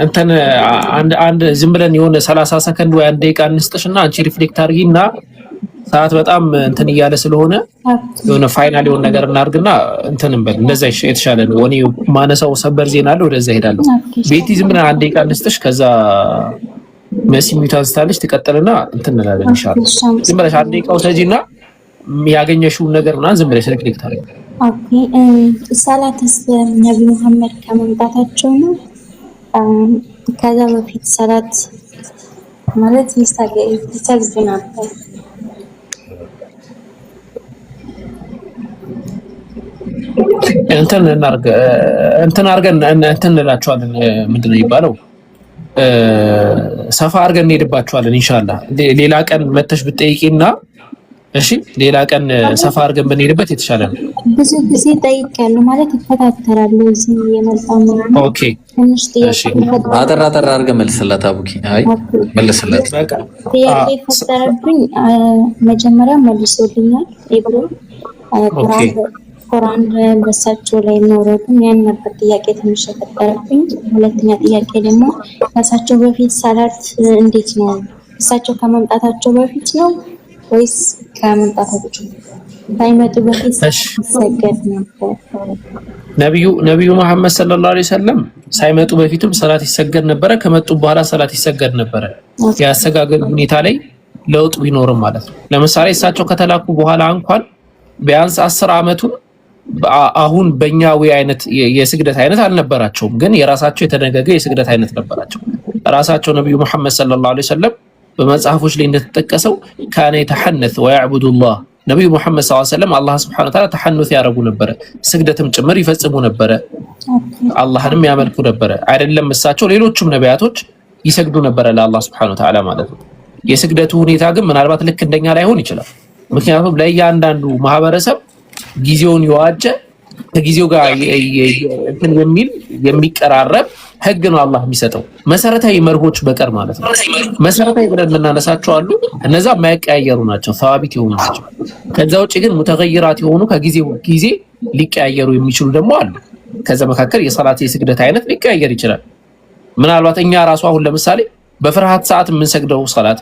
እንትን አንድ ዝም ብለን የሆነ 30 ሰከንድ ወይ 1 ደቂቃ እንስጥሽና አንቺ ሪፍሌክት አድርጊና ሰዓት በጣም እንትን እያለ ስለሆነ የሆነ ፋይናል የሆነ ነገር እናድርግና እንትን እንበል። እንደዛ የተሻለ ነው። እኔ ማነሳው ሰበር ዜና አለ፣ ወደዛ ሄዳለሁ። ቤቲ ዝም ብለን 1 ደቂቃ እንስጥሽ፣ ከዛ መሲ ሚውታን ስታለች ትቀጥልና እንትን እንላለን ኢንሻአላህ። ዝም ብለሽ 1 ደቂቃ ውሰጂና ያገኘሽውን ነገር ምናምን ዝም ብለሽ ሪፍሌክት አድርጊ። ኦኬ ሰላትስ ነብዩ መሐመድ ከመምጣታቸው ነው? ከዛ በፊት ሰላት ማለት ይሰግዱ ነበር። እንትን አድርገን እንትን እንላቸዋለን። ምንድነው የሚባለው? ሰፋ አድርገን እንሄድባቸዋለን ኢንሻአላህ። ሌላ ቀን መተሽ ብትጠይቂና እሺ፣ ሌላ ቀን ሰፋ አድርገን ብንሄድበት የተሻለ ነው። ብዙ ጊዜ ጠይቄያለሁ ማለት ይፈታተራሉ። እዚህ የመጣው ነው። ኦኬ ትንሽ ጥያቄ አጠር አድርገህ መልስላት አቡኪ። አይ መልስላት። ጥያቄ ፈጠረብኝ። መጀመሪያ መልሶልኛል ኢብሮ ቁርአን በሳቸው ላይ መውረዱን ያን ነበር ጥያቄ ትንሽ ፈጠረብኝ። ሁለተኛ ጥያቄ ደግሞ ከሳቸው በፊት ሰላት እንዴት ነው? እሳቸው ከመምጣታቸው በፊት ነው ወይስ ከመምጣታቸው ሳይመጡ በፊት ሰገድ ነበር? ነብዩ መሐመድ ሰለላሁ ዐለይሂ ወሰለም ሳይመጡ በፊትም ሰላት ይሰገድ ነበረ፣ ከመጡ በኋላ ሰላት ይሰገድ ነበረ። ያሰጋገድ ሁኔታ ላይ ለውጥ ቢኖርም ማለት ነው። ለምሳሌ እሳቸው ከተላኩ በኋላ እንኳን ቢያንስ 10 አመቱን አሁን በእኛ አይነት የስግደት አይነት አልነበራቸውም፣ ግን የራሳቸው የተደነገገ የስግደት አይነት ነበራቸው። ራሳቸው ነብዩ መሐመድ ሰለላሁ ዐለይሂ ወሰለም በመጽሐፎች ላይ እንደተጠቀሰው ካነ የተሐነስ ወያዕቡዱላህ ነብዩ መሐመድ ሰለላሁ ዐለይሂ ወሰለም አላህ ሱብሓነሁ ወተዓላ ተሐኑስ ያደርጉ ነበረ፣ ስግደትም ጭምር ይፈጽሙ ነበረ፣ አላህንም ያመልኩ ነበረ። አይደለም እሳቸው ሌሎችም ነቢያቶች ይሰግዱ ነበረ ለአላህ ሱብሓነሁ ወተዓላ ማለት ነው። የስግደቱ ሁኔታ ግን ምናልባት ልክ እንደኛ ላይሆን ይችላል። ምክንያቱም ለእያንዳንዱ ማህበረሰብ ጊዜውን የዋጀ ከጊዜው ጋር እንትን የሚቀራረብ ህግ ነው አላህ የሚሰጠው፣ መሰረታዊ መርሆች በቀር ማለት ነው። መሰረታዊ ብለን የምናነሳቸው አሉ፣ እነዛ የማይቀያየሩ ናቸው፣ ሰዋቢት የሆኑ ናቸው። ከዛ ውጭ ግን ሙተገይራት የሆኑ ከጊዜው ጊዜ ሊቀያየሩ የሚችሉ ደግሞ አሉ። ከዛ መካከል የሰላት የስግደት አይነት ሊቀያየር ይችላል። ምናልባት እኛ ራሱ አሁን ለምሳሌ በፍርሃት ሰዓት የምንሰግደው ሰላት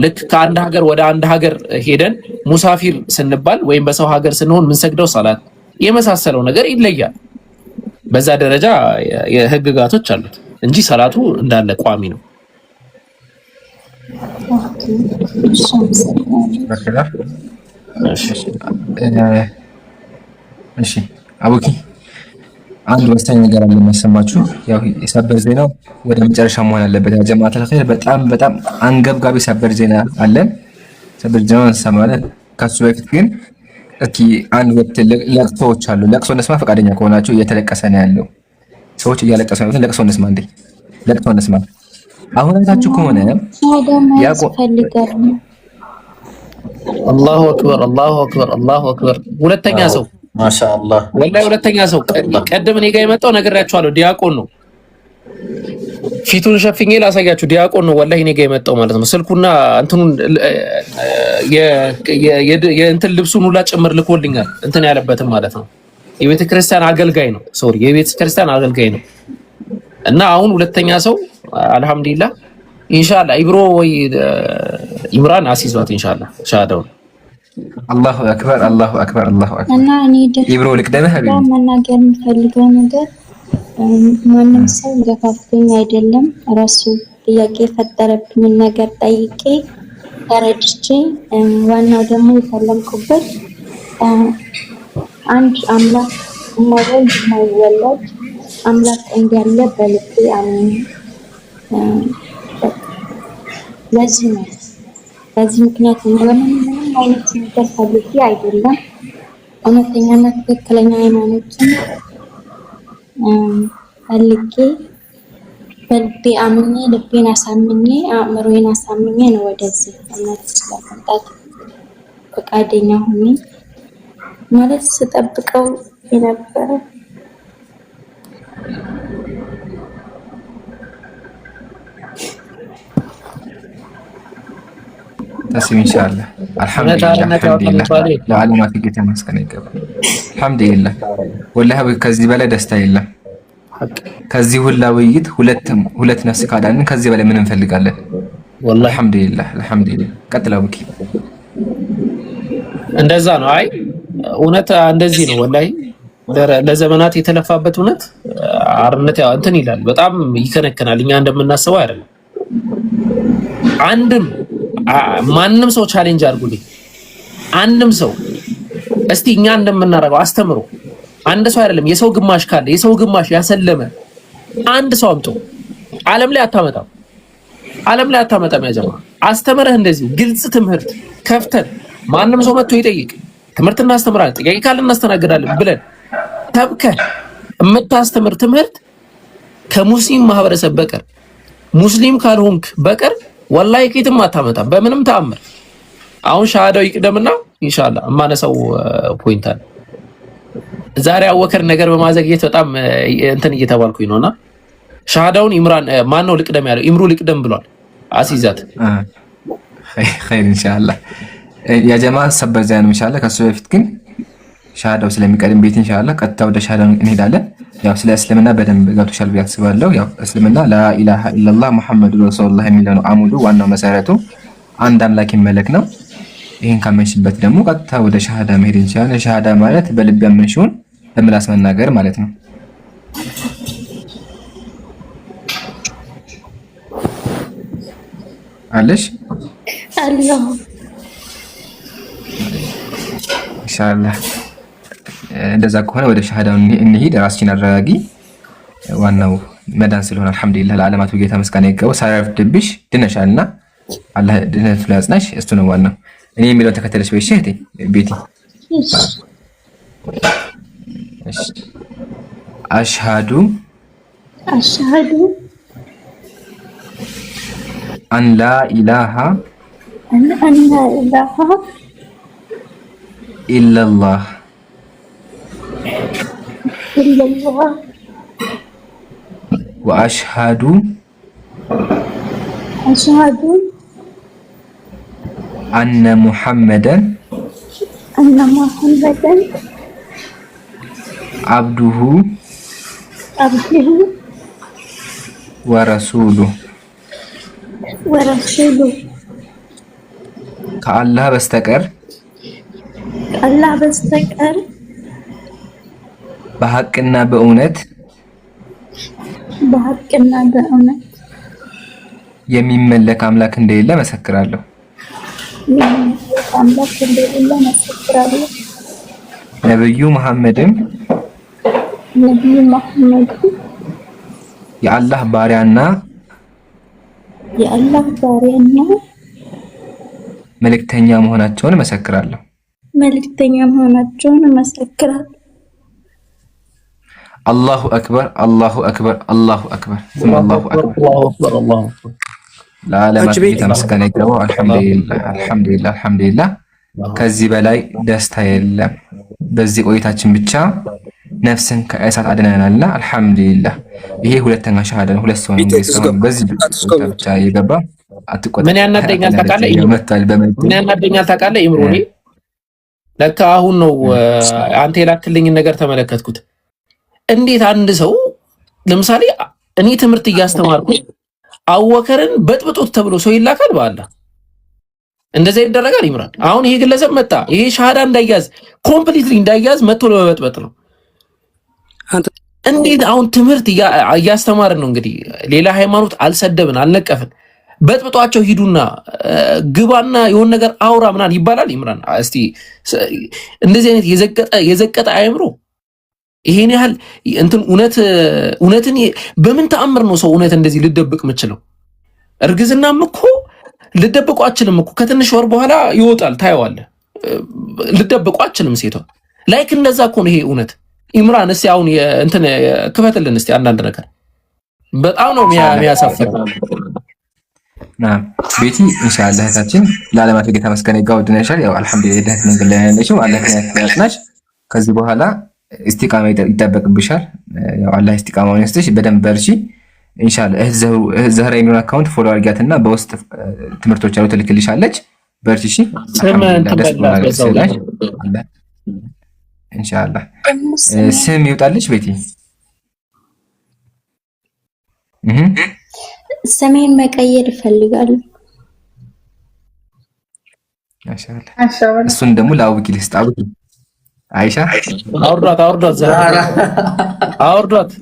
ልክ ከአንድ ሀገር ወደ አንድ ሀገር ሄደን ሙሳፊር ስንባል ወይም በሰው ሀገር ስንሆን የምንሰግደው ሰላት የመሳሰለው ነገር ይለያል። በዛ ደረጃ የህግጋቶች አሉት እንጂ ሰላቱ እንዳለ ቋሚ ነው። እሺ አቡኪ አንድ ወሳኝ ነገር አለ የሚያሰማችሁ። ያው የሰበር ዜናው ወደ መጨረሻ መሆን አለበት። ያ ጀማዓተል ኸይር በጣም አንገብጋቢ ሰበር ዜና አለን። ሰበር ዜናውን እንሰማለን። ከሱ በፊት ግን እስኪ አንድ ወቅት ለቅሶዎች አሉ። ለቅሶ እንስማ ፈቃደኛ ከሆናችሁ። እየተለቀሰ ነው ያለው፣ ሰዎች እያለቀሱ ነው። ለቅሶ እንስማ እንዴ፣ ለቅሶ እንስማ። አሁን አይታችሁ ከሆነ አላሁ አክበር አላሁ አክበር አላሁ አክበር። ሁለተኛ ሰው ማሻአላህ ወላሂ ሁለተኛ ሰው ቀደም እኔ ጋር የመጣው ነግሬያችኋለሁ። ዲያቆን ነው፣ ፊቱን ሸፍኜ ላሳያችሁ። ዲያቆን ነው ወላሂ እኔ ጋር የመጣው ማለት ነው። ስልኩና እንትኑን የእንትን ልብሱን ሁላ ጭምር ልኮልኛል፣ እንትን ያለበትም ማለት ነው። የቤተ ክርስቲያን አገልጋይ ነው፣ ሶሪ የቤተ ክርስቲያን አገልጋይ ነው። እና አሁን ሁለተኛ ሰው አልሐምዱሊላህ ኢንሻአላህ ኢብሮ ወይ ኢምራን አሲዟት ኢንሻአላህ ሻዳው። አላሁ አክበር አላሁ አክበር አላሁ አክበር። እና እኔ ኢብሮ ልቅደምህ መናገር የምፈልገው ነገር ማንም ሰው ገፋፍቶኝ አይደለም፣ ራሱ ጥያቄ የፈጠረብኝን ነገር ጠይቄ ተረድቼ፣ ዋናው ደግሞ የፈለምኩበት አንድ አምላክ የማይወልድ የማይወለድ አምላክ እንዳለ በልቤ አምኜ ለዚህ ነው በዚህ ምክንያት ነው ምንም አይነት ነገር ፈልጌ አይደለም እውነተኛና ትክክለኛ ሃይማኖትን ፈልጌ በልቤ አምኜ ልቤን አሳምኜ አእምሮዬን አሳምኜ ነው ወደዚህ እምነት ስለመጣት ፈቃደኛ ሆኜ ማለት ስጠብቀው የነበረ تسمي إن شاء الله الحمد لله ለዓለማት ጌታ ይመስገን ይገባል አልহামዱሊላህ ወላሂ ከዚህ በላይ ደስታ የለም ከዚህ ሁላ ውይይት ሁለት ነፍስ ካዳንን ከዚህ በላይ ምን እንፈልጋለን ወላሂ አልহামዱሊላህ ቀጥለው ብኪ እንደዛ ነው አይ እውነት እንደዚህ ነው ወላሂ ለዘመናት የተለፋበት እውነት አርነት ያው እንትን ይላል በጣም ይከነከናል እኛ እንደምናስበው አይደለም አንድም ማንንም ሰው ቻሌንጅ አድርጉልኝ አንድም ሰው እስቲ እኛ እንደምናረጋው አስተምሩ አንድ ሰው አይደለም የሰው ግማሽ ካለ የሰው ግማሽ ያሰለመ አንድ ሰው አምጡ ዓለም ላይ አታመጣም ያጀማ አስተምረህ እንደዚህ ግልጽ ትምህርት ከፍተን ማንንም ሰው መጥቶ ይጠይቅ ትምህርት እናስተምራለን ጥያቄ ካለ እናስተናግዳለን ብለን ተብከህ የምታስተምር ትምህርት ከሙስሊም ማህበረሰብ በቀር ሙስሊም ካልሆንክ በቀር ወላሂ ከየትም አታመጣም በምንም ተአምር አሁን ሻሃዳው ይቅደምና ኢንሻአላህ ማነሰው ፖይንት አለ ዛሬ አወከር ነገር በማዘግየት በጣም እንትን እየተባልኩኝ ነውና ሻሃዳውን ኢምራን ማን ነው ልቅደም ያለው ኢምሩ ልቅደም ብሏል አሲዛት خير ان شاء الله يا جماعه ሰበዛን ኢንሻአላህ ከሱ በፊት ግን ሻሃዳው ስለሚቀድም ቤት ኢንሻአላህ ቀጥታ ወደ ሻሃዳው እንሄዳለን ያው ስለ እስልምና በደንብ ገብቶሻል ብዬ አስባለሁ ያው እስልምና ላኢላሃ ኢላላህ ሙሐመዱር ረሱሉላህ የሚለው ነው አሙዱ ዋናው መሰረቱ አንድ አምላክ ይመለክ ነው ይሄን ካመንሽበት ደግሞ ቀጥታ ወደ ሻሃዳ መሄድ እንችላለን ሻሃዳ ማለት በልብ ያመንሽውን በምላስ መናገር ማለት ነው አለሽ አላህ ኢንሻአላህ እንደዛ ከሆነ ወደ ሻሃዳው እንሂድ ራስችን አረጋጊ ዋናው መዳን ስለሆነ አልহামዱሊላህ ለዓለማቱ ጌታ መስጋና ይገባው ሳይረፍድብሽ ድነሻልና አላህ ድነት ያጽናሽ እሱ ነው ዋናው እኔ የሚለው ተከተለሽ በእሺ እህቴ ቤቲ እሺ አሽሃዱ አን ላ ኢላሃ ኢላላህ وأشهد أن محمدا عبده ورسوله ከአላህ በስተቀር በሐቅና በእውነት የሚመለክ አምላክ እንደሌለ መሰክራለሁ ነብዩ መሐመድም የአላህ ባሪያና መልእክተኛ መሆናቸውን መሰክራለሁ አላሁ አክበር አላሁ አክበር አላሁ አክበር አላሁ አክበር ለዓለማት ጌታ ምስጋና ይግባው አልহামዱሊላህ ከዚህ በላይ ደስታ የለም በዚህ ቆይታችን ብቻ ነፍስን ከእሳት አድነናልና አልহামዱሊላህ ይሄ ሁለተኛ ሻሃዳ ነው ሁለት ሰው ነው በዚህ ብቻ ይገባ አትቆጣ ምን ያናደኛል ታውቃለህ ኢምሮኒ ለካ አሁን ነው አንተ የላክልኝን ነገር ተመለከትኩት እንዴት አንድ ሰው ለምሳሌ እኔ ትምህርት እያስተማርኩ አወከርን በጥብጦት ተብሎ ሰው ይላካል በአላህ እንደዛ ይደረጋል ኢምራን አሁን ይሄ ግለሰብ መጣ ይሄ ሻሃዳ እንዳያዝ ኮምፕሊትሊ እንዳያዝ መጥቶ ለመበጥበጥ ነው እንዴት አሁን ትምህርት እያስተማርን ነው እንግዲህ ሌላ ሃይማኖት አልሰደብን አልነቀፍን በጥብጧቸው ሂዱና ግባና የሆነ ነገር አውራ ምናን ይባላል ኢምራን እስቲ እንደዚህ አይነት የዘቀጠ አእምሮ ይሄን ያህል እንትን እውነትን በምን ተአምር ነው ሰው እውነት እንደዚህ ልደብቅ የምችለው እርግዝናም እኮ ልደብቁ አችልም እኮ ከትንሽ ወር በኋላ ይወጣል ታየዋለህ። ልደብቁ አችልም ሴቷ ላይክ እንደዛ እኮ ነው ይሄ እውነት። ኢምራን እስቲ አሁን እንትን ክፈትልን እስቲ አንዳንድ ነገር በጣም ነው የሚያሳፍረው። ቤቲ ኢንሻአላህ እህታችን ለዓለማት ጌታ መስገን ይጋው ድነሻል። ያው አልሐምዱሊላህ መንገድ ላይ ያለሽው አላህ ያስናሽ። ከዚህ በኋላ ኢስቲቃማ ይጠበቅብሻል። ያው አላህ ኢስቲቃማውን ይስጥሽ። በደንብ በርቺ ኢንሻአላህ። ዘህራይኑን አካውንት ፎሎ አድርጊያትና በውስጥ ትምህርቶች አሉ ትልክልሻለች። በርቺ እሺ። ኢንሻአላህ ስም ይውጣልሽ ቤቲ። ስሜን መቀየር እፈልጋለሁ። ማሻአላህ እሱን ደግሞ ለአቡኪ ልስጥ። አቡኪ አይሻ አውርዷት ዛራ አውርዷት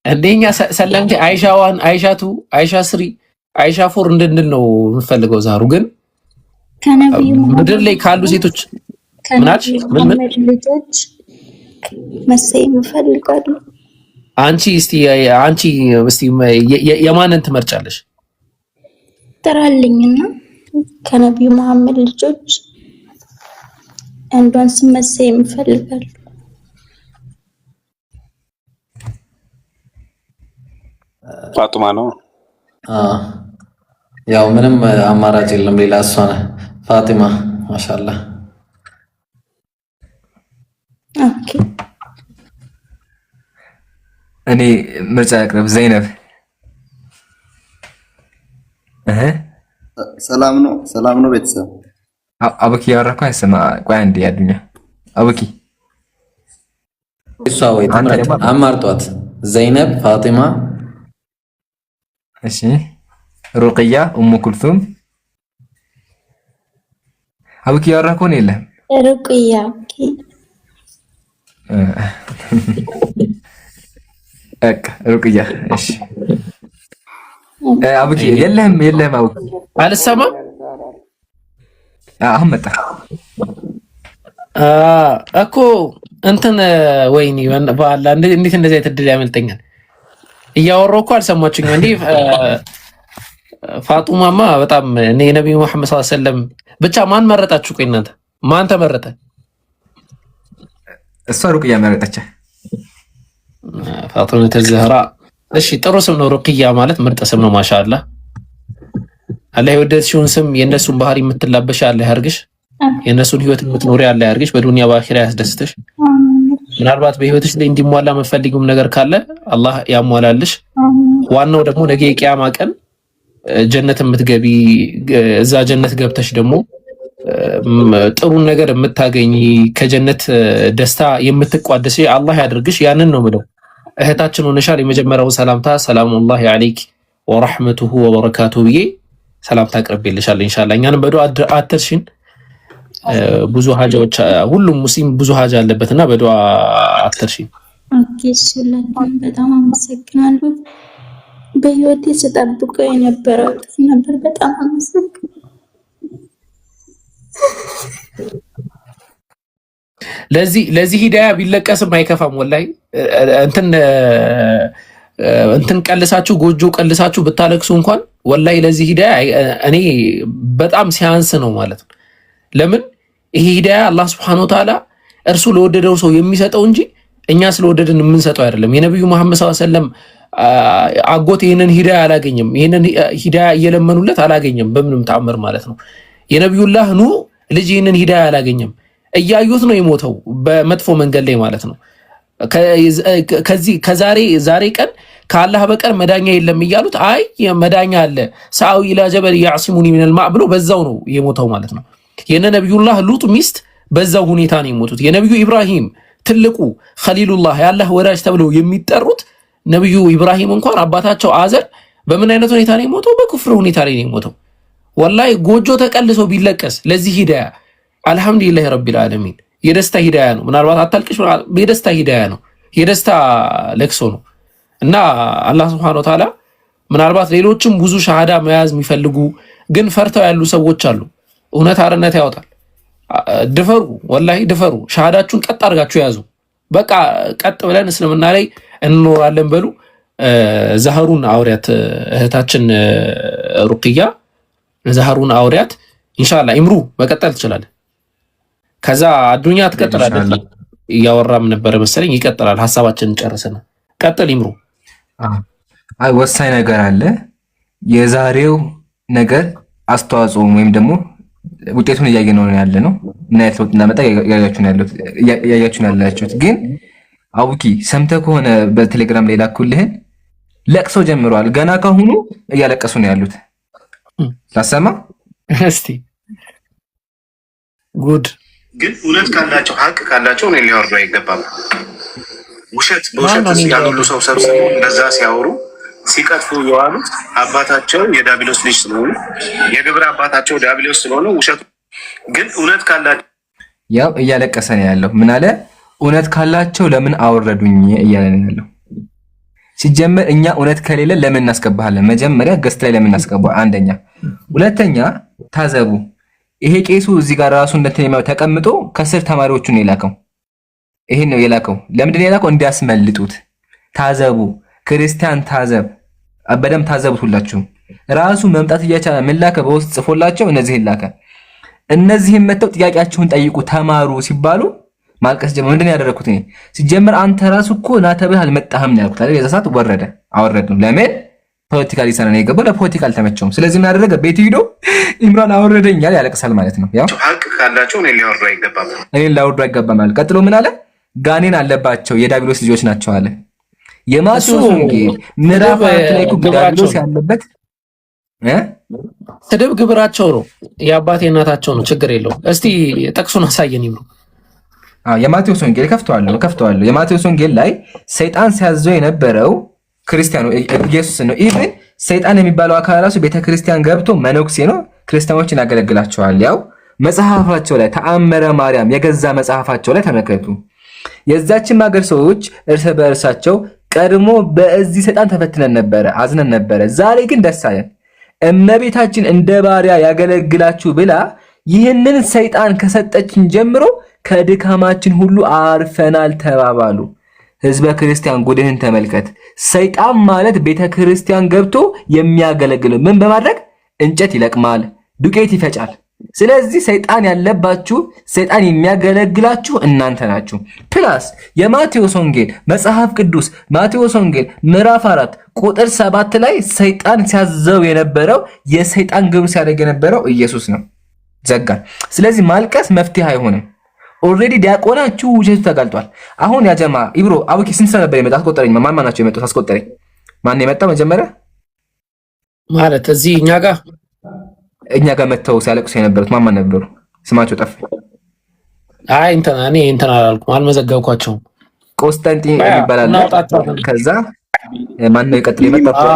እንደኛ ሰላምቲ አይሻዋን አይሻቱ አይሻ ስሪ አይሻ ፎር እንድንል ነው የምፈልገው። ዛሩ ግን ከነብዩ ምድር ላይ ካሉ ሴቶች ምናች ምን ልጆች መሰየም እፈልጋለሁ። አንቺ እስቲ የማንን ትመርጫለሽ? ጥራልኝና ከነብዩ መሐመድ ልጆች አንዷን ስም መሰየም እፈልጋለሁ። ፋጡማ ነው። ያው ምንም አማራጭ የለም ሌላ እሷ ነው ፋጢማ። ማሻአላህ ኦኬ። እኔ ምርጫ ያቅርብ። ዘይነብ ሰላም ነው ቤተሰብ። አቡኪ ያወራኩ አይሰማ። ቆይ አንዴ ያዱኛ አቡኪ እሷ ወይ አማርጧት። ዘይነብ፣ ፋጢማ፣ እሺ፣ ሩቅያ፣ ኡሙ ኩልቱም። አቡኪ ያወራኩ ነው የለም ሩቅያ። ኦኬ ሩቅያ። እሺ አቡኪ የለህም አቡኪ አልሰማም። አሁን መጣ እኮ እንትን ወይኔ በኋላ እንዴት እንደዚህ አይነት እድል ያመልጠኛል? እያወራሁ እኮ አልሰማችሁኝም እንዴ? ፋጡማማ በጣም እኔ የነብዩ መሐመድ ሰለላሁ ዐለይሂ ወሰለም ብቻ ማን መረጣችሁ? ቆይ እናንተ ማን ተመረጠ? እሷ ሩቅያ መረጠች። ፋጡማ ተዘህራ። እሺ ጥሩ ስም ነው። ሩቅያ ማለት ምርጥ ስም ነው። ማሻአላህ አላህ የወደድሽውን ስም የእነሱን ባህሪ የምትላበሽ አላህ ያርግሽ። የእነሱን ህይወት የምትኖሪ አላህ ያርግሽ። በዱንያ በአኺራ ያስደስትሽ። ምናልባት በህይወትሽ ላይ እንዲሟላ የምትፈልጊውም ነገር ካለ አላህ ያሟላልሽ። ዋናው ደግሞ ነገ የቂያማ ቀን ጀነት የምትገቢ እዛ ጀነት ገብተሽ ደግሞ ጥሩ ነገር የምታገኝ ከጀነት ደስታ የምትቋደሽ አላህ ያድርግሽ። ያንን ነው የምለው። እህታችን ሆነሻል። የመጀመሪያው ሰላምታ ሰላሙላሂ ዐለይኪ ወራህመቱሁ ወበረካቱሁ ብዬ ሰላምታ አቅርቤልሻለሁ። ኢንሻአላህ እኛንም በዱዓ አትርሽን። ብዙ ሀጃዎች ሁሉም ሙስሊም ብዙ ሀጃ አለበትና በዱዓ አትርሽን። ኦኬ ሱላን በጣም አመሰግናለሁ። በህይወቴ ስጠብቀው የነበረው ጥፍ ነበር። በጣም አመሰግናለሁ። ለዚህ ሂዳያ ቢለቀስም አይከፋም። ወላሂ እንትን ቀልሳችሁ ጎጆ ቀልሳችሁ ብታለቅሱ እንኳን ወላሂ ለዚህ ሂዳያ እኔ በጣም ሲያንስ ነው ማለት ነው። ለምን ይሄ ሂዳያ አላህ Subhanahu Wa Ta'ala እርሱ ለወደደው ሰው የሚሰጠው እንጂ እኛ ስለወደድን የምንሰጠው አይደለም። የነብዩ መሐመድ ሰለላሁ ዐለይሂ ወሰለም አጎት ይሄንን ሂዳያ አላገኘም። ይሄንን ሂዳያ እየለመኑለት አላገኘም በምንም ተአምር ማለት ነው። የነብዩላህ ኑ ልጅ ይሄንን ሂዳያ አላገኘም። እያዩት ነው የሞተው በመጥፎ መንገድ ላይ ማለት ነው። ዛሬ ቀን ከአላህ በቀር መዳኛ የለም እያሉት አይ መዳኛ አለ ሰአዊ ኢላ ጀበል ያዕሲሙኒ ሚነል ማእ ብሎ በዛው ነው የሞተው ማለት ነው። የነ ነብዩላህ ሉጥ ሚስት በዛው ሁኔታ ነው የሞቱት። የነብዩ ኢብራሂም ትልቁ ኸሊሉላህ ያላህ ወዳጅ ተብለው የሚጠሩት ነብዩ ኢብራሂም እንኳን አባታቸው አዘር በምን አይነት ሁኔታ ነው የሞተው? በኩፍር ሁኔታ ላይ ነው የሞተው። ወላሂ ጎጆ ተቀልሶ ቢለቀስ ለዚህ ሂዳያ አልሐምዱሊላህ ረቢል ዓለሚን የደስታ ሂዳያ ነው። ምናልባት አታልቅሽ፣ የደስታ ሂዳያ ነው፣ የደስታ ለቅሶ ነው። እና አላህ Subhanahu Wa Ta'ala ምናልባት ሌሎችም ብዙ ሻሃዳ መያዝ የሚፈልጉ ግን ፈርተው ያሉ ሰዎች አሉ። እውነት አርነት ያወጣል። ድፈሩ፣ ወላሂ ድፈሩ። ሻሃዳችሁን ቀጥ አድርጋችሁ ያዙ። በቃ ቀጥ ብለን እስልምና ላይ እንኖራለን በሉ። ዛህሩን አውሪያት እህታችን ሩቅያ ዛህሩን አውሪያት ኢንሻአላህ። ኢምሩ መቀጠል ትችላለህ። ከዛ አዱኛ ትቀጥላለህ። እያወራም ነበር መሰለኝ ይቀጥላል። ሐሳባችንን ጨርሰና ቀጥል ኢምሩ። አይ ወሳኝ ነገር አለ። የዛሬው ነገር አስተዋጽኦ ወይም ደግሞ ውጤቱን እያየነው ያለ ነው። ምን አይነት ለውጥ እናመጣ እያያችሁ ያላችሁት። ግን አውቂ ሰምተህ ከሆነ በቴሌግራም ላይ ላኩልህን ለቅሶ ጀምረዋል። ገና ካሁኑ እያለቀሱ ነው ያሉት። ላሰማ እስቲ ጉድ። ግን እውነት ካላቸው ሀቅ ካላቸው እኔ ሊያወርዱ አይገባም። ውሸት በውሸት ያሉ ሰው ሰብስበው እንደዛ ሲያወሩ ሲቀጥፉ የዋሉት አባታቸው የዳቢሎስ ልጅ ስለሆኑ የግብረ አባታቸው ዳቢሎስ ስለሆነ ውሸት። ግን እውነት ካላቸው ያው እያለቀሰ ነው ያለው። ምን አለ? እውነት ካላቸው ለምን አወረዱኝ እያለ ነው ያለው። ሲጀመር እኛ እውነት ከሌለ ለምን እናስገባሃለን? መጀመሪያ ገስት ላይ ለምን እናስገባው? አንደኛ። ሁለተኛ ታዘቡ። ይሄ ቄሱ እዚህ ጋር ራሱ እንደተነማው ተቀምጦ ከስር ተማሪዎቹን የላከው ይሄን ነው የላከው። ለምንድን ነው የላከው? እንዲያስመልጡት። ታዘቡ ክርስቲያን ታዘብ፣ በደምብ ታዘቡት ሁላችሁ። ራሱ መምጣት እያቻለ ምን ላከ? በውስጥ ጽፎላቸው እነዚህን ላከ። እነዚህን መተው ጥያቄያችሁን ጠይቁ ተማሩ ሲባሉ ማልቀስ ጀመረ። ምንድን ነው ያደረኩት? እኔ ሲጀመር አንተ ራሱ እኮ ና ተብለህ አልመጣህም ነው ያልኩት አይደል? የዛ ሰዓት ወረደ፣ አወረድነው። ለምን? ፖለቲካሊ ሰነ ነው የገባው፣ ለፖለቲካ አልተመቸውም። ስለዚህ ምን አደረገ? ቤት ሄዶ ኢምራን አወረደኛል ያለቅሳል ማለት ነው። ያው ሀቅ ካላቸው እኔ ሊያወርዱ አይገባም፣ እኔ ላወርዱ አይገባም ማለት። ቀጥሎ ምን አለ? ጋኔን አለባቸው የዳቢሎስ ልጆች ናቸው አለ። የማቴዎስ ወንጌል ምዕራፍ 4 ላይ እኮ ዳቢሎስ ያለበት ስድብ ግብራቸው ነው፣ የአባቴ እናታቸው ነው። ችግር የለውም። እስቲ ጠቅሱን አሳየን ይብሉ። የማቴዎስ ወንጌል ከፍተዋለሁ። የማቴዎስ ወንጌል ላይ ሰይጣን ሲያዘው የነበረው ክርስቲያኑ ኢየሱስ ነው። ኢቭን ሰይጣን የሚባለው አካል ራሱ ቤተክርስቲያን ገብቶ መነኩሴ ነው፣ ክርስቲያኖችን ያገለግላቸዋል። ያው መጽሐፋቸው ላይ ተአምረ ማርያም የገዛ መጽሐፋቸው ላይ ተመልከቱ። የዛችን ሀገር ሰዎች እርስ በእርሳቸው ቀድሞ በዚህ ሰይጣን ተፈትነን ነበረ፣ አዝነን ነበረ። ዛሬ ግን ደስ አለን። እመቤታችን እንደ ባሪያ ያገለግላችሁ ብላ ይህንን ሰይጣን ከሰጠችን ጀምሮ ከድካማችን ሁሉ አርፈናል ተባባሉ። ህዝበ ክርስቲያን ጉድህን ተመልከት። ሰይጣን ማለት ቤተ ክርስቲያን ገብቶ የሚያገለግል ምን በማድረግ እንጨት ይለቅማል፣ ዱቄት ይፈጫል። ስለዚህ ሰይጣን ያለባችሁ ሰይጣን የሚያገለግላችሁ እናንተ ናችሁ። ፕላስ የማቴዎስ ወንጌል መጽሐፍ ቅዱስ ማቴዎስ ወንጌል ምዕራፍ 4 ቁጥር 7 ላይ ሰይጣን ሲያዘው የነበረው የሰይጣን ግብር ሲያደርግ የነበረው ኢየሱስ ነው። ዘጋን። ስለዚህ ማልቀስ መፍትሄ አይሆንም። ኦልሬዲ ዲያቆናችሁ ውሸቱ ተጋልጧል። አሁን ያ ጀማ ኢብሮ አቡኪ ስንት ሰው ነበር የመጣው? አስቆጠረኝ። ማን ናቸው የመጡት? አስቆጠረኝ። ማን የመጣው መጀመሪያ ማለት እዚህ እኛ ጋር መተው ሲያለቅሱ የነበሩት ማን ነበሩ? ስማቸው ጠፋ። አይ እኔ አላልኩም፣ አልመዘገብኳቸውም። ቆስጠንጢን ይባላል። ከዛ ማን ነው የቀጥል የመጣው?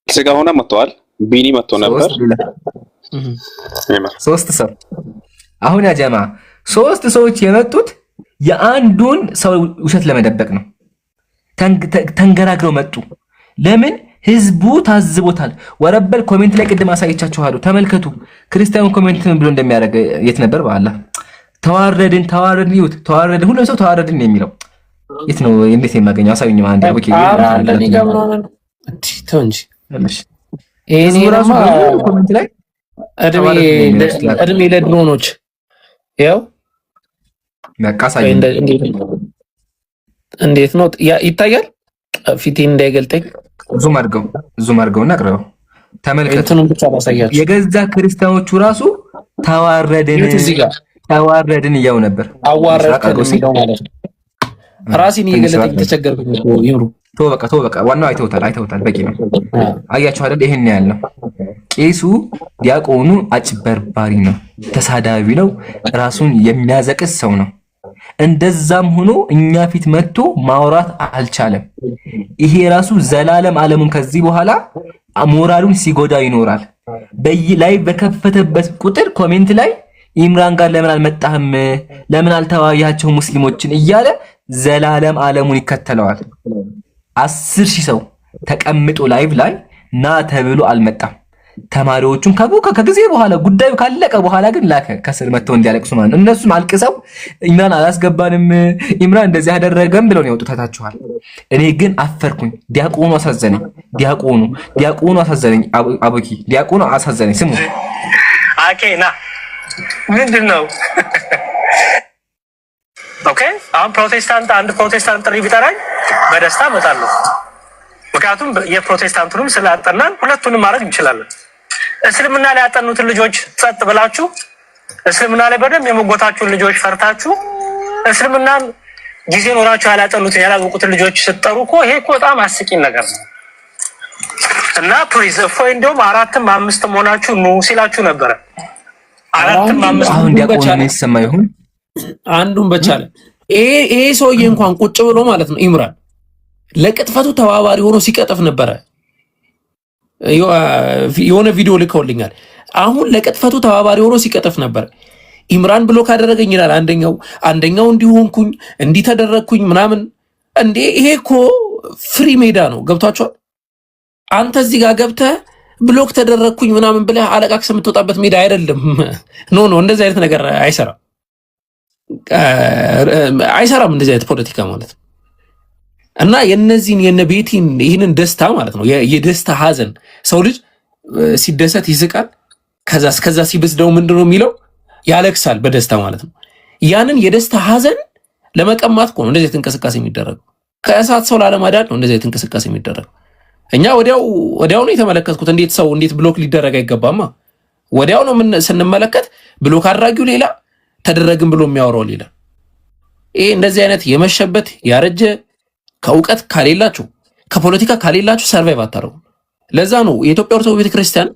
ስጋ ሆነ መጥተዋል። ቢኒ መጥቶ ነበር። ሶስት ሰው አሁን ያ ጀማ ሶስት ሰዎች የመጡት የአንዱን ሰው ውሸት ለመደበቅ ነው። ተንገራግረው መጡ። ለምን? ህዝቡ ታዝቦታል። ወረበል ኮሜንት ላይ ቅድም አሳይቻችኋለሁ። ተመልከቱ ክርስቲያኑ ኮሜንት ምን ብሎ እንደሚያደርግ። የት ነበር? በአላህ ተዋረድን ይሁት ተዋረድን። ሁሉም ሰው ተዋረድን የሚለው የት ነው? እንዴት የማገኘው? አሳዩኝ። አንዴ ኦኬ ኮሜንት ላይ እድሜ ለድሮኖች ያው መቃሳይ እንዴት ነው ይታያል? ፊቴን እንዳይገልጠኝ ዙም አድርገውና አቅርበው ተመልከቱ። የገዛ ክርስቲያኖቹ ራሱ ተዋረድን እያው ነበር። አዋረድን የሚለው ማለት ነው። ራሴን እየገለጠኝ ተቸገርኩኝ። ይምሩ ተው በቃ ዋናው አይተውታል። በቂ ነው። አያችሁ አይደል? ይሄን ያለው ቄሱ ዲያቆኑ አጭበርባሪ ነው፣ ተሳዳቢ ነው፣ ራሱን የሚያዘቅስ ሰው ነው። እንደዛም ሆኖ እኛ ፊት መጥቶ ማውራት አልቻለም። ይሄ ራሱ ዘላለም ዓለሙን ከዚህ በኋላ ሞራሉን ሲጎዳ ይኖራል። ላይ በከፈተበት ቁጥር ኮሜንት ላይ ኢምራን ጋር ለምን አልመጣህም፣ ለምን አልተዋያቸው ሙስሊሞችን እያለ ዘላለም ዓለሙን ይከተለዋል። 10,000 ሰው ተቀምጦ ላይቭ ላይ ና ተብሎ አልመጣም። ተማሪዎቹም ከጊዜ በኋላ ጉዳዩ ካለቀ በኋላ ግን ላከ ከስር መጥተው እንዲያለቅሱ ማለት ነው። እነሱም አልቅሰው ኢምራን አላስገባንም ኢምራን እንደዚህ ያደረገም ብለው ነው የወጡት። ታታችኋል። እኔ ግን አፈርኩኝ። ዲያቆኑ አሳዘነኝ። ዲያቆኑ አሳዘነኝ። አቡኪ ዲያቆኑ አሳዘነኝ። ስሙ አኬና ምንድነው? ኦኬ አሁን አንድ ፕሮቴስታንት ጥሪ ቢጠራኝ በደስታ እመጣለሁ። ምክንያቱም የፕሮቴስታንቱንም ስላጠናን ሁለቱንም ማድረግ እንችላለን። እስልምና ላይ ያጠኑትን ልጆች ጸጥ ብላችሁ እስልምና ላይ በደንብ የመጎታችሁን ልጆች ፈርታችሁ እስልምናን ጊዜ ኖራችሁ ያላጠኑትን ያላወቁትን ልጆች ስትጠሩ እኮ ይሄ እኮ በጣም አስቂኝ ነገር ነው። እና ፕሊዝ እፎይ እንደውም 4ም 5ም ሆናችሁ ኑ ሲላችሁ ነበረ። 4ም 5ም አሁን ዲያቆኑ የሚሰማ ይሁን አንዱን በቻለ ይሄ ሰውዬ እንኳን ቁጭ ብሎ ማለት ነው ኢምራን ለቅጥፈቱ ተባባሪ ሆኖ ሲቀጥፍ ነበረ። የሆነ ቪዲዮ ልከውልኛል። አሁን ለቅጥፈቱ ተባባሪ ሆኖ ሲቀጥፍ ነበር። ኢምራን ብሎ ካደረገኝ ይላል አንደኛው እንዲሆንኩኝ እንዲተደረግኩኝ ምናምን። እንዴ ይሄ እኮ ፍሪ ሜዳ ነው። ገብቷቸዋል። አንተ እዚህ ጋር ገብተህ ብሎክ ተደረግኩኝ ምናምን ብለህ አለቃክስ የምትወጣበት ሜዳ አይደለም። ኖ እንደዚህ አይነት ነገር አይሰራም። እንደዚህ አይነት ፖለቲካ ማለት ነው። እና የነዚህን የነቤቲን ይህንን ደስታ ማለት ነው የደስታ ሀዘን ሰው ልጅ ሲደሰት ይስቃል። ከዛ ሲብስደው ምንድነው የሚለው ያለቅሳል በደስታ ማለት ነው። ያንን የደስታ ሀዘን ለመቀማት እኮ ነው እንደዚህ እንቅስቃሴ የሚደረገው። ከእሳት ሰው ላለማዳን ነው እንደዚህ እንቅስቃሴ የሚደረገው። እኛ ወዲያው ነው የተመለከትኩት። እንዴት ብሎክ ሊደረግ አይገባማ። ወዲያው ነው ስንመለከት ብሎክ አድራጊው ሌላ ተደረግን ብሎ የሚያወራው ሌላ። ይሄ እንደዚህ አይነት የመሸበት ያረጀ ከእውቀት ካሌላችሁ ከፖለቲካ ካሌላችሁ ሰርቫይቭ አታረጉ። ለዛ ነው የኢትዮጵያ ኦርቶዶክስ ቤተክርስቲያን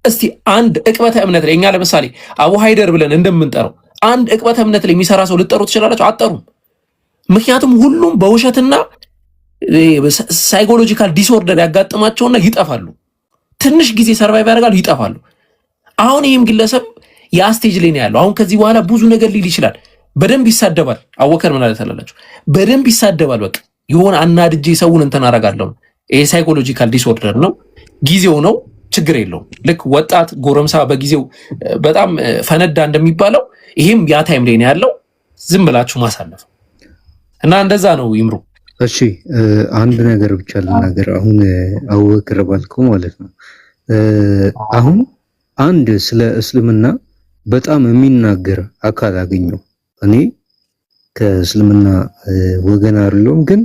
እስቲ አንድ ዕቅበተ እምነት ላይ እኛ ለምሳሌ አቡ ሃይደር ብለን እንደምንጠራው አንድ ዕቅበተ እምነት ላይ የሚሰራ ሰው ልጠሩ ትችላላችሁ? አጠሩም። ምክንያቱም ሁሉም በውሸትና ሳይኮሎጂካል ዲስኦርደር ያጋጥማቸውና ይጠፋሉ። ትንሽ ጊዜ ሰርቫይቭ ያደርጋሉ፣ ይጠፋሉ። አሁን ይህም ግለሰብ ያ ስቴጅ ላይ ነው ያለው። አሁን ከዚህ በኋላ ብዙ ነገር ሊል ይችላል። በደንብ ይሳደባል። አወከር ምን አለ ታላላችሁ? በደንብ ይሳደባል። በቃ የሆነ አናድጄ ሰውን እንትን አደርጋለሁ። ይሄ ሳይኮሎጂካል ዲስኦርደር ነው። ጊዜው ነው፣ ችግር የለውም። ልክ ወጣት ጎረምሳ በጊዜው በጣም ፈነዳ እንደሚባለው ይሄም ያ ታይም ላይ ነው ያለው። ዝም ብላችሁ ማሳለፍ እና እንደዛ ነው ይምሩ። እሺ አንድ ነገር ብቻ ልናገር። አሁን አወክር ባልከው ማለት ነው። አሁን አንድ ስለ እስልምና በጣም የሚናገር አካል አገኘው። እኔ ከእስልምና ወገን አይደለሁም፣ ግን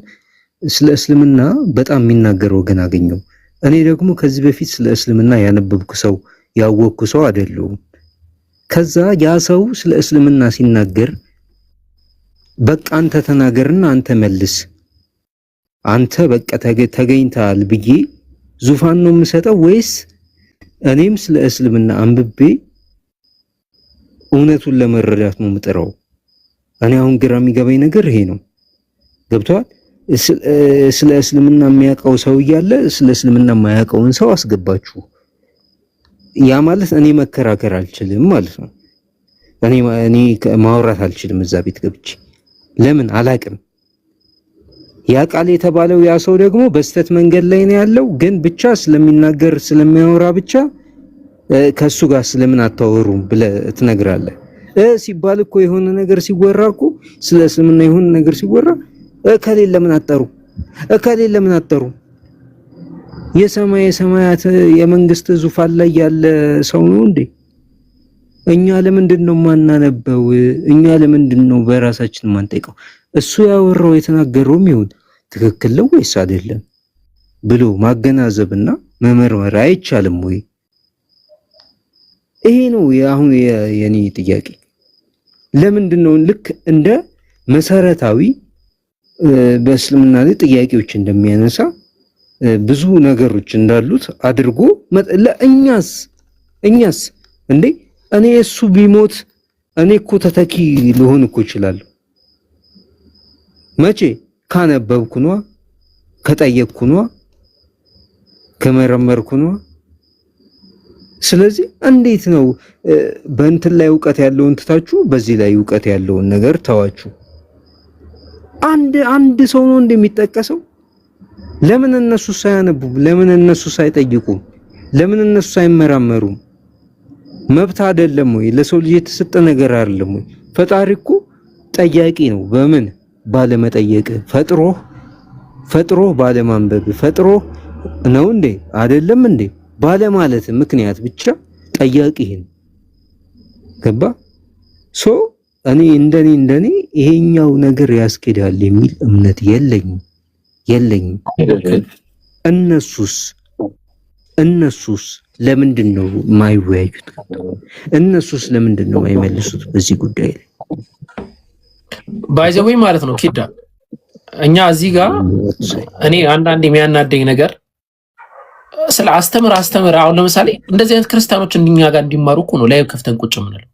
ስለ እስልምና በጣም የሚናገር ወገን አገኘው። እኔ ደግሞ ከዚህ በፊት ስለ እስልምና ያነበብኩ ሰው ያወቅኩ ሰው አይደለሁም። ከዛ ያ ሰው ስለ እስልምና ሲናገር በቃ አንተ ተናገርና አንተ መልስ፣ አንተ በቃ ተገኝተሃል ብዬ ዙፋን ነው የምሰጠው ወይስ እኔም ስለ እስልምና አንብቤ እውነቱን ለመረዳት ነው የምጥረው? እኔ አሁን ግራ የሚገባኝ ነገር ይሄ ነው። ገብቷል? ስለ እስልምና የሚያውቀው ሰው እያለ ስለ እስልምና የማያውቀውን ሰው አስገባችሁ። ያ ማለት እኔ መከራከር አልችልም ማለት ነው። እኔ ማውራት አልችልም እዛ ቤት ገብቼ። ለምን አላቅም። ያ ቃል የተባለው ያ ሰው ደግሞ በስተት መንገድ ላይ ነው ያለው። ግን ብቻ ስለሚናገር ስለሚያወራ ብቻ ከሱ ጋር ስለምን አታወሩም ብለህ ትነግራለህ። ሲባል እኮ የሆነ ነገር ሲወራ እኮ ስለ እስልምና የሆነ ነገር ሲወራ ከሌለ ለምን አጠሩ? የሰማያት የመንግስት ዙፋን ላይ ያለ ሰው ነው እንዴ? እኛ ለምንድን ነው ማናነበው? እኛ ለምንድን ነው በራሳችን ማንጠይቀው? እሱ ያወራው የተናገረውም ይሁን ትክክል ነው ወይስ አይደለም ብሎ ማገናዘብና መመርመር አይቻልም ወይ? ይሄ ነው አሁን የኔ ጥያቄ። ለምንድን ነው ልክ እንደ መሰረታዊ በእስልምና ላይ ጥያቄዎች እንደሚያነሳ ብዙ ነገሮች እንዳሉት አድርጎ እኛስ እንዴ እኔ እሱ ቢሞት እኔ እኮ ተተኪ ልሆን እኮ እችላለሁ። መቼ ካነበብኩ ነው፣ ከጠየቅኩ ነው፣ ከመረመርኩ ነው። ስለዚህ እንዴት ነው በእንትን ላይ ዕውቀት ያለውን ትታችሁ በዚህ ላይ ዕውቀት ያለውን ነገር ተዋችሁ? አንድ ሰው ነው እንደሚጠቀሰው። ለምን እነሱ ሳያነቡ ለምን እነሱ ሳይጠይቁ ለምን እነሱ አይመራመሩም? መብት አይደለም ወይ? ለሰው ልጅ የተሰጠ ነገር አይደለም ወይ? ፈጣሪ እኮ ጠያቂ ነው። በምን ባለመጠየቅ ፈጥሮ ባለማንበብ ፈጥሮ ነው እንዴ? አይደለም እንዴ? ባለማለት ምክንያት ብቻ ጠያቂ ነው። ገባ? ሶ እኔ እንደኔ ይሄኛው ነገር ያስኬዳል የሚል እምነት የለኝም። እነሱስ ለምንድን ነው የማይወያዩት? እነሱስ ለምንድን ነው የማይመልሱት በዚህ ጉዳይ ላይ? ባይዘዌ ማለት ነው ኪዳ እኛ እዚህ ጋር እኔ አንዳንድ የሚያናደኝ ነገር ስለ አስተምር አሁን ለምሳሌ እንደዚህ አይነት ክርስቲያኖች እኛ ጋር እንዲማሩ እኮ ነው ላይ ከፍተን ቁጭ ምንለው።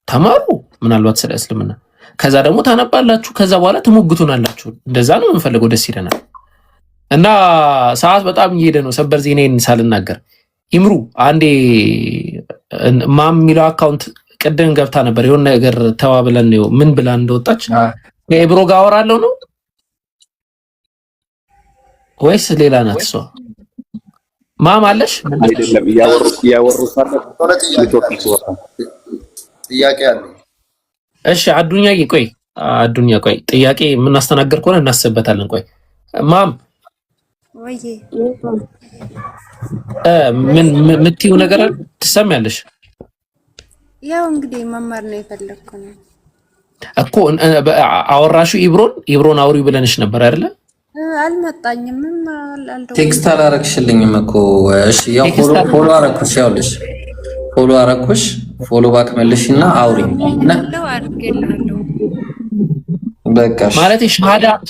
ተማሩ ምናልባት ስለ እስልምና፣ ከዛ ደግሞ ታነባላችሁ፣ ከዛ በኋላ ትሞግቱናላችሁ። እንደዛ ነው የምንፈልገው፣ ደስ ይለናል። እና ሰዓት በጣም እየሄደ ነው። ሰበር ዜናዬን ሳልናገር ይምሩ አንዴ ማም የሚለው አካውንት ቅድም ገብታ ነበር። የሆነ ነገር ተባብለን ነው ምን ብላ እንደወጣች ከኢብሮ ጋር አወራለሁ ነው ወይስ ሌላ ናት እሷ? ማም አለሽ? አይደለም ያወሩ ጥያቄ አለ። እሺ አዱኛ ቆይ ጥያቄ የምናስተናገር ከሆነ እናስብበታለን። ቆይ ማም ወይ ምን ምትዩ ነገር ትሰሚያለሽ? ያው እንግዲህ መማር ነው የፈለኩት እኮ አወራሹ ኢብሮን አውሪ ብለንሽ ነበር አይደለ? አልመጣኝም። ቴክስት አላረግሽልኝም እኮ። እሺ ያው ፎሎ አረኩሽ፣ ያውልሽ ፎሎ አረኩሽ። ፎሎ ባክ መልሽና አውሪ ነው አድርጌልሃለሁ። በቃ ማለት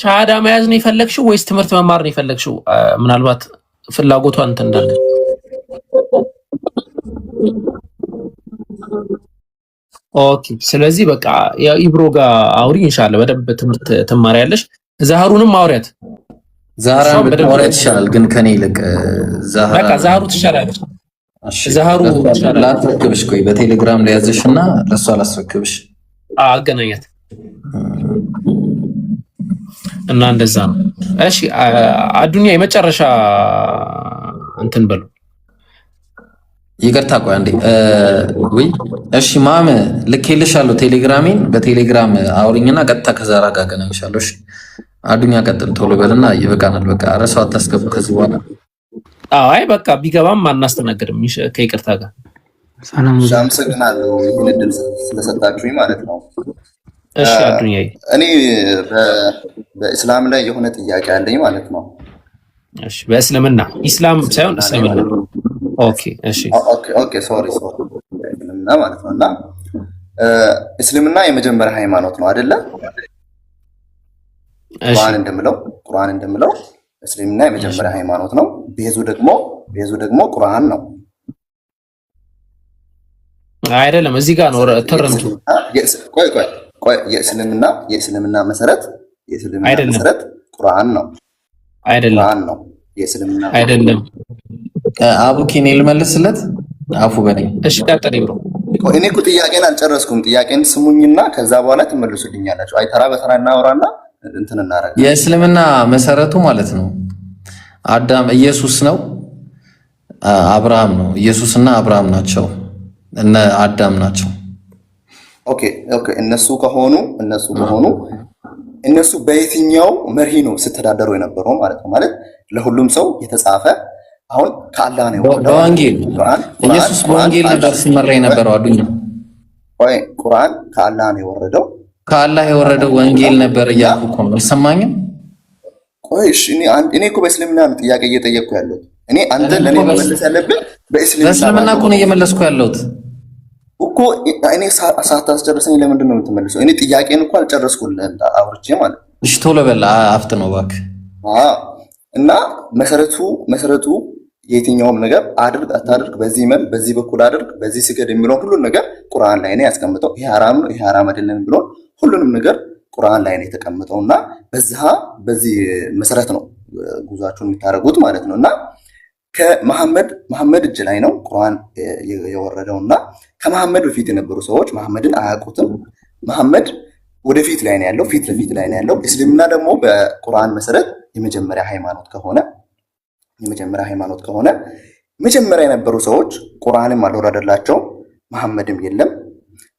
ሻሃዳ መያዝ ነው የፈለግሽው ወይስ ትምህርት መማር ነው የፈለግሽው? ምናልባት ፍላጎቷ እንትን እንዳለ ኦኬ። ስለዚህ በቃ ያው ኢብሮ ጋር አውሪ ኢንሻአላህ፣ በደንብ ትምህርት ትማሪያለሽ። ዛህሩንም አውሪያት። ዛህራን በደንብ ይሻላል ግን ከኔ ይልቅ ዛህሩ ትሻላለች። ዛህሩ ላስረክብሽ፣ ቆይ በቴሌግራም ላይ ያዘሽና ለሷ ላስረክብሽ። አገናኛት እና እንደዛ ነው። እሺ አዱኛ የመጨረሻ እንትን በሉ። ይቅርታ ቆይ አንዴ ወይ እሺ ማም ልኬልሻለሁ ቴሌግራሜን። በቴሌግራም አውሪኝና ቀጥታ ከዛራ ጋር አገናኝሻለሁ። እሺ አዱኛ ቀጥል ቶሎ በልና ይበቃናል። በቃ አረሳው አታስገቡ ከዚህ በኋላ። አይ በቃ ቢገባም አናስተናግድም ከይቅርታ ጋር። አመሰግናለሁ ይህን እድል ስለሰጣችሁኝ ማለት ነው። እሺ አዱኛ እኔ በእስላም ላይ የሆነ ጥያቄ አለኝ ማለት ነው። እሺ በእስልምና ኢስላም ሳይሆን እስልምና። ኦኬ እሺ ኦኬ ሶሪ እስልምና ማለት ነው። እና እስልምና የመጀመሪያ ሃይማኖት ነው አይደለ? ቁርአን እንደምለው እስልምና የመጀመሪያ ሃይማኖት ነው። ቤዙ ደግሞ ቁርአን ነው አይደለም? እዚህ ጋር ነው ተረምቱ። ቆይ የእስልምና መሰረት ቁርአን ነው አይደለም? ቁርአን ነው የእስልምና አይደለም። አቡኪን ልመልስለት አፉ በለኝ። እሺ ቀጥል ብሮ። እኔ እኮ ጥያቄን አልጨረስኩም። ጥያቄን ስሙኝና ከዛ በኋላ ትመልሱልኛላችሁ። አይ ተራ በተራ እናወራና እንትን እናደርጋለን። የእስልምና መሰረቱ ማለት ነው አዳም ኢየሱስ ነው፣ አብርሃም ነው። ኢየሱስና አብርሃም ናቸው፣ እነ አዳም ናቸው። ኦኬ እነሱ ከሆኑ እነሱ በየትኛው መርህ ነው ስተዳደሩ የነበረው ማለት ነው? ማለት ለሁሉም ሰው የተጻፈ አሁን ከአላህ ነው በወንጌል ኢየሱስ በወንጌል ነበር ሲመራ የነበረው። አዱኛ ቁርአን ከአላህ ነው የወረደው። ከአላህ የወረደው ወንጌል ነበር እያልኩ እኮ ነው። አልሰማኝም? ቆይ እሺ እኔ እኮ በእስልምና ነው ጥያቄ እየጠየቅኩ ያለሁት። እኔ አንተ ለኔ መመለስ ያለብን በእስልምና እኮ ነው እየመለስኩ ያለሁት እኮ። እኔ ሳታስጨርሰኝ ለምንድን ነው የምትመልሰው? እኔ ጥያቄን እኮ አልጨረስኩልህም አውርቼ ማለት ነው። እሺ ቶሎ በል አፍጥነው እባክህ። እና መሰረቱ የትኛውም ነገር አድርግ አታድርግ፣ በዚህ መን በዚህ በኩል አድርግ፣ በዚህ ስገድ የሚለውን ሁሉን ነገር ቁርአን ላይ ነው ያስቀምጠው። ይሄ ሐራም ነው ይሄ ሐራም አይደለም ብሎ ሁሉንም ነገር ቁርአን ላይ ነው የተቀመጠው። እና በዚህ መሰረት ነው ጉዟቸውን የሚታረጉት ማለት ነው። እና ከመሐመድ እጅ ላይ ነው ቁርአን የወረደው። እና ከመሐመድ በፊት የነበሩ ሰዎች መሐመድን አያውቁትም። መሐመድ ወደፊት ላይ ነው ያለው፣ ፊት ለፊት ላይ ነው ያለው። እስልምና ደግሞ በቁርአን መሰረት የመጀመሪያ ሃይማኖት ከሆነ መጀመሪያ የነበሩ ሰዎች ቁርአንም አልወረደላቸው መሐመድም የለም።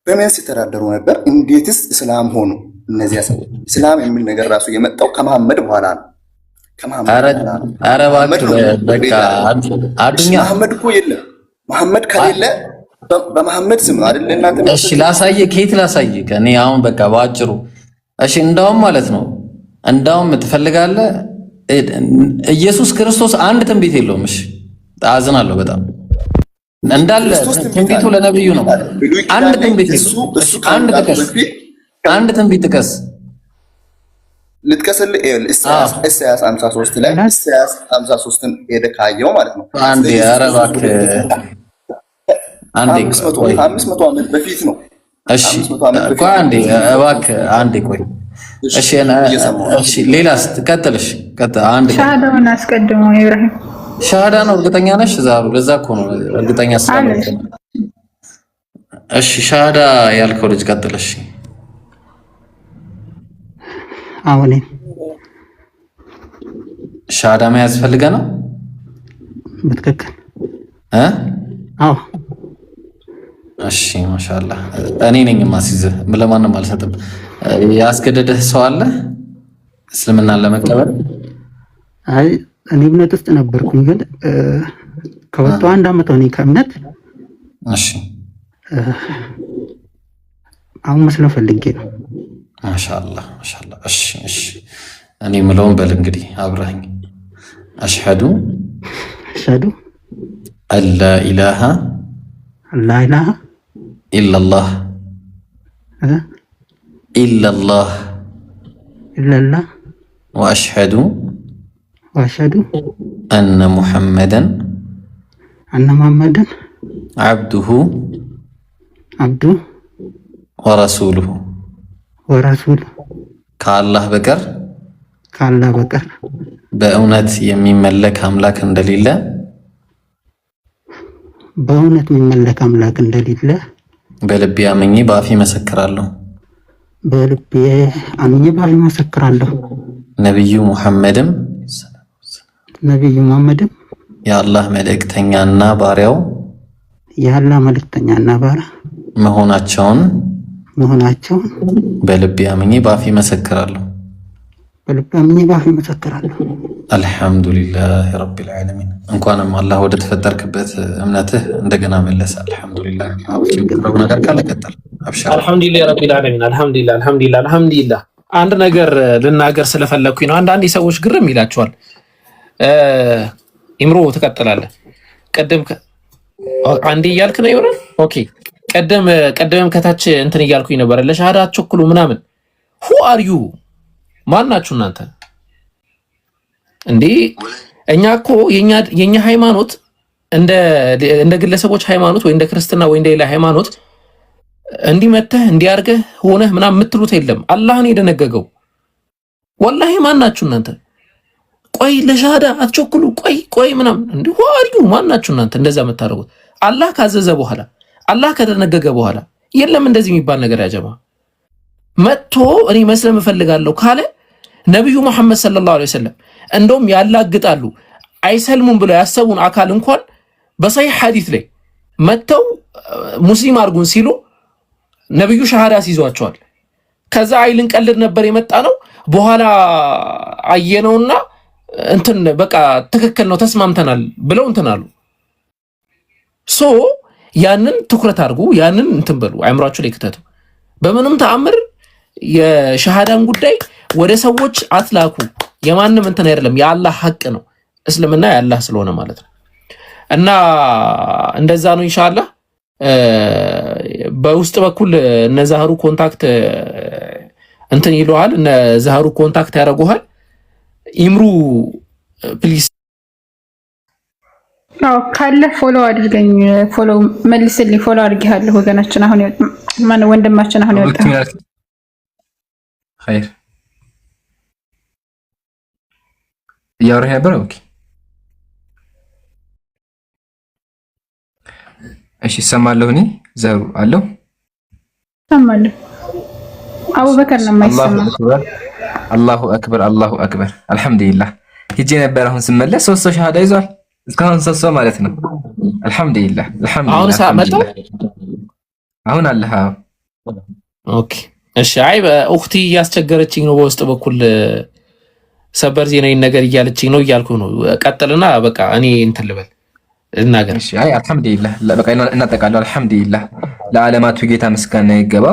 በምን ሲተዳደሩ ነበር? እንዴትስ እስላም ሆኑ? እነዚያ ሰዎች እስላም የሚል ነገር ራሱ የመጣው ከመሐመድ በኋላ ነው። በቃ አዱኛ መሐመድ እኮ የለም። መሐመድ ከሌለ በመሐመድ ስም አይደል እናንተ? እሺ ላሳየ፣ ከየት ላሳየ? እኔ አሁን በቃ ባጭሩ እሺ፣ እንዳውም ማለት ነው እንዳውም ትፈልጋለህ? ኢየሱስ ክርስቶስ አንድ ትንቢት የለውም። እሺ አዝናለሁ በጣም እንዳለ ትንቢቱ ለነብዩ ነው። አንድ ትንቢት የለውም። አንድ ትንቢት ጥቀስ። ልጥቀስልህ? ኢሳያስ 53 ላይ ኢሳያስ 53ን ሄደህ ካየው ማለት ነው አንዴ ኧረ እባክህ አንዴ 500 ዓመት በፊት ነው። እሺ ቆይ አንዴ እባክህ አንዴ ቆይ። እሺ እሺ ሌላስ? ቀጥልሽ ቀጥል። አንዴ ሻሃዳውን አስቀድሞ ኢብራሂም ሻሃዳ ነው። እርግጠኛ ነሽ ዛሩ? ለዛ እኮ ነው እርግጠኛ ስላልሆንኩ። እሺ ሻሃዳ ያልከው ልጅ ቀጥልሽ። አሁን ሻሃዳ መያዝ ፈልገ ነው በትክክል አዎ እሺ ማሻአላህ። እኔ ነኝ ማስይዝህ፣ ለማንም አልሰጥም። ያስገደደህ ሰው አለ እስልምናን ለመቀበል? አይ እኔ እምነት ውስጥ ነበርኩኝ፣ ግን ከወጣሁ 1 ዓመት ሆነኝ ከእምነት። እሺ አሁን መስለም ፈልጌ ነው። ማሻአላህ ማሻአላህ። እሺ እሺ እኔ ምለውን በል እንግዲህ አብረኸኝ። አሽሀዱ አላ ኢላሃ ኢላላህ ወአሽሀዱ አነ ሙሐመደን ዓብዱሁ ወረሱሉሁ ከአላህ በቀር በእውነት የሚመለክ አምላክ እንደሌለ በልቤ አምኜ በአፌ መሰክራለሁ። ነቢዩ ሙሐመድም የአላህ መልእክተኛና ባሪያው መሆናቸውን በልቤ አምኜ በአፌ መሰክራለሁ። አልሐምዱሊላህ ረቢል ዓለሚን። እንኳንም አላህ ወደ ተፈጠርክበት እምነትህ እንደገና መለሰ። አልሐምዱሊላህ። ነገር ካለ ቀጥል። አብሽር። አልሐምዱሊላህ ረቢል ዓለሚን። አልሐምዱሊላህ። አንድ ነገር ልናገር ስለፈለኩኝ ነው። አንዳንድ ሰዎች ግርም ይላቸዋል። ኢምሮ ትቀጥላለህ። ቀደም አንዴ እያልክ ነው ይሆናል። ኦኬ ቀደም ከታች እንትን እያልኩኝ ነበር። ለሻሃዳ አትቸኩሉ ምናምን። ሁ አር ዩ ማን ናችሁ እናንተ እንዴ? እኛ እኮ የኛ ሃይማኖት እንደ ግለሰቦች ሃይማኖት ወይ እንደ ክርስትና ወይ እንደ ሌላ ሃይማኖት እንዲመተህ እንዲያርገህ ሆነህ ምናምን የምትሉት የለም። አላህን የደነገገው ወላሂ። ማን ናችሁ እናንተ? ቆይ ለሻሃዳ አትቸኩሉ ቆይ ምናምን እንዴ? ዋሪዩ ማን ናችሁ እናንተ እንደዛ የምታደርጉት? አላህ ካዘዘ በኋላ አላህ ከደነገገ በኋላ የለም እንደዚህ የሚባል ነገር ያጀማ። መጥቶ እኔ መስለም እፈልጋለሁ ካለ ነብዩ መሐመድ ሰለላሁ ዐለይሂ ወሰለም እንደውም ያላግጣሉ አይሰልሙም ብለው ያሰቡን አካል እንኳን በሰሂህ ሐዲስ ላይ መጥተው ሙስሊም አድርጉን ሲሉ ነብዩ ሻሃዳ ሲይዟቸዋል። ከዛ አይልን ቀልድ ነበር የመጣ ነው በኋላ አየነውና እንትን በቃ ትክክል ነው ተስማምተናል ብለው እንትን አሉ። ሶ ያንን ትኩረት አድርጉ፣ ያንን እንትን በሉ፣ አእምሯችሁ ላይ ክተቱ። በምንም ተአምር የሻሃዳን ጉዳይ ወደ ሰዎች አትላኩ። የማንም እንትን አይደለም፣ የአላህ ሐቅ ነው። እስልምና የአላህ ስለሆነ ማለት ነው። እና እንደዛ ነው ኢንሻአላህ። በውስጥ በኩል እነ ዛህሩ ኮንታክት እንትን ይለዋል፣ እነ ዛህሩ ኮንታክት ያደርጉሃል። ኢምሩ ፕሊዝ ካለ ፎሎ አድርገኝ፣ ፎሎ መልስልኝ። ፎሎ አድርጌሃለሁ ወገናችን። አሁን ማን ወንድማችን አሁን ይወጣ ኸይር እያወራህ ነበር። ኦኬ እሺ፣ እሰማለሁ። እኔ ዘሩ አለው እሰማለሁ። አቡበከር ነው የማይሰማ። አላሁ አክበር አላሁ አክበር። አልሐምዱሊላህ ሂጄ ነበር። አሁን ስመለስ 3 ሰው ሻሃዳ ይዟል። እስካሁን ሰሶ ማለት ነው። አልሐምዱሊላህ አሁን መጣው አሁን አለህ። ኦኬ እሺ። አይ በኡክቲ እያስቸገረችኝ ነው በውስጥ በኩል ሰበር ዜናዬን ነገር እያለችኝ ነው እያልኩ ነው። ቀጥልና በቃ እኔ እንትን ልበል እናገር። እሺ አይ አልሐምዱሊላህ በቃ እናጠቃለን። አልሐምዱሊላህ ለዓለማቱ ጌታ ምስጋና ይገባ።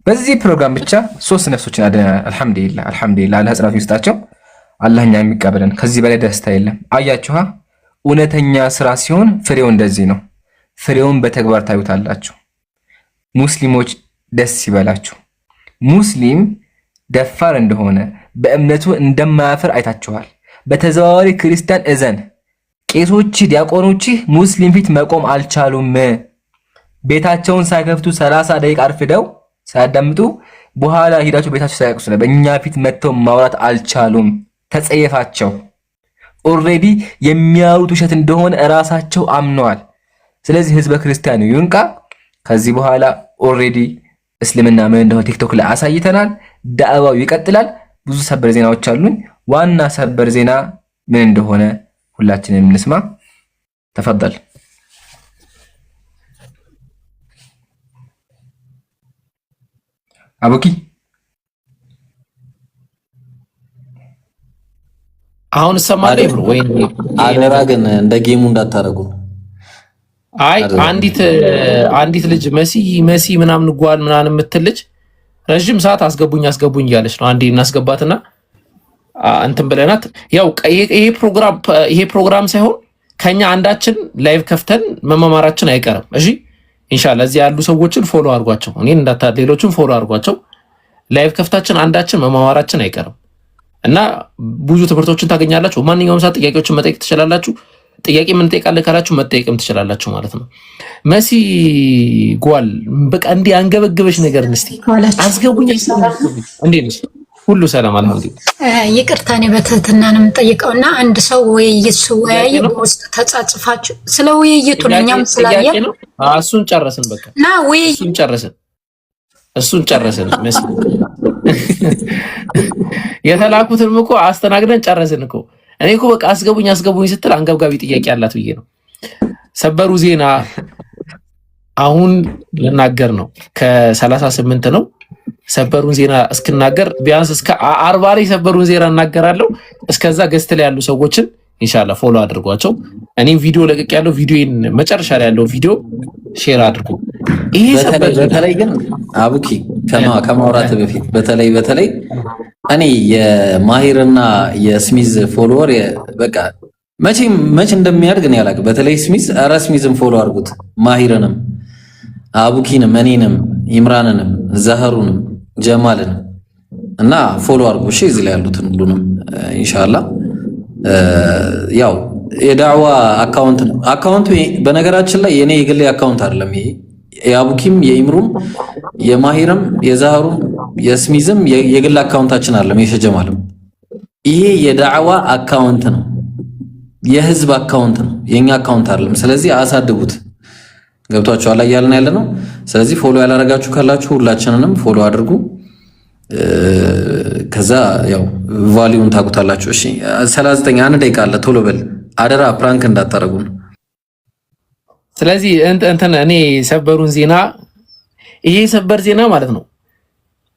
በዚህ ፕሮግራም ብቻ 3 ነፍሶችን አድነናል። አልሐምዱሊላህ አልሐምዱሊላህ። አላህ ጽናት ይስጣቸው። አላህ እኛን የሚቀበለን ከዚህ በላይ ደስታ የለም። አያችኋ እውነተኛ ስራ ሲሆን ፍሬው እንደዚህ ነው። ፍሬውን በተግባር ታዩታላችሁ። ሙስሊሞች ደስ ይበላችሁ። ሙስሊም ደፋር እንደሆነ በእምነቱ እንደማያፍር አይታችኋል። በተዘዋዋሪ ክርስቲያን እዘን ቄሶች፣ ዲያቆኖች ሙስሊም ፊት መቆም አልቻሉም። ቤታቸውን ሳይከፍቱ 30 ደቂቃ አርፍደው ሳያዳምጡ በኋላ ሄዳቸው ቤታቸው ሳያቅሱ ነበር። በእኛ ፊት መጥተው ማውራት አልቻሉም። ተጸየፋቸው። ኦልሬዲ የሚያወሩት ውሸት እንደሆነ እራሳቸው አምነዋል። ስለዚህ ህዝበ ክርስቲያኑ ይንቃ። ከዚህ በኋላ ኦልሬዲ እስልምና ምን እንደሆነ ቲክቶክ ላይ አሳይተናል። ዳዕዋው ይቀጥላል። ብዙ ሰበር ዜናዎች አሉን። ዋና ሰበር ዜና ምን እንደሆነ ሁላችንም እንስማ። ተፈضل አቡኪ። አሁን ሰማለኝ ብሎ ወይ አደራ ግን እንደ ጌሙ እንዳታረጉ። አይ አንዲት ልጅ መሲ ምናምን ጓል ምናምን የምትል ልጅ ረጅም ሰዓት አስገቡኝ እያለች ነው። አንዴ እናስገባትና እንትን ብለናት። ያው ይሄ ፕሮግራም ሳይሆን ከኛ አንዳችን ላይቭ ከፍተን መማማራችን አይቀርም። እሺ ኢንሻአላህ እዚህ ያሉ ሰዎችን ፎሎ አድርጓቸው፣ እኔን ሌሎችን ፎሎ አድርጓቸው። ላይቭ ከፍታችን አንዳችን መማማራችን አይቀርም እና ብዙ ትምህርቶችን ታገኛላችሁ። ማንኛውም ሰዓት ጥያቄዎችን መጠየቅ ትችላላችሁ። ጥያቄ ምን ጠይቃለህ ካላችሁ መጠየቅም ትችላላችሁ ማለት ነው። መሲ ጓል በቃ እንዲህ አንገበግበሽ ነገር እስቲ አስገቡኝ። እንዴት ነሽ? ሁሉ ሰላም አልሐምዱሊላህ። ይቅርታ እኔ በትህትና ነው የምጠይቀውና አንድ ሰው ውይይት ሲወያይ በውስጥ ተጻጽፋችሁ ስለ ውይይቱ ለኛም ስላየ እሱን ጨረስን። በቃ እና እሱን ጨረስን። መሲ የተላኩትን እኮ አስተናግደን ጨረስን እኮ። እኔ እኮ በቃ አስገቡኝ ስትል አንገብጋቢ ጥያቄ አላት ብዬ ነው። ሰበሩ ዜና አሁን ልናገር ነው። ከ38 ነው ሰበሩን ዜና እስክናገር ቢያንስ እስከ 40 ላይ ሰበሩን ዜና እናገራለሁ። እስከዛ ገስት ላይ ያሉ ሰዎችን ኢንሻአላህ ፎሎ አድርጓቸው። እኔም ቪዲዮ ለቅቅ ያለው ቪዲዮን መጨረሻ ላይ ያለው ቪዲዮ ሼር አድርጉ። ይሄ በተለይ ግን አቡኪ ከማውራት በፊት በተለይ እኔ የማሂርና የስሚዝ ፎሎወር በቃ መቼ እንደሚያድግ ነው ያላቀ። በተለይ ስሚዝ ስሚዝን ፎሎ አድርጉት፣ ማሂርንም፣ አቡኪንም፣ እኔንም፣ ኢምራንንም፣ ዛህሩንም፣ ጀማልንም እና ፎሎ አድርጉ። እሺ እዚህ ላይ ያሉትን ሁሉንም ኢንሻአላህ። ያው የዳዕዋ አካውንት ነው። አካውንቱ በነገራችን ላይ የኔ የግሌ አካውንት አይደለም። ይሄ የአቡኪም የኢምሩም የማሂርም የዛህሩም የስሚዝም የግል አካውንታችን አይደለም። የሸጀማልም ይሄ የዳዕዋ አካውንት ነው፣ የህዝብ አካውንት ነው፣ የኛ አካውንት አይደለም። ስለዚህ አሳድጉት። ገብቷችኋል እያልን ያለ ነው። ስለዚህ ፎሎ ያላረጋችሁ ካላችሁ ሁላችንንም ፎሎ አድርጉ። ከዛ ያው ቫልዩን ታውቁታላችሁ። እሺ 39 አንድ ደቂቃ አለ፣ ቶሎ በል አደራ፣ ፕራንክ እንዳታረጉን። ስለዚህ እንትን እኔ ሰበሩን ዜና ይሄ ሰበር ዜና ማለት ነው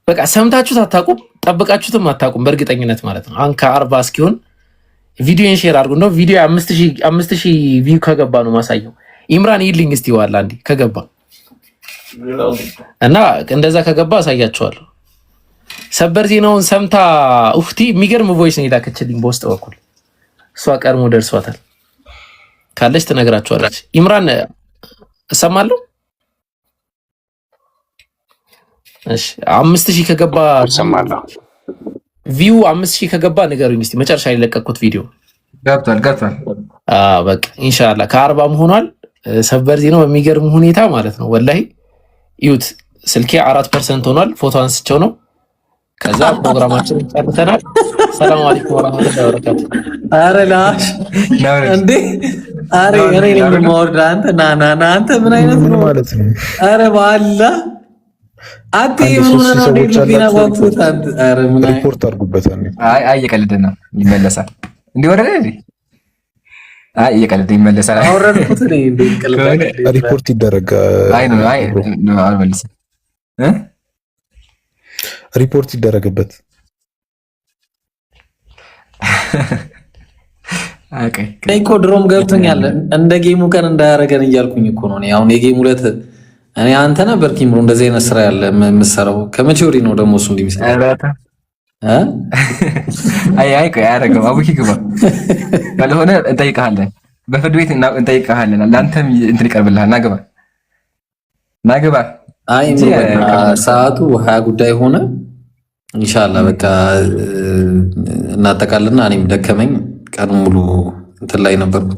በቃ ሰምታችሁት አታውቁም፣ ጠብቃችሁትም አታውቁም በእርግጠኝነት ማለት ነው። አንካ 40 እስኪሆን ቪዲዮን ሼር አድርጉ ነው። ቪዲዮ 5000 ቪው ከገባ ነው ማሳየው። ኢምራን ይልኝ እስቲ ዋላ እንዴ ከገባ እና እንደዛ ከገባ አሳያችኋለሁ። ሰበር ዜናውን ሰምታ ኡፍቲ የሚገርም ቮይስ ነው የላከችልኝ በውስጥ በኩል። እሷ ቀድሞ ደርሷታል ካለች ትነግራችኋለች። ኢምራን እሰማለሁ። እሺ 5000 ከገባ እሰማለሁ። ቪው 5000 ከገባ ንገሩኝ እስቲ። መጨረሻ ላይ ለቀቅኩት ቪዲዮ ገብቷል። በቃ ኢንሻአላህ ከ40 ሆኗል። ሰበር ዜናው በሚገርም ሁኔታ ማለት ነው ወላሂ ይዩት። ስልኬ 4% ሆኗል። ፎቶ አንስቼው ነው። ከዛ ፕሮግራማችንን ጨርሰናል። ሰላም አለይኩም ወራህመቱላሂ ወበረካቱ። አረ ላሽ እንዴ! አረ እኔ ነኝ የማወርድ አንተ ና አንተ ምን አይነት ነው ማለት ነው? አረ ባላ አቲ ምን ነው ዲና ወቅት አንተ አረ ምን ሪፖርት አድርጉበት። አይ እየቀለደና ይመለሳል እንዴ ወደ አይ እየቀለደ ይመለሳል። አወረድኩት እኔ እንደ ቀለደ ሪፖርት ይደረጋ። አይ ነው አልመልስም። ሪፖርት ይደረግበት። እኔ እኮ ድሮም ገብቶኛል እንደ ጌሙ ቀን እንዳያረገን እያልኩኝ እኮ ነው። አሁን የጌሙ ዕለት እኔ አንተ ነበር ኪምሮ እንደዚህ አይነት ስራ ያለ የምትሰራው ከመቼ ወዲህ ነው ደግሞ እሱ እንዲመስል? አይ አያረገም። አቡኪ ግባ ካልሆነ እንጠይቅሃለን፣ በፍርድ ቤት እንጠይቅሃለን። ለአንተም እንትን ይቀርብልሃል። ናግባ። አይ ሰዓቱ 20 ጉዳይ ሆነ። ኢንሻአላህ በቃ እናጠቃልና እኔም ደከመኝ፣ ቀን ሙሉ እንትን ላይ ነበርኩ።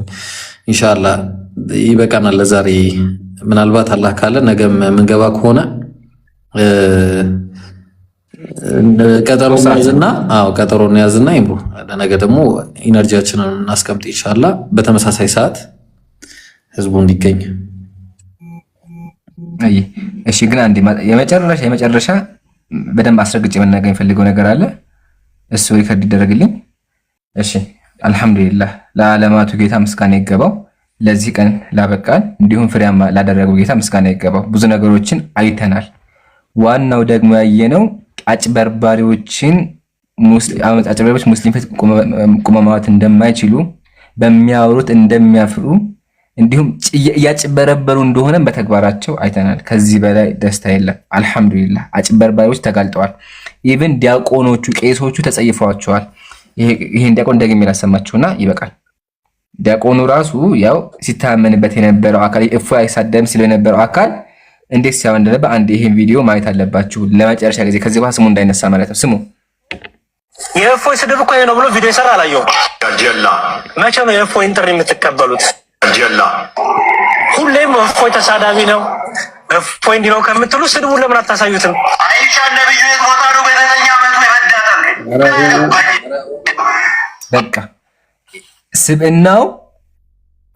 ኢንሻአላህ ይበቃናል ለዛሬ። ምናልባት አላህ ካለ ነገም የምንገባ ከሆነ ቀጠሮ እንያዝና ይምሩ ለነገ ደግሞ ኢነርጂያችንን እናስቀምጥ ኢንሻአላህ በተመሳሳይ ሰዓት ህዝቡ እንዲገኝ። እሺ ግን አንዴ የመጨረሻ በደንብ አስረግጬ መናገር የሚፈልገው ነገር አለ። እሱ ሪከርድ ይደረግልኝ። እሺ አልሐምዱሊላህ ለዓለማቱ ጌታ ምስጋና ይገባው። ለዚህ ቀን ላበቃን እንዲሁም ፍሬያማ ላደረገው ጌታ ምስጋና ይገባው። ብዙ ነገሮችን አይተናል። ዋናው ደግሞ ያየነው አጭበርባሪዎች ሙስሊም ፊት ቁመማት እንደማይችሉ በሚያወሩት እንደሚያፍሩ እንዲሁም እያጭበረበሩ እንደሆነ በተግባራቸው አይተናል። ከዚህ በላይ ደስታ የለም። አልሐምዱሊላህ አጭበርባሪዎች ተጋልጠዋል። ኢቭን ዲያቆኖቹ ቄሶቹ ተጸይፈዋቸዋል። ይሄን ዲያቆን ደግሜ ላሰማችሁና ይበቃል። ዲያቆኑ ራሱ ያው ሲታመንበት የነበረው አካል እፎይ አይሳደም ሲል የነበረው አካል እንዴት ሲያወን እንደነበር አንድ ይሄን ቪዲዮ ማየት አለባችሁ ለመጨረሻ ጊዜ። ከዚህ በኋላ ስሙ እንዳይነሳ ማለት ነው። ስሙ። የእፎይ ስድብ እኮ ነው ብሎ ቪዲዮ ይሰራ አላየሁም። ጀላ መቼ ነው የእፎይን ጥሪ የምትቀበሉት? ጀላ ሁሌም እፎይ ተሳዳቢ ነው እፎይ እንዲህ ነው ከምትሉ ስድቡን ለምን አታሳዩትም? አይሻ ነብዩ የሞታ ነው በዘጠኝ ዓመቱ ይፈዳታል። በቃ ስብዕናው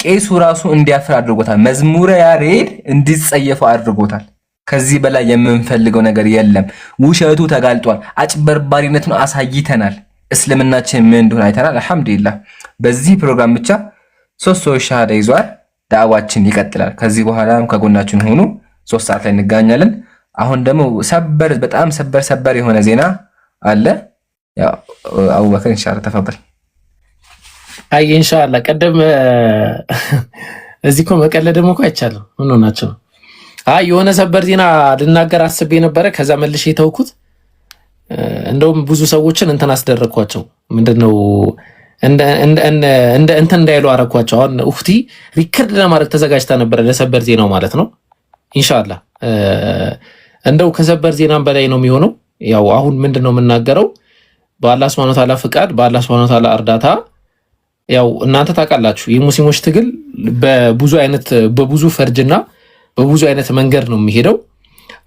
ቄሱ ራሱ እንዲያፍር አድርጎታል። መዝሙረ ያሬድ እንዲጸየፈው አድርጎታል። ከዚህ በላይ የምንፈልገው ነገር የለም። ውሸቱ ተጋልጧል። አጭበርባሪነቱን አሳይተናል። እስልምናችን ምን እንደሆነ አይተናል። አልሐምዱሊላህ በዚህ ፕሮግራም ብቻ 3 ሰዎች ሻሃዳ ይዟል። ዳዕዋችን ይቀጥላል። ከዚህ በኋላም ከጎናችን ሆኑ። 3 ሰዓት ላይ እንገናኛለን። አሁን ደግሞ በጣም ሰበር የሆነ ዜና አለ። ያው አቡበከር ኢንሻአላህ ተፈበል። አይ ኢንሻአላህ ቀደም እዚህ እኮ መቀለድ ደግሞ እኮ አይቻልም። ምን ሆናችሁ ነው? አይ የሆነ ሰበር ዜና ልናገር አስቤ ነበረ። ከዛ መልሼ የተውኩት። እንደውም ብዙ ሰዎችን እንትን አስደረኳቸው። ምንድነው እንደ እንትን እንዳይሉ አረኳቸው። አሁን ኡፍቲ ሪከርድ ለማድረግ ተዘጋጅታ ነበረ ለሰበር ዜናው ማለት ነው። ኢንሻአላህ እንደው ከሰበር ዜናም በላይ ነው የሚሆነው። ያው አሁን ምንድነው የምናገረው በአላህ Subhanahu Wa Ta'ala ፍቃድ በአላህ Subhanahu Wa Ta'ala እርዳታ ያው እናንተ ታውቃላችሁ የሙስሊሞች ትግል በብዙ ፈርጅና በብዙ አይነት መንገድ ነው የሚሄደው።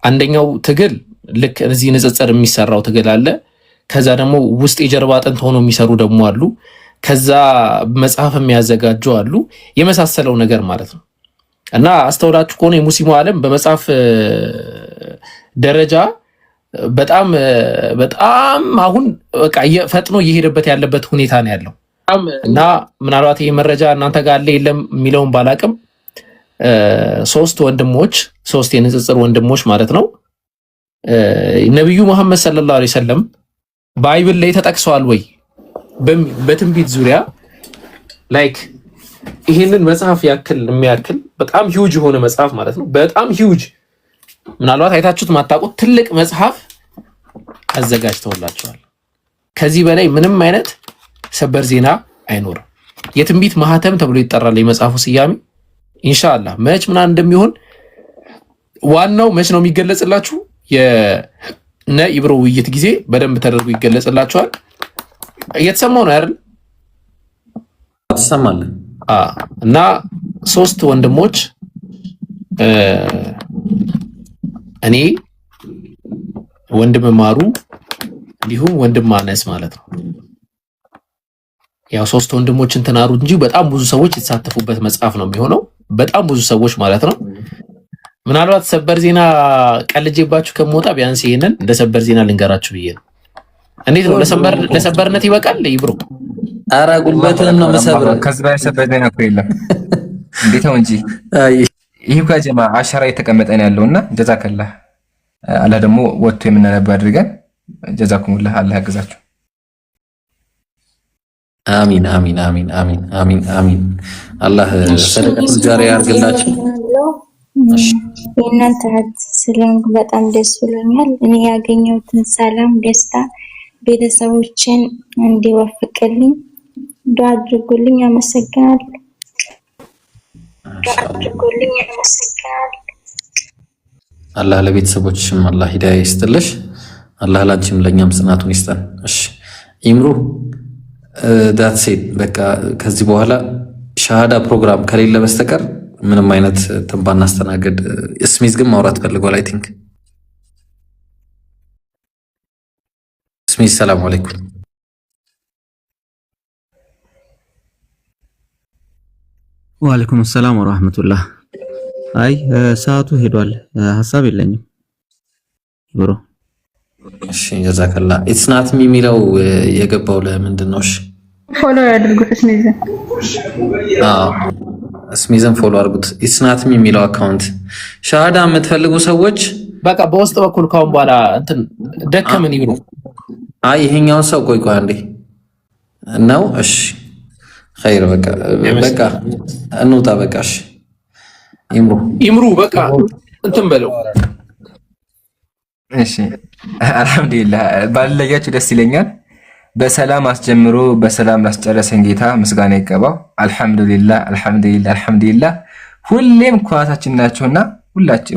አንደኛው ትግል ልክ እዚህ ንጽጽር የሚሰራው ትግል አለ። ከዛ ደግሞ ውስጥ የጀርባ አጥንት ሆኖ የሚሰሩ ደግሞ አሉ። ከዛ መጽሐፍ የሚያዘጋጁ አሉ። የመሳሰለው ነገር ማለት ነው። እና አስተውላችሁ ከሆነ የሙስሊሙ ዓለም በመጽሐፍ ደረጃ በጣም አሁን በቃ ፈጥኖ እየሄደበት ያለበት ሁኔታ ነው ያለው። እና ምናልባት ይሄ መረጃ እናንተ ጋር አለ የለም የሚለውን ባላቅም 3 የንጽጽር ወንድሞች ማለት ነው ነብዩ መሐመድ ሰለላሁ ዐለይሂ ወሰለም ባይብል ላይ ተጠቅሰዋል ወይ በትንቢት ዙሪያ ላይክ ይሄንን መጽሐፍ የሚያክል በጣም ሂውጅ የሆነ መጽሐፍ ማለት ነው። በጣም ሂውጅ ምናልባት አይታችሁት ማታውቁት ትልቅ መጽሐፍ አዘጋጅተውላችኋል። ከዚህ በላይ ምንም አይነት ሰበር ዜና አይኖርም። የትንቢት ማህተም ተብሎ ይጠራል የመጽሐፉ ስያሜ። ኢንሻአላህ መች ምናምን እንደሚሆን ዋናው መች ነው የሚገለጽላችሁ የነ ኢብሮ ውይይት ጊዜ በደንብ ተደርጎ ይገለጽላችኋል። እየተሰማው ነው አይደል? ተሰማለ። እና 3 ወንድሞች እኔ ወንድም ማሩ እንዲሁም ወንድም ማነስ ማለት ነው። ያው 3 ወንድሞች እንትን አሩ እንጂ በጣም ብዙ ሰዎች የተሳተፉበት መጽሐፍ ነው የሚሆነው። በጣም ብዙ ሰዎች ማለት ነው። ምናልባት ሰበር ዜና ቀልጄባችሁ ከመውጣ ቢያንስ ይሄንን እንደ ሰበር ዜና ልንገራችሁ ብዬ ነው። እንዴት ነው ለሰበርነት ይበቃል? ይብሩ ኧረ ጉልበትህን ነው የምሰብረው። ከዚህ በላይ ሰበር ዜና እኮ የለም። እንዴት ነው እንጂ ይህ እኮ ጀማ አሻራ የተቀመጠ ነው ያለውና ጀዛከላህ። አላህ ደግሞ ወጥቶ የምናነብ አድርገን ጀዛኩሙላህ። አላህ ያግዛችሁ። አሚን አሚን አሚን አሚን አሚን አሚን። አላህ ሰደቀቱል ጃሪያ ያርግላችሁ። የእናንተ እህት ስለሆንኩ በጣም ደስ ብሎኛል። እኔ ያገኘሁትን ሰላም፣ ደስታ ቤተሰቦችን እንዲወፍቅልኝ ዱዓ አድርጉልኝ። አመሰግናለሁ። አላህ ለቤተሰቦችሽም አላህ ሂዳያ ይስጥልሽ። አላህ ላንቺም ለኛም ጽናቱን ይስጠን። እሺ ኢምሩ ዳት ሴት በቃ ከዚህ በኋላ ሻሃዳ ፕሮግራም ከሌለ በስተቀር ምንም አይነት ተንባና አስተናገድ። ስሚዝ ግን ማውራት ፈልጓል። አይ ቲንክ ስሚዝ ሰላም አለይኩም። ወአለይኩም ሰላም ወራህመቱላህ። አይ ሰዓቱ ሄዷል። ሐሳብ የለኝም ብሮ። እሺ ጀዛከላ። ኢትስ ናት ሚ የሚለው የገባው ለምንድን ነው? እሺ ፎሎ ያድርጉት ስሚዝን። ስሚዝን ፎሎ አድርጉት። ኢትስ ናት ሚ የሚለው አካውንት። ሻሃዳ የምትፈልጉ ሰዎች በቃ በውስጥ በኩል ካሁን በኋላ እንትን ደከመን ይብሩ። አይ ይሄኛውን ሰው ቆይ አንዴ ነው። እሺ ኸይር በቃ እንውጣ። በቃ እሺ ይምሩ በቃ እንትን በለው። እሺ አልሐምዱሊላህ ባለያችሁ ደስ ይለኛል። በሰላም አስጀምሮ በሰላም ላስጨረሰን ጌታ ምስጋና ይገባው። አልሐምዱሊላህ አልሐምዱሊላህ አልሐምዱሊላህ። ሁሌም ኩራታችን ናቸውና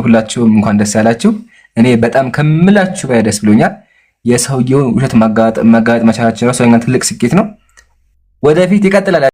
ሁላችሁም እንኳን ደስ ያላችሁ። እኔ በጣም ከምላችሁ በላይ ደስ ብሎኛል። የሰውየውን ውሸት ማጋለጥ መቻላችን ነው ትልቅ ስኬት ነው። ወደፊት ይቀጥላል።